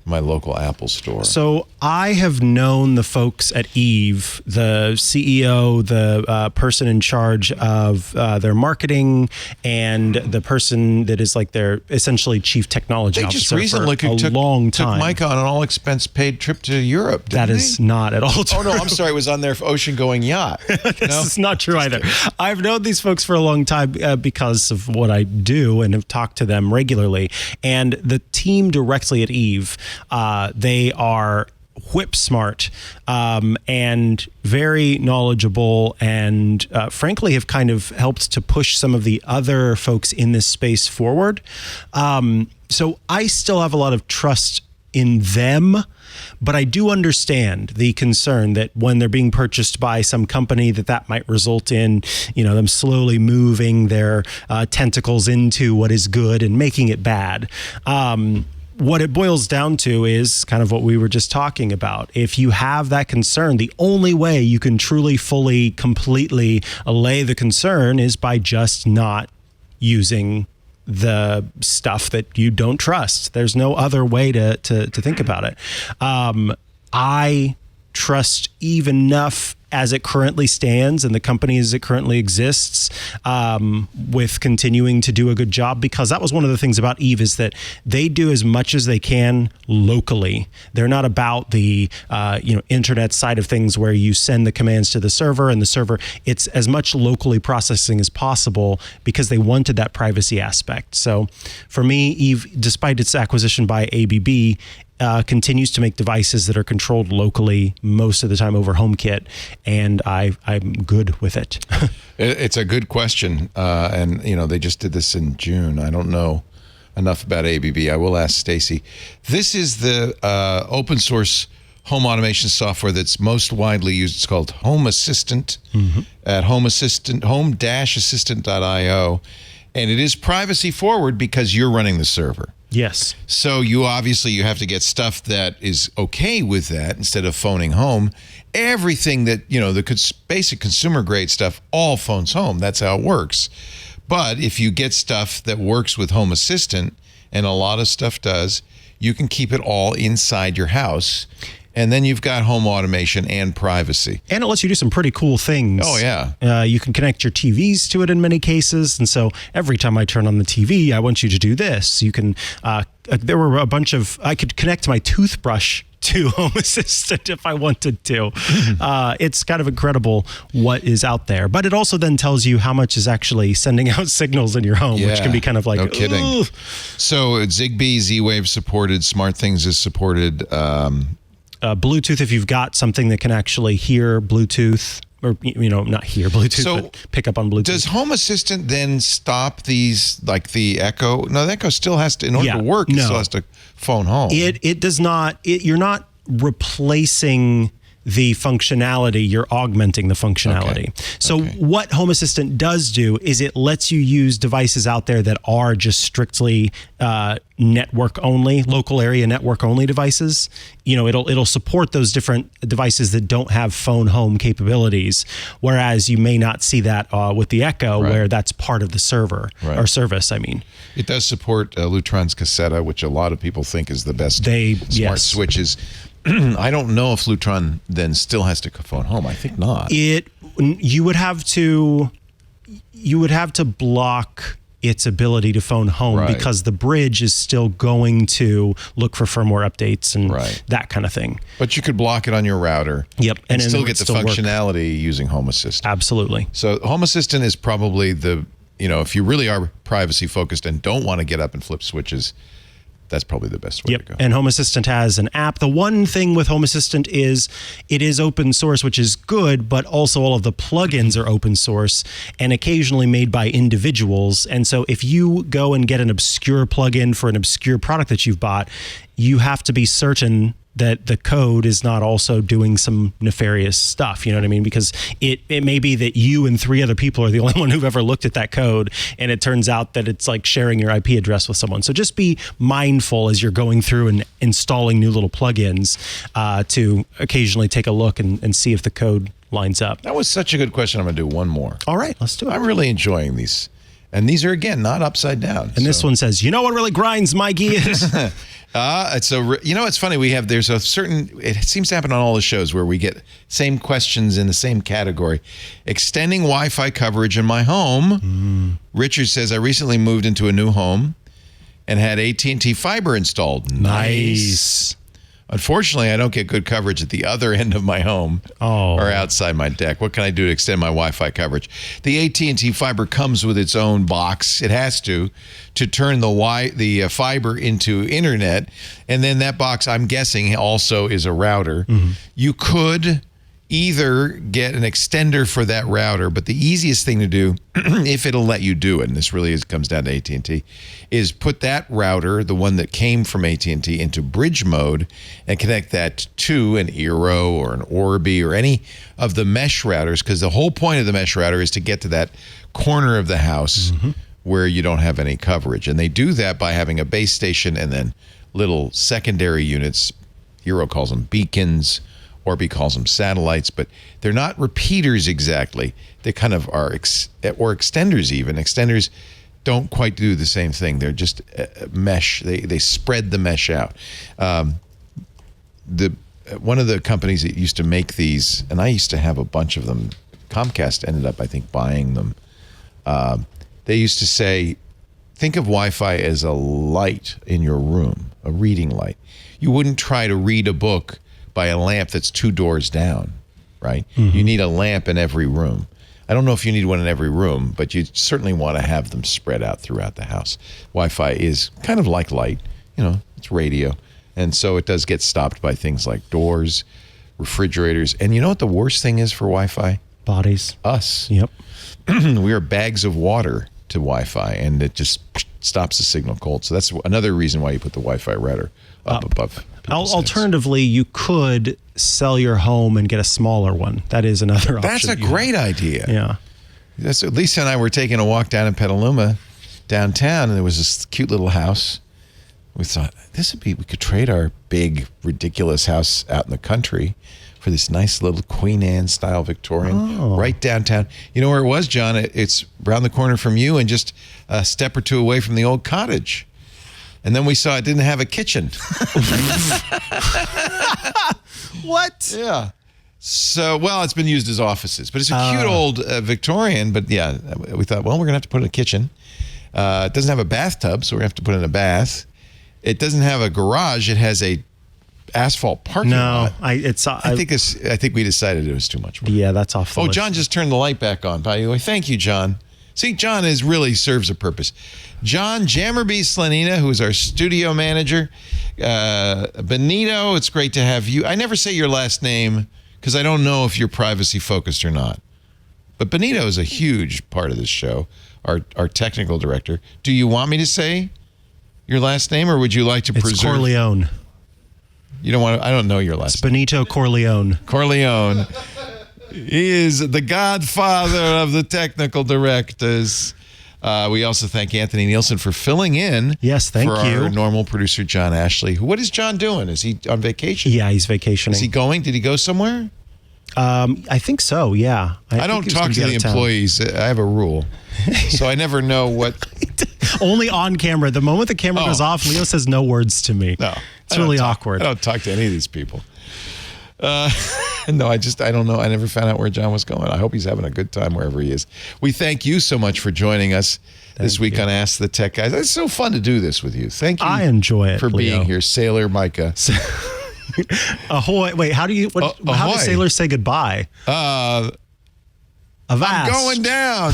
from my local Apple store. So I have known the folks at Eve, the CEO, the person in charge of their marketing, and the person that is like their essentially chief technology officer just recently for a long time. Took Mike on an all-expense paid trip to Europe. That is not at all true. Oh, no, I'm sorry. It was on their ocean-going yacht. This is not true either. I've known these folks for a long time because of what I do and have talked to them regularly. And the team directly at Eve, they are whip smart and very knowledgeable, and frankly have kind of helped to push some of the other folks in this space forward. So I still have a lot of trust in them, but I do understand the concern that when they're being purchased by some company that might result in, them slowly moving their tentacles into what is good and making it bad. What it boils down to is kind of what we were just talking about. If you have that concern, the only way you can truly, fully, completely allay the concern is by just not using the stuff that you don't trust. There's no other way to think about it. I trust Eve enough as it currently stands and the company as it currently exists, with continuing to do a good job, because that was one of the things about Eve, is that they do as much as they can locally. They're not about the internet side of things where you send the commands to the server and the server. It's as much locally processing as possible because they wanted that privacy aspect. So for me, Eve, despite its acquisition by ABB, continues to make devices that are controlled locally most of the time over HomeKit, and I'm good with it. It's a good question, and they just did this in June. I don't know enough about ABB. I will ask Stacy. This is the open source home automation software that's most widely used. It's called Home Assistant at home-assistant.io, and it is privacy forward because you're running the server. Yes. So you have to get stuff that is okay with that instead of phoning home. Everything that, the basic consumer grade stuff, all phones home. That's how it works. But if you get stuff that works with Home Assistant, and a lot of stuff does, you can keep it all inside your house. And then you've got home automation and privacy. And it lets you do some pretty cool things. Oh, yeah. You can connect your TVs to it in many cases. And so every time I turn on the TV, I want you to do this. You can, there were a bunch of, I could connect my toothbrush to Home Assistant if I wanted to. It's kind of incredible what is out there. But it also then tells you how much is actually sending out signals in your home, which can be kind of like, no kidding. Ugh. So Zigbee, Z-Wave supported, SmartThings is supported. Bluetooth, if you've got something that can actually hear Bluetooth, or not hear Bluetooth, but pick up on Bluetooth. Does Home Assistant then stop these, like the Echo? No, the Echo still has to, in order to work, it still has to phone home. It does not. You're not replacing the functionality, you're augmenting the functionality. So what Home Assistant does do is it lets you use devices out there that are just strictly network only, local area network only devices. It'll support those different devices that don't have phone home capabilities, whereas you may not see that with the Echo, where that's part of the server or service. I mean, it does support Lutron's Cassetta, which a lot of people think is the best smart switches. I don't know if Lutron then still has to phone home. I think not. You would have to block its ability to phone home because the bridge is still going to look for firmware updates and that kind of thing. But you could block it on your router. Yep. And still get the functionality using Home Assistant. Absolutely. So Home Assistant is probably if you really are privacy focused and don't want to get up and flip switches, that's probably the best way to go. And Home Assistant has an app. The one thing with Home Assistant is it is open source, which is good, but also all of the plugins are open source and occasionally made by individuals. And so if you go and get an obscure plugin for an obscure product that you've bought, you have to be certain that the code is not also doing some nefarious stuff. You know what I mean? Because it may be that you and 3 other people are the only one who've ever looked at that code, and it turns out that it's like sharing your IP address with someone. So just be mindful as you're going through and installing new little plugins to occasionally take a look and see if the code lines up. That was such a good question. I'm going to do one more. All right, let's do it. I'm really enjoying these. And these are, again, not upside down. And this one says, you know what really grinds my gears? It's funny. There's a certain, it seems to happen on all the shows where we get same questions in the same category. Extending Wi-Fi coverage in my home. Richard says, I recently moved into a new home and had AT&T fiber installed. Nice. Unfortunately, I don't get good coverage at the other end of my home or outside my deck. What can I do to extend my Wi-Fi coverage? The AT&T fiber comes with its own box. It has to turn the fiber into internet. And then that box, I'm guessing, also is a router. You could either get an extender for that router, but the easiest thing to do, if it'll let you do it, and this really comes down to AT&T, is put that router, the one that came from AT&T, into bridge mode and connect that to an Eero or an Orbi or any of the mesh routers, because the whole point of the mesh router is to get to that corner of the house where you don't have any coverage. And they do that by having a base station and then little secondary units. Eero calls them beacons, Orbi calls them satellites, but they're not repeaters exactly. They kind of are, or extenders even. Extenders don't quite do the same thing. They're just mesh. They spread the mesh out. One of the companies that used to make these, and I used to have a bunch of them, Comcast ended up, I think, buying them. They used to say, think of Wi-Fi as a light in your room, a reading light. You wouldn't try to read a book by a lamp that's 2 doors down, right? You need a lamp in every room. I don't know if you need one in every room, but you certainly want to have them spread out throughout the house. Wi-Fi is kind of like light, it's radio. And so it does get stopped by things like doors, refrigerators. And you know what the worst thing is for Wi-Fi? Bodies. Us. Yep. We are bags of water to Wi-Fi, and it just stops the signal cold. So that's another reason why you put the Wi-Fi router up above. Alternatively, you could sell your home and get a smaller one. That is another option. That's a great idea. Yeah. Lisa and I were taking a walk down in Petaluma, downtown, and there was this cute little house. We thought, we could trade our big, ridiculous house out in the country for this nice little Queen Anne style Victorian right downtown. You know where it was, John? It's around the corner from you and just a step or two away from the old cottage. And then we saw it didn't have a kitchen. What? Yeah. So, it's been used as offices, but it's a cute old Victorian. But yeah, we thought, we're going to have to put in a kitchen. It doesn't have a bathtub, so we're going to have to put in a bath. It doesn't have a garage. It has a asphalt parking lot. I think we decided it was too much work. Yeah, that's off the list. John just turned the light back on, by the way. Thank you, John. See, John really serves a purpose. John Jammerby Slanina, who is our studio manager. Benito, it's great to have you. I never say your last name because I don't know if you're privacy focused or not. But Benito is a huge part of this show, our technical director. Do you want me to say your last name, or would you like to preserve? It's Corleone. You don't want to, I don't know your last It's Benito Corleone. Corleone. He is the godfather of the technical directors. We also thank Anthony Nielsen for filling in. Yes, thank for you. our normal producer, John Ashley. What is John doing? Is he on vacation? Yeah, he's vacationing. Is he going? Did he go somewhere? I think so, yeah. I don't talk to the employees. I have a rule. So I never know what. Only on camera. The moment the camera goes off, Leo says no words to me. No. It's really awkward. I don't talk to any of these people. No, I don't know. I never found out where John was going. I hope he's having a good time wherever he is. We thank you so much for joining us this week on Ask the Tech Guys. It's so fun to do this with you. Thank you. I enjoy it for Leo. being here, Sailor Micah. Ahoy! Wait, how do sailors say goodbye? Avast. I'm going down.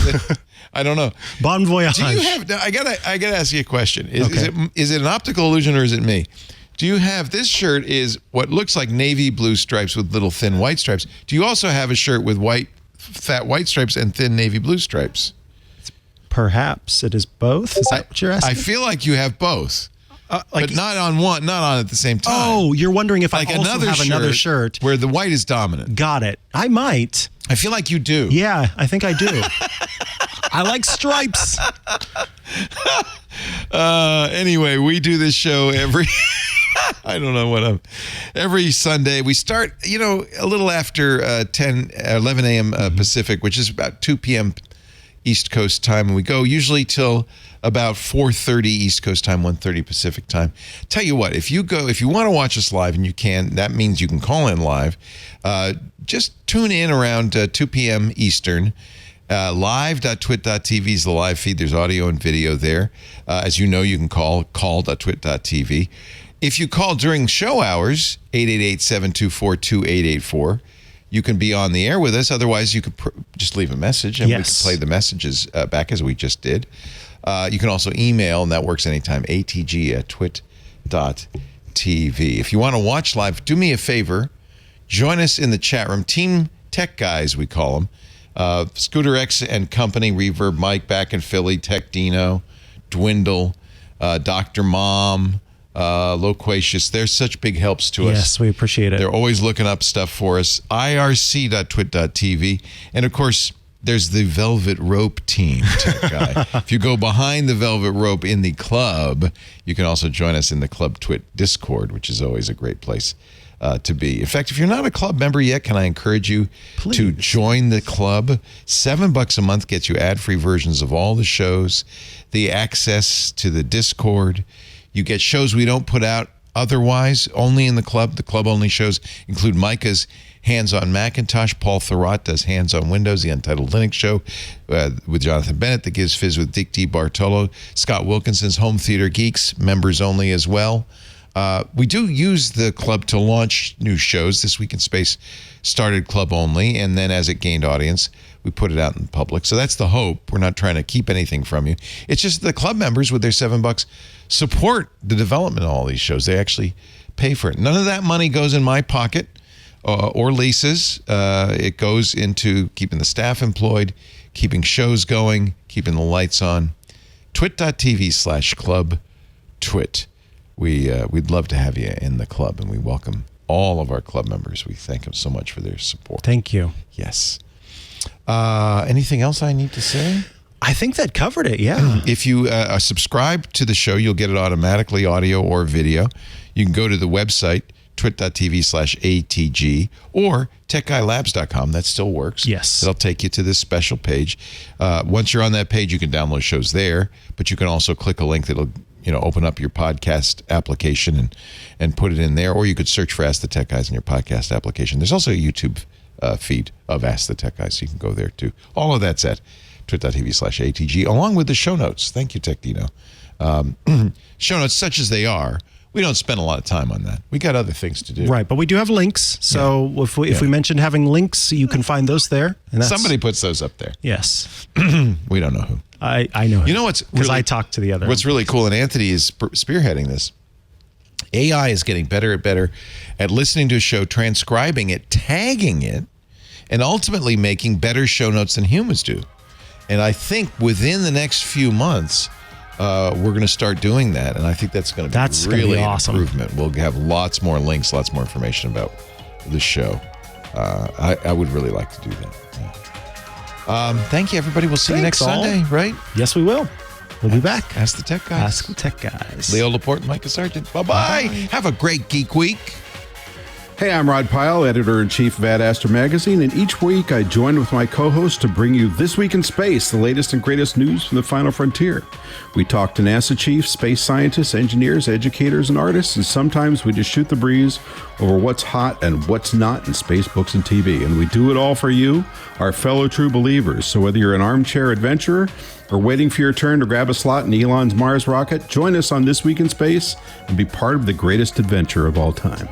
I don't know. Bon voyage. Do you have? I gotta ask you a question. Is it an optical illusion or is it me? Do you have this shirt? Is what looks like navy blue stripes with little thin white stripes? Do you also have a shirt with fat white stripes and thin navy blue stripes? Perhaps it is both. Is that what you're asking? I feel like you have both. But not on at the same time. Oh, you're wondering if I also have another shirt where the white is dominant. Got it. I might. I feel like you do. Yeah, I think I do. I like stripes. Anyway, we do this show every every Sunday. We start, a little after 11 a.m. Pacific, which is about 2 p.m. East Coast time, and we go usually till about 4:30 East Coast time, 1:30 Pacific time. Tell you what, if you want to watch us live, and you can, that means you can call in live. Just tune in around 2 p.m. Eastern. Live.twit.tv is the live feed. There's audio and video there. As you know, you can call.twit.tv. If you call during show hours, 888-724-2884, you can be on the air with us. Otherwise, you could just leave a message, and we can play the messages back as we just did. You can also email, and that works anytime, atg@twit.tv. If you want to watch live, do me a favor. Join us in the chat room. Team Tech Guys, we call them. Scooter X and Company, Reverb, Mike back in Philly, Tech Dino, Dwindle, Dr. Mom, Loquacious. They're such big helps to us. Yes, we appreciate it. They're always looking up stuff for us. irc.twit.tv. And of course, there's the Velvet Rope team, Tech Guy. If you go behind the Velvet Rope in the club, you can also join us in the Club Twit Discord, which is always a great place to be. In fact, if you're not a club member yet, can I encourage you to join the club? $7 a month gets you ad-free versions of all the shows, the access to the Discord. You get shows we don't put out otherwise, only in the club. The club-only shows include Micah's Hands on Macintosh. Paul Thurrott does Hands on Windows, the Untitled Linux Show with Jonathan Bennett, that gives Fizz with Dick D. Bartolo. Scott Wilkinson's Home Theater Geeks, members only as well. We do use the club to launch new shows. This Week in Space started club only, and then as it gained audience, we put it out in public. So that's the hope. We're not trying to keep anything from you. It's just the club members with their $7 support the development of all these shows. They actually pay for it. None of that money goes in my pocket or Lisa's. It goes into keeping the staff employed, keeping shows going, keeping the lights on. twit.tv/clubtwit. We'd love to have you in the club, and we welcome all of our club members. We thank them so much for their support. Thank you. Yes. Anything else I need to say? I think that covered it, yeah. If you subscribe to the show, you'll get it automatically, audio or video. You can go to the website, twit.tv/ATG, or techguylabs.com. That still works. Yes. It'll take you to this special page. Once you're on that page, you can download shows there, but you can also click a link that'll open up your podcast application and put it in there, or you could search for Ask the Tech Guys in your podcast application. There's also a YouTube feed of Ask the Tech Guys, so you can go there too. All of that's at twit.tv/ATG, along with the show notes. Thank you, Tech Dino. Show notes, such as they are, we don't spend a lot of time on that. We got other things to do. Right, but we do have links. So if we mentioned having links, you can find those there. And somebody puts those up there. Yes. We don't know who. I know. You know what's because I talked to the other. What's really cool, and Anthony is spearheading this. AI is getting better and better at listening to a show, transcribing it, tagging it, and ultimately making better show notes than humans do. And I think within the next few months, we're going to start doing that, and I think that's going to be really awesome. An improvement. We'll have lots more links, lots more information about the show. I would really like to do that. Yeah. Thank you, everybody. We'll see you next Sunday, right? Yes, we will. We'll be back. Ask the Tech Guys. Ask the Tech Guys. Leo Laporte and Micah Sargent. Bye-bye. Have a great Geek Week. Hey, I'm Rod Pyle, editor-in-chief of AdAster Magazine, and each week I join with my co-host to bring you This Week in Space, the latest and greatest news from the final frontier. We talk to NASA chiefs, space scientists, engineers, educators, and artists, and sometimes we just shoot the breeze over what's hot and what's not in space, books, and TV. And we do it all for you, our fellow true believers. So whether you're an armchair adventurer or waiting for your turn to grab a slot in Elon's Mars rocket, join us on This Week in Space and be part of the greatest adventure of all time.